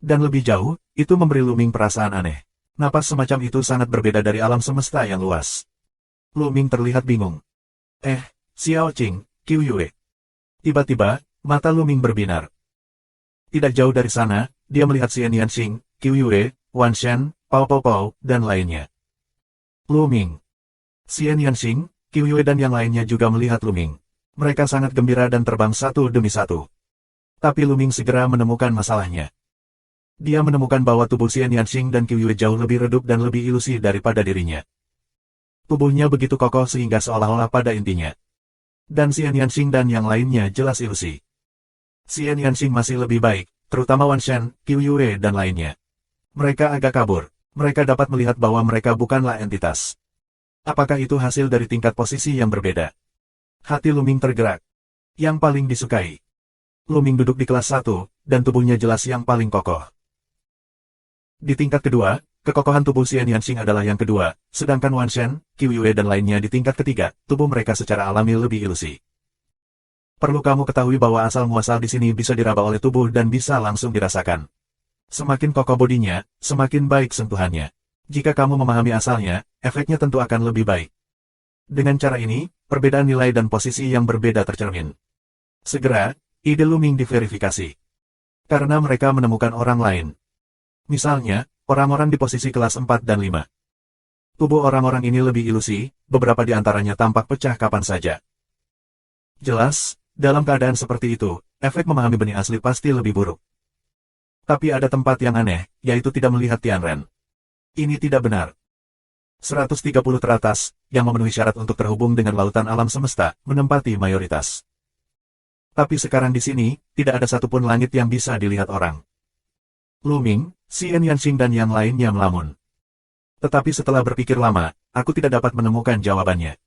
Dan lebih jauh, itu memberi Lu Ming perasaan aneh. Napas semacam itu sangat berbeda dari alam semesta yang luas. Lu Ming terlihat bingung. Xiao Qing, Qiu Yue. Tiba-tiba, mata Lu Ming berbinar. Tidak jauh dari sana, dia melihat Xian Yanxing, Qiu Yue, Wan Shen, Pao Pao Pao, dan lainnya. Lu Ming. Xian Yanxing, Qiu Yue dan yang lainnya juga melihat Lu Ming. Mereka sangat gembira dan terbang satu demi satu. Tapi Lu Ming segera menemukan masalahnya. Dia menemukan bahwa tubuh Xian Yanxing dan Qiu Yue jauh lebih redup dan lebih ilusi daripada dirinya. Tubuhnya begitu kokoh sehingga seolah-olah pada intinya. Dan Xian Yanxing dan yang lainnya jelas ilusi. Xian Yanxing masih lebih baik, terutama Wan Shen, Qiu Yue dan lainnya. Mereka agak kabur. Mereka dapat melihat bahwa mereka bukanlah entitas. Apakah itu hasil dari tingkat posisi yang berbeda? Hati Lu Ming tergerak. Yang paling disukai. Lu Ming duduk di kelas 1, dan tubuhnya jelas yang paling kokoh. Di tingkat kedua, kekokohan tubuh Xian Yanxing adalah yang kedua, sedangkan Wan Shen, Qiu Yue dan lainnya di tingkat ketiga, tubuh mereka secara alami lebih ilusi. Perlu kamu ketahui bahwa asal-muasal di sini bisa diraba oleh tubuh dan bisa langsung dirasakan. Semakin kokoh bodinya, semakin baik sentuhannya. Jika kamu memahami asalnya, efeknya tentu akan lebih baik. Dengan cara ini, perbedaan nilai dan posisi yang berbeda tercermin. Segera, ide Lu Ming diverifikasi. Karena mereka menemukan orang lain. Misalnya, orang-orang di posisi kelas 4 dan 5. Tubuh orang-orang ini lebih ilusi, beberapa di antaranya tampak pecah kapan saja. Jelas, dalam keadaan seperti itu, efek memahami benih asli pasti lebih buruk. Tapi ada tempat yang aneh, yaitu tidak melihat Tianren. Ini tidak benar. 130 teratas, yang memenuhi syarat untuk terhubung dengan lautan alam semesta, menempati mayoritas. Tapi sekarang di sini, tidak ada satupun langit yang bisa dilihat orang. Lu Ming, Xian Yanxing dan yang lainnya melamun. Tetapi setelah berpikir lama, aku tidak dapat menemukan jawabannya.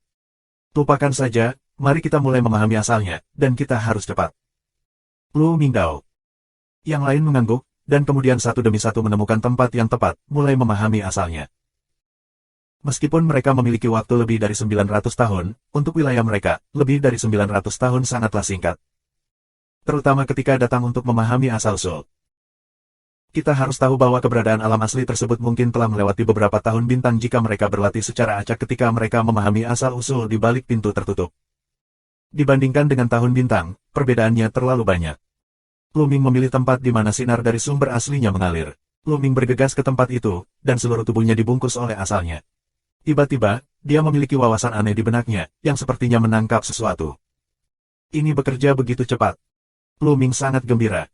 Lupakan saja, mari kita mulai memahami asalnya, dan kita harus cepat. Lu Ming Dao. Yang lain mengangguk, dan kemudian satu demi satu menemukan tempat yang tepat, mulai memahami asalnya. Meskipun mereka memiliki waktu lebih dari 900 tahun, untuk wilayah mereka, lebih dari 900 tahun sangatlah singkat. Terutama ketika datang untuk memahami asal-usul. Kita harus tahu bahwa keberadaan alam asli tersebut mungkin telah melewati beberapa tahun bintang jika mereka berlatih secara acak ketika mereka memahami asal-usul di balik pintu tertutup. Dibandingkan dengan tahun bintang, perbedaannya terlalu banyak. Lu Ming memilih tempat di mana sinar dari sumber aslinya mengalir. Lu Ming bergegas ke tempat itu, dan seluruh tubuhnya dibungkus oleh asalnya. Tiba-tiba, dia memiliki wawasan aneh di benaknya, yang sepertinya menangkap sesuatu. Ini bekerja begitu cepat. Lu Ming sangat gembira.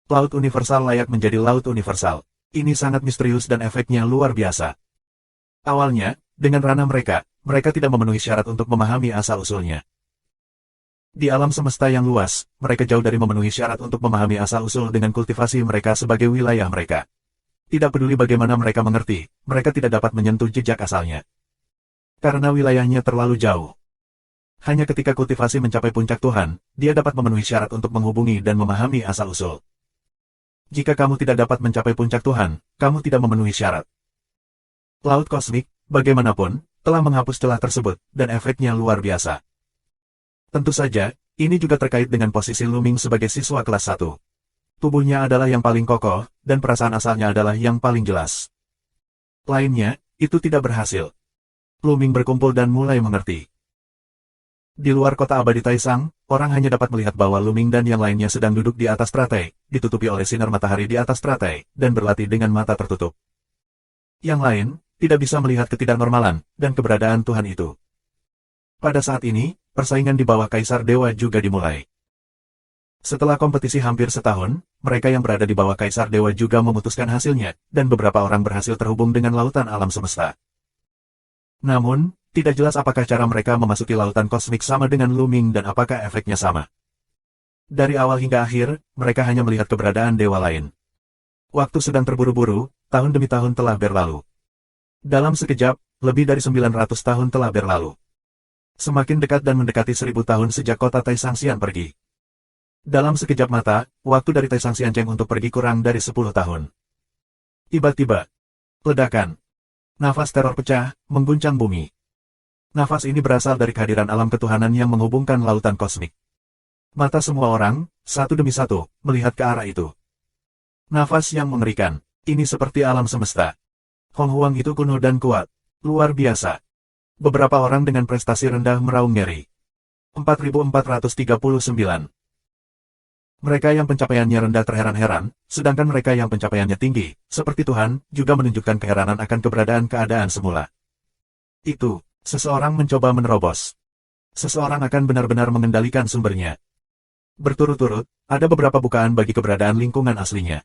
Laut universal layak menjadi laut universal. Ini sangat misterius dan efeknya luar biasa. Awalnya, dengan ranah mereka tidak memenuhi syarat untuk memahami asal-usulnya. Di alam semesta yang luas, mereka jauh dari memenuhi syarat untuk memahami asal-usul dengan kultivasi mereka sebagai wilayah mereka. Tidak peduli bagaimana mereka mengerti, mereka tidak dapat menyentuh jejak asalnya. Karena wilayahnya terlalu jauh. Hanya ketika kultivasi mencapai puncak Tuhan, dia dapat memenuhi syarat untuk menghubungi dan memahami asal-usul. Jika kamu tidak dapat mencapai puncak Tuhan, kamu tidak memenuhi syarat. Laut kosmik, bagaimanapun, telah menghapus celah tersebut, dan efeknya luar biasa. Tentu saja, ini juga terkait dengan posisi Luming sebagai siswa kelas 1. Tubuhnya adalah yang paling kokoh, dan perasaan asalnya adalah yang paling jelas. Lainnya, itu tidak berhasil. Luming berkumpul dan mulai mengerti. Di luar kota abadi Taisang, orang hanya dapat melihat bahwa Luming dan yang lainnya sedang duduk di atas teratai, ditutupi oleh sinar matahari di atas teratai, dan berlatih dengan mata tertutup. Yang lain, tidak bisa melihat ketidaknormalan, dan keberadaan Tuhan itu. Pada saat ini, persaingan di bawah Kaisar Dewa juga dimulai. Setelah kompetisi hampir setahun, mereka yang berada di bawah Kaisar Dewa juga memutuskan hasilnya, dan beberapa orang berhasil terhubung dengan lautan alam semesta. Namun, tidak jelas apakah cara mereka memasuki lautan kosmik sama dengan Luming dan apakah efeknya sama. Dari awal hingga akhir, mereka hanya melihat keberadaan dewa lain. Waktu sedang terburu-buru, tahun demi tahun telah berlalu. Dalam sekejap, lebih dari 900 tahun telah berlalu. Semakin dekat dan mendekati 1000 tahun sejak kota Taisangxian pergi. Dalam sekejap mata, waktu dari Taisangxian Cheng untuk pergi kurang dari 10 tahun. Tiba-tiba, ledakan. Nafas teror pecah, mengguncang bumi. Nafas ini berasal dari kehadiran alam ketuhanan yang menghubungkan lautan kosmik. Mata semua orang, satu demi satu, melihat ke arah itu. Nafas yang mengerikan. Ini seperti alam semesta. Hong Huang itu kuno dan kuat. Luar biasa. Beberapa orang dengan prestasi rendah meraung ngeri. 4439. Mereka yang pencapaiannya rendah terheran-heran, sedangkan mereka yang pencapaiannya tinggi, seperti Tuhan, juga menunjukkan keheranan akan keadaan semula. Itu, seseorang mencoba menerobos. Seseorang akan benar-benar mengendalikan sumbernya. Berturut-turut, ada beberapa bukaan bagi keberadaan lingkungan aslinya.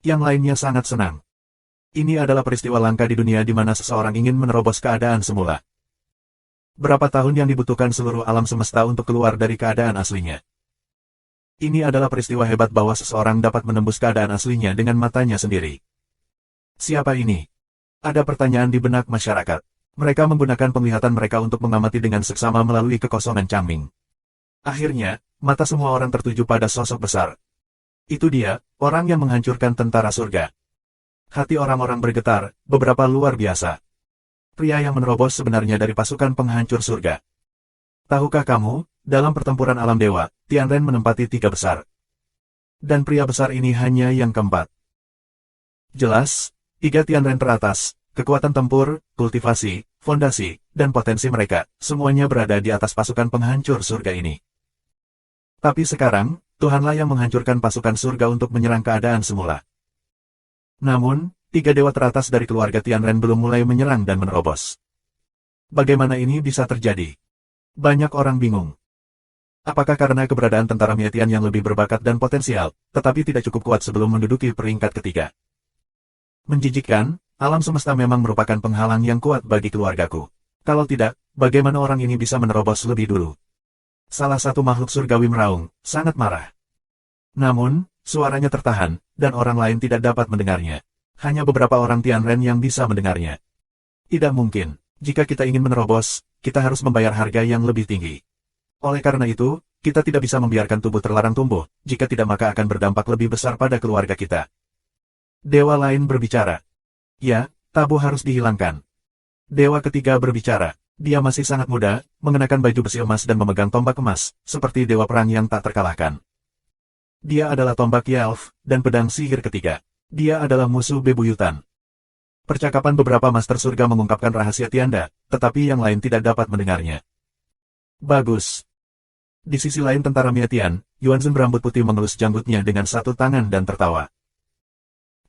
Yang lainnya sangat senang. Ini adalah peristiwa langka di dunia di mana seseorang ingin menerobos keadaan semula. Berapa tahun yang dibutuhkan seluruh alam semesta untuk keluar dari keadaan aslinya? Ini adalah peristiwa hebat bahwa seseorang dapat menembus keadaan aslinya dengan matanya sendiri. Siapa ini? Ada pertanyaan di benak masyarakat. Mereka menggunakan penglihatan mereka untuk mengamati dengan seksama melalui kekosongan Changming. Akhirnya, mata semua orang tertuju pada sosok besar. Itu dia, orang yang menghancurkan tentara surga. Hati orang-orang bergetar, beberapa luar biasa. Pria yang menerobos sebenarnya dari pasukan penghancur surga. Tahukah kamu, dalam pertempuran alam dewa, Tianren menempati 3 besar. Dan pria besar ini hanya yang keempat. Jelas, 3 Tianren teratas, kekuatan tempur, kultivasi, fondasi, dan potensi mereka, semuanya berada di atas pasukan penghancur surga ini. Tapi sekarang, Tuhanlah yang menghancurkan pasukan surga untuk menyerang keadaan semula. Namun, 3 dewa teratas dari keluarga Tianren belum mulai menyerang dan menerobos. Bagaimana ini bisa terjadi? Banyak orang bingung. Apakah karena keberadaan tentara Mietian yang lebih berbakat dan potensial, tetapi tidak cukup kuat sebelum menduduki peringkat ketiga? Menjijikkan, alam semesta memang merupakan penghalang yang kuat bagi keluargaku. Kalau tidak, bagaimana orang ini bisa menerobos lebih dulu? Salah satu makhluk surgawi meraung, sangat marah. Namun, suaranya tertahan, dan orang lain tidak dapat mendengarnya. Hanya beberapa orang Tianren yang bisa mendengarnya. Tidak mungkin. Jika kita ingin menerobos, kita harus membayar harga yang lebih tinggi. Oleh karena itu, kita tidak bisa membiarkan tubuh terlarang tumbuh, jika tidak maka akan berdampak lebih besar pada keluarga kita. Dewa lain berbicara. Ya, tabu harus dihilangkan. Dewa ketiga berbicara. Dia masih sangat muda, mengenakan baju besi emas dan memegang tombak emas, seperti dewa perang yang tak terkalahkan. Dia adalah tombak Yelf, dan pedang sihir ketiga. Dia adalah musuh bebuyutan. Percakapan beberapa master surga mengungkapkan rahasia Tianda, tetapi yang lain tidak dapat mendengarnya. Bagus. Di sisi lain tentara Mietian, Yuanzhen berambut putih mengelus janggutnya dengan satu tangan dan tertawa.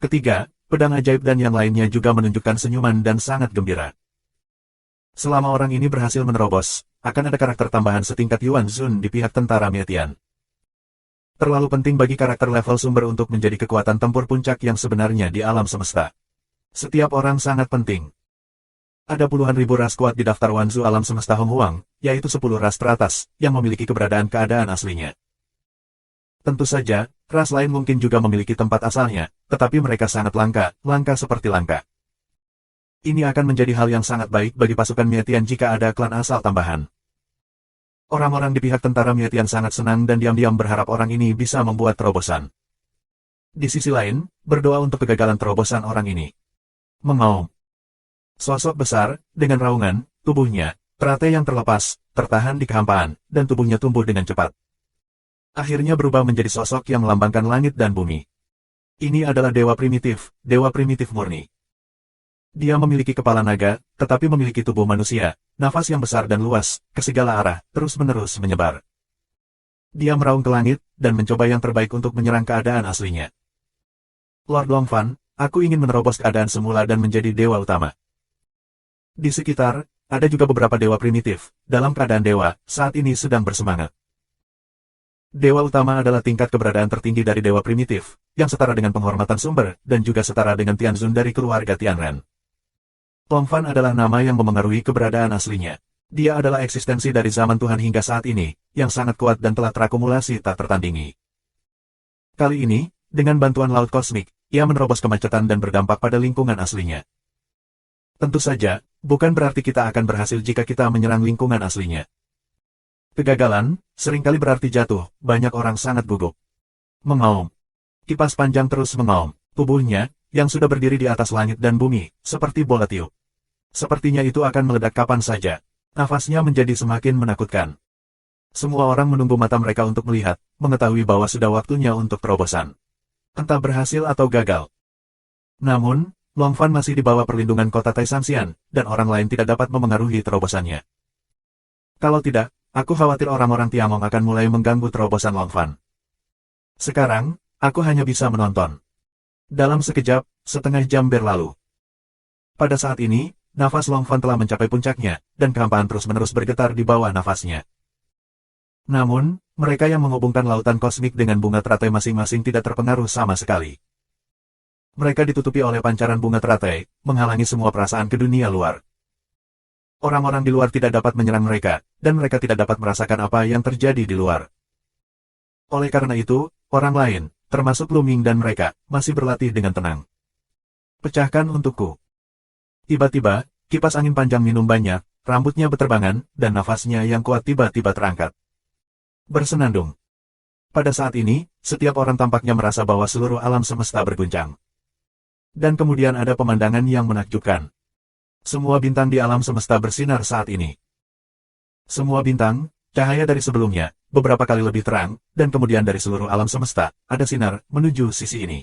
Ketiga, pedang ajaib dan yang lainnya juga menunjukkan senyuman dan sangat gembira. Selama orang ini berhasil menerobos, akan ada karakter tambahan setingkat Yuanzhen di pihak tentara Mietian. terlalu penting bagi karakter level sumber untuk menjadi kekuatan tempur puncak yang sebenarnya di alam semesta. Setiap orang sangat penting. Ada puluhan ribu ras kuat di daftar Wanzu alam semesta Hong Huang, yaitu 10 ras teratas, yang memiliki keadaan aslinya. Tentu saja, ras lain mungkin juga memiliki tempat asalnya, tetapi mereka sangat langka seperti langka. Ini akan menjadi hal yang sangat baik bagi pasukan Mietian jika ada klan asal tambahan. Orang-orang di pihak tentara Mietian sangat senang dan diam-diam berharap orang ini bisa membuat terobosan. Di sisi lain, berdoa untuk kegagalan terobosan orang ini. Mengaum. Sosok besar, dengan raungan, tubuhnya, teratai yang terlepas, tertahan di kehampaan, dan tubuhnya tumbuh dengan cepat. Akhirnya berubah menjadi sosok yang melambangkan langit dan bumi. Ini adalah dewa primitif murni. Dia memiliki kepala naga, tetapi memiliki tubuh manusia, nafas yang besar dan luas, ke segala arah, terus-menerus menyebar. Dia meraung ke langit, dan mencoba yang terbaik untuk menyerang keadaan aslinya. Lord Longfan, aku ingin menerobos keadaan semula dan menjadi dewa utama. Di sekitar, ada juga beberapa dewa primitif, dalam keadaan dewa, saat ini sedang bersemangat. Dewa utama adalah tingkat keberadaan tertinggi dari dewa primitif, yang setara dengan penghormatan sumber, dan juga setara dengan Tianzun dari keluarga Tianren. Longfan adalah nama yang memengaruhi keberadaan aslinya. Dia adalah eksistensi dari zaman Tuhan hingga saat ini, yang sangat kuat dan telah terakumulasi tak tertandingi. Kali ini, dengan bantuan Laut Kosmik, ia menerobos kemacetan dan berdampak pada lingkungan aslinya. Tentu saja, bukan berarti kita akan berhasil jika kita menyerang lingkungan aslinya. Kegagalan, seringkali berarti jatuh, banyak orang sangat gugup. Mengaum. Kipas panjang terus mengaum, tubuhnya, yang sudah berdiri di atas langit dan bumi, seperti bola tiup. Sepertinya itu akan meledak kapan saja. Nafasnya menjadi semakin menakutkan. Semua orang menunggu mata mereka untuk melihat, mengetahui bahwa sudah waktunya untuk terobosan. Entah berhasil atau gagal. Namun, Longfan masih di bawah perlindungan kota Taisanxian, dan orang lain tidak dapat memengaruhi terobosannya. Kalau tidak, aku khawatir orang-orang Tiangong akan mulai mengganggu terobosan Longfan. Sekarang, aku hanya bisa menonton. Dalam sekejap, setengah jam berlalu. Pada saat ini, nafas Longfan telah mencapai puncaknya, dan kehampaan terus-menerus bergetar di bawah nafasnya. Namun, mereka yang menghubungkan lautan kosmik dengan bunga teratai masing-masing tidak terpengaruh sama sekali. Mereka ditutupi oleh pancaran bunga teratai, menghalangi semua perasaan ke dunia luar. Orang-orang di luar tidak dapat menyerang mereka, dan mereka tidak dapat merasakan apa yang terjadi di luar. Oleh karena itu, orang lain, termasuk Luming dan mereka, masih berlatih dengan tenang. Pecahkan untukku. Tiba-tiba, kipas angin panjang minum banyak, rambutnya beterbangan, dan nafasnya yang kuat tiba-tiba terangkat. Bersenandung. Pada saat ini, setiap orang tampaknya merasa bahwa seluruh alam semesta berguncang. Dan kemudian ada pemandangan yang menakjubkan. Semua bintang di alam semesta bersinar saat ini. Semua bintang, cahaya dari sebelumnya, beberapa kali lebih terang, dan kemudian dari seluruh alam semesta, ada sinar, menuju sisi ini.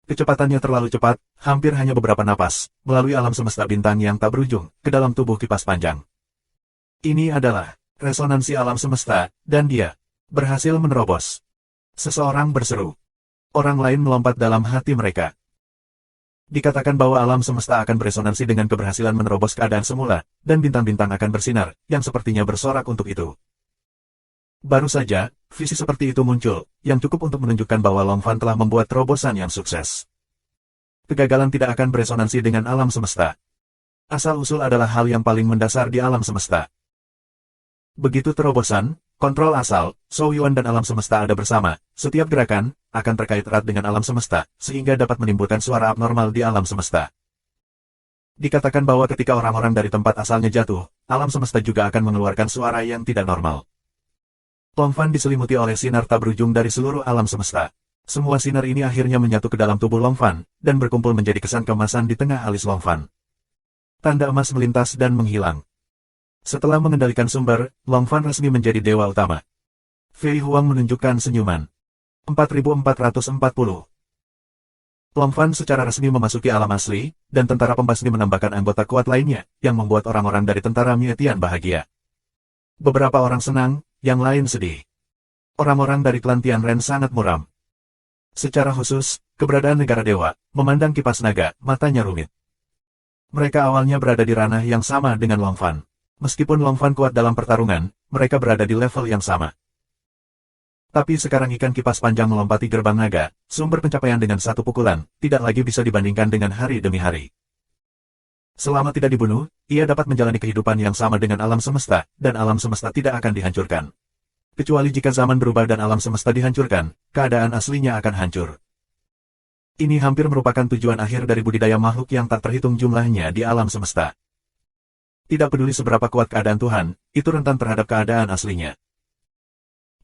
Kecepatannya terlalu cepat, hampir hanya beberapa napas, melalui alam semesta bintang yang tak berujung, ke dalam tubuh kipas panjang. Ini adalah resonansi alam semesta, dan dia berhasil menerobos. Seseorang berseru. Orang lain melompat dalam hati mereka. Dikatakan bahwa alam semesta akan beresonansi dengan keberhasilan menerobos keadaan semula, dan bintang-bintang akan bersinar, yang sepertinya bersorak untuk itu. Baru saja, visi seperti itu muncul, yang cukup untuk menunjukkan bahwa Longfan telah membuat terobosan yang sukses. Kegagalan tidak akan beresonansi dengan alam semesta. Asal-usul adalah hal yang paling mendasar di alam semesta. Begitu terobosan, kontrol asal, Shou Yuan dan alam semesta ada bersama, setiap gerakan akan terkait erat dengan alam semesta, sehingga dapat menimbulkan suara abnormal di alam semesta. Dikatakan bahwa ketika orang-orang dari tempat asalnya jatuh, alam semesta juga akan mengeluarkan suara yang tidak normal. Longfan diselimuti oleh sinar tak berujung dari seluruh alam semesta. Semua sinar ini akhirnya menyatu ke dalam tubuh Longfan, dan berkumpul menjadi kesan keemasan di tengah alis Longfan. Tanda emas melintas dan menghilang. Setelah mengendalikan sumber, Longfan resmi menjadi dewa utama. Fei Huang menunjukkan senyuman. 4440. Longfan secara resmi memasuki alam asli, dan tentara pembasmi menambahkan anggota kuat lainnya, yang membuat orang-orang dari tentara Mietian bahagia. Beberapa orang senang, yang lain sedih. Orang-orang dari klan Tianren sangat muram. Secara khusus, keberadaan negara dewa, memandang kipas naga, matanya rumit. Mereka awalnya berada di ranah yang sama dengan Longfan. Meskipun Longfan kuat dalam pertarungan, mereka berada di level yang sama. Tapi sekarang ikan kipas panjang melompati gerbang naga, sumber pencapaian dengan satu pukulan, tidak lagi bisa dibandingkan dengan hari demi hari. Selama tidak dibunuh, ia dapat menjalani kehidupan yang sama dengan alam semesta, dan alam semesta tidak akan dihancurkan. Kecuali jika zaman berubah dan alam semesta dihancurkan, keadaan aslinya akan hancur. Ini hampir merupakan tujuan akhir dari budidaya makhluk yang tak terhitung jumlahnya di alam semesta. Tidak peduli seberapa kuat keadaan Tuhan, itu rentan terhadap keadaan aslinya.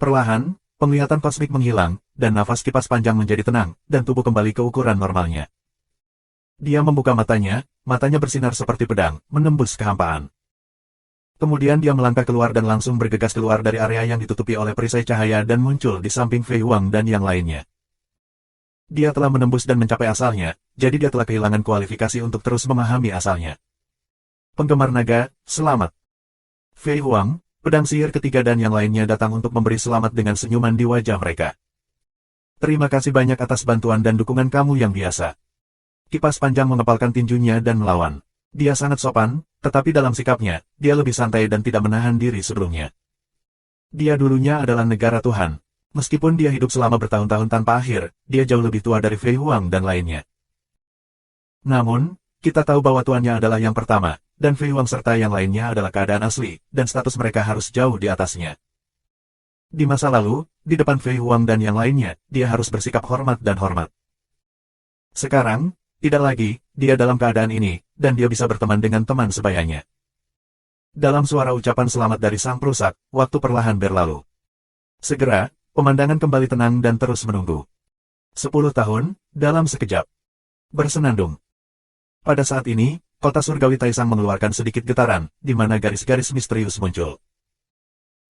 Perlahan, penglihatan kosmik menghilang, dan nafas kipas panjang menjadi tenang, dan tubuh kembali ke ukuran normalnya. Dia membuka matanya bersinar seperti pedang, menembus kehampaan. Kemudian dia melangkah keluar dan langsung bergegas keluar dari area yang ditutupi oleh perisai cahaya dan muncul di samping Fei Huang dan yang lainnya. Dia telah menembus dan mencapai asalnya, jadi dia telah kehilangan kualifikasi untuk terus memahami asalnya. Penggemar naga, selamat. Fei Huang, pedang sihir ketiga dan yang lainnya datang untuk memberi selamat dengan senyuman di wajah mereka. Terima kasih banyak atas bantuan dan dukungan kamu yang biasa. Kipas panjang mengepalkan tinjunya dan melawan. Dia sangat sopan, tetapi dalam sikapnya, dia lebih santai dan tidak menahan diri sebelumnya. Dia dulunya adalah negara Tuhan. Meskipun dia hidup selama bertahun-tahun tanpa akhir, dia jauh lebih tua dari Fei Huang dan lainnya. Namun, kita tahu bahwa tuannya adalah yang pertama, dan Fei Huang serta yang lainnya adalah keadaan asli, dan status mereka harus jauh di atasnya. Di masa lalu, di depan Fei Huang dan yang lainnya, dia harus bersikap hormat dan hormat. Sekarang, tidak lagi, dia dalam keadaan ini, dan dia bisa berteman dengan teman sebayanya. Dalam suara ucapan selamat dari sang perusak, waktu perlahan berlalu. Segera, pemandangan kembali tenang dan terus menunggu. 10 tahun, dalam sekejap. Bersenandung. Pada saat ini, kota surgawi Taisang mengeluarkan sedikit getaran, di mana garis-garis misterius muncul.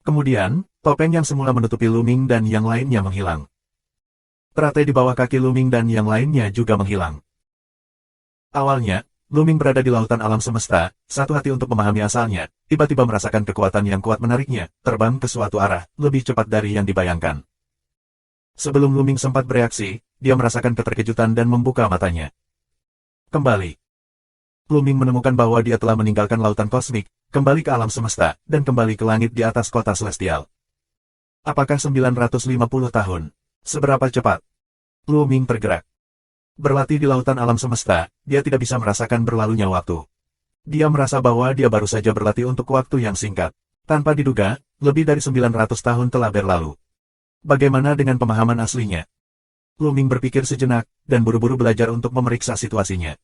Kemudian, topeng yang semula menutupi Luming dan yang lainnya menghilang. Teratai di bawah kaki Luming dan yang lainnya juga menghilang. Awalnya, Luming berada di lautan alam semesta, satu hati untuk memahami asalnya, tiba-tiba merasakan kekuatan yang kuat menariknya, terbang ke suatu arah, lebih cepat dari yang dibayangkan. Sebelum Luming sempat bereaksi, dia merasakan keterkejutan dan membuka matanya. Kembali. Luming menemukan bahwa dia telah meninggalkan lautan kosmik, kembali ke alam semesta, dan kembali ke langit di atas kota celestial. Apakah 950 tahun? Seberapa cepat? Luming tergerak. Berlatih di lautan alam semesta, dia tidak bisa merasakan berlalunya waktu. Dia merasa bahwa dia baru saja berlatih untuk waktu yang singkat. Tanpa diduga, lebih dari 900 tahun telah berlalu. Bagaimana dengan pemahaman aslinya? Luming berpikir sejenak, dan buru-buru belajar untuk memeriksa situasinya.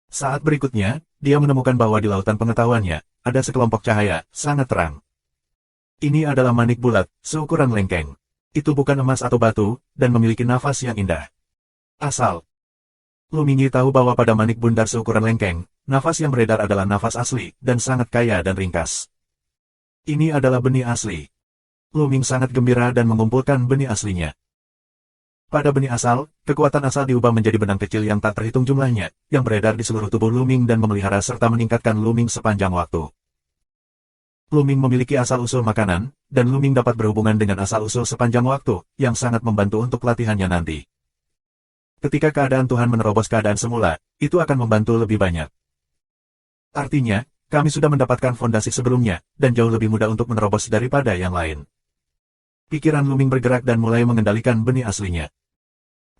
Saat berikutnya, dia menemukan bahwa di lautan pengetahuannya, ada sekelompok cahaya, sangat terang. Ini adalah manik bulat, seukuran lengkeng. Itu bukan emas atau batu, dan memiliki nafas yang indah. Asal. Luming tahu bahwa pada manik bundar seukuran lengkeng, nafas yang beredar adalah nafas asli, dan sangat kaya dan ringkas. Ini adalah benih asli. Luming sangat gembira dan mengumpulkan benih aslinya. Pada benih asal, kekuatan asal diubah menjadi benang kecil yang tak terhitung jumlahnya, yang beredar di seluruh tubuh Luming dan memelihara serta meningkatkan Luming sepanjang waktu. Luming memiliki asal-usul makanan, dan Luming dapat berhubungan dengan asal-usul sepanjang waktu, yang sangat membantu untuk latihannya nanti. Ketika keadaan Tuhan menerobos keadaan semula, itu akan membantu lebih banyak. Artinya, kami sudah mendapatkan fondasi sebelumnya, dan jauh lebih mudah untuk menerobos daripada yang lain. Pikiran Luming bergerak dan mulai mengendalikan benih aslinya.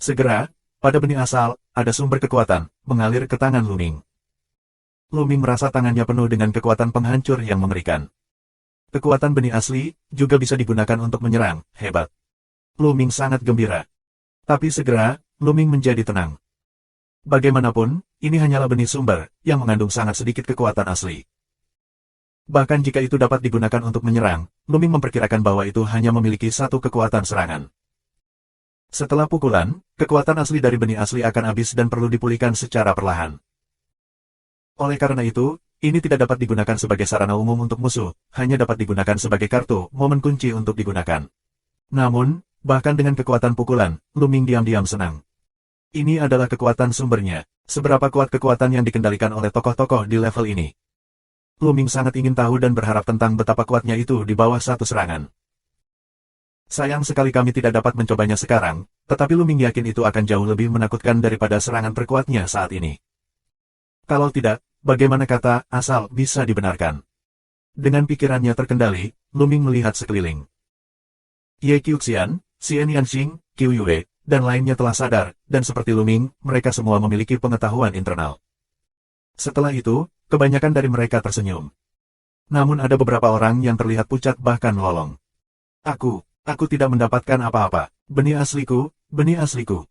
Segera, pada benih asal, ada sumber kekuatan, mengalir ke tangan Luming. Luming merasa tangannya penuh dengan kekuatan penghancur yang mengerikan. Kekuatan benih asli, juga bisa digunakan untuk menyerang, hebat. Luming sangat gembira. Tapi segera, Luming menjadi tenang. Bagaimanapun, ini hanyalah benih sumber, yang mengandung sangat sedikit kekuatan asli. Bahkan jika itu dapat digunakan untuk menyerang, Luming memperkirakan bahwa itu hanya memiliki satu kekuatan serangan. Setelah pukulan, kekuatan asli dari benih asli akan habis dan perlu dipulihkan secara perlahan. Oleh karena itu, ini tidak dapat digunakan sebagai sarana umum untuk musuh, hanya dapat digunakan sebagai kartu, momen kunci untuk digunakan. Namun, bahkan dengan kekuatan pukulan, Luming diam-diam senang. Ini adalah kekuatan sumbernya. Seberapa kuat kekuatan yang dikendalikan oleh tokoh-tokoh di level ini? Luming sangat ingin tahu dan berharap tentang betapa kuatnya itu di bawah satu serangan. Sayang sekali kami tidak dapat mencobanya sekarang, tetapi Luming yakin itu akan jauh lebih menakutkan daripada serangan terkuatnya saat ini. Kalau tidak, bagaimana kata asal bisa dibenarkan? Dengan pikirannya terkendali, Luming melihat sekeliling. Ye Qiuxian, Xian Yanxing, Qiu Yue, dan lainnya telah sadar, dan seperti Lu Ming, mereka semua memiliki pengetahuan internal. Setelah itu, kebanyakan dari mereka tersenyum. Namun ada beberapa orang yang terlihat pucat bahkan lolong. Aku tidak mendapatkan apa-apa. Benih asliku, benih asliku.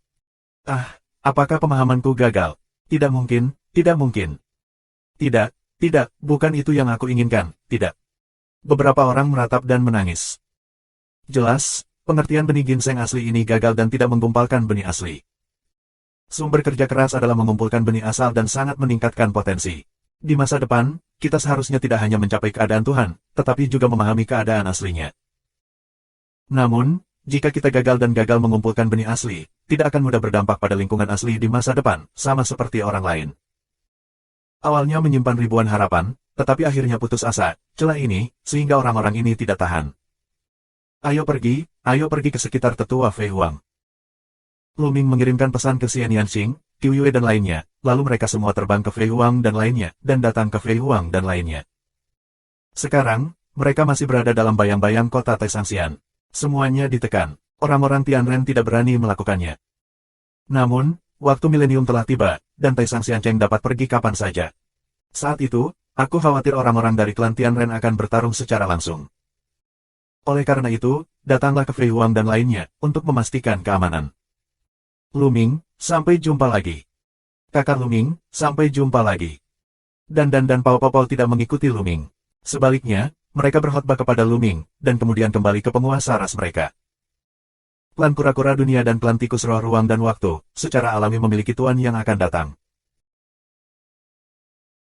Ah, apakah pemahamanku gagal? Tidak mungkin, tidak mungkin. Tidak, bukan itu yang aku inginkan, tidak. Beberapa orang meratap dan menangis. Jelas, pengertian benih ginseng asli ini gagal dan tidak menggumpalkan benih asli. Sumber kerja keras adalah mengumpulkan benih asal dan sangat meningkatkan potensi. Di masa depan, kita seharusnya tidak hanya mencapai keadaan Tuhan, tetapi juga memahami keadaan aslinya. Namun, jika kita gagal mengumpulkan benih asli, tidak akan mudah berdampak pada lingkungan asli di masa depan, sama seperti orang lain. Awalnya menyimpan ribuan harapan, tetapi akhirnya putus asa, celah ini, sehingga orang-orang ini tidak tahan. Ayo pergi ke sekitar tetua Fei Huang. Lu Ming mengirimkan pesan ke Xian Yanxing, Qiu Yue dan lainnya, lalu mereka semua terbang ke Fei Huang dan lainnya, dan datang ke Fei Huang dan lainnya. Sekarang, mereka masih berada dalam bayang-bayang kota Taisangxian. Semuanya ditekan. Orang-orang Tianren tidak berani melakukannya. Namun, waktu milenium telah tiba, dan Taisangxian Cheng dapat pergi kapan saja. Saat itu, aku khawatir orang-orang dari klan Tianren akan bertarung secara langsung. Oleh karena itu, datanglah ke Fei Huang dan lainnya, untuk memastikan keamanan. Lu Ming, sampai jumpa lagi. Kakak Lu Ming, sampai jumpa lagi. Dan Pao tidak mengikuti Lu Ming. Sebaliknya, mereka berkhotbah kepada Lu Ming, dan kemudian kembali ke penguasa ras mereka. Klan kura-kura dunia dan klan tikus roh ruang dan waktu, secara alami memiliki tuan yang akan datang.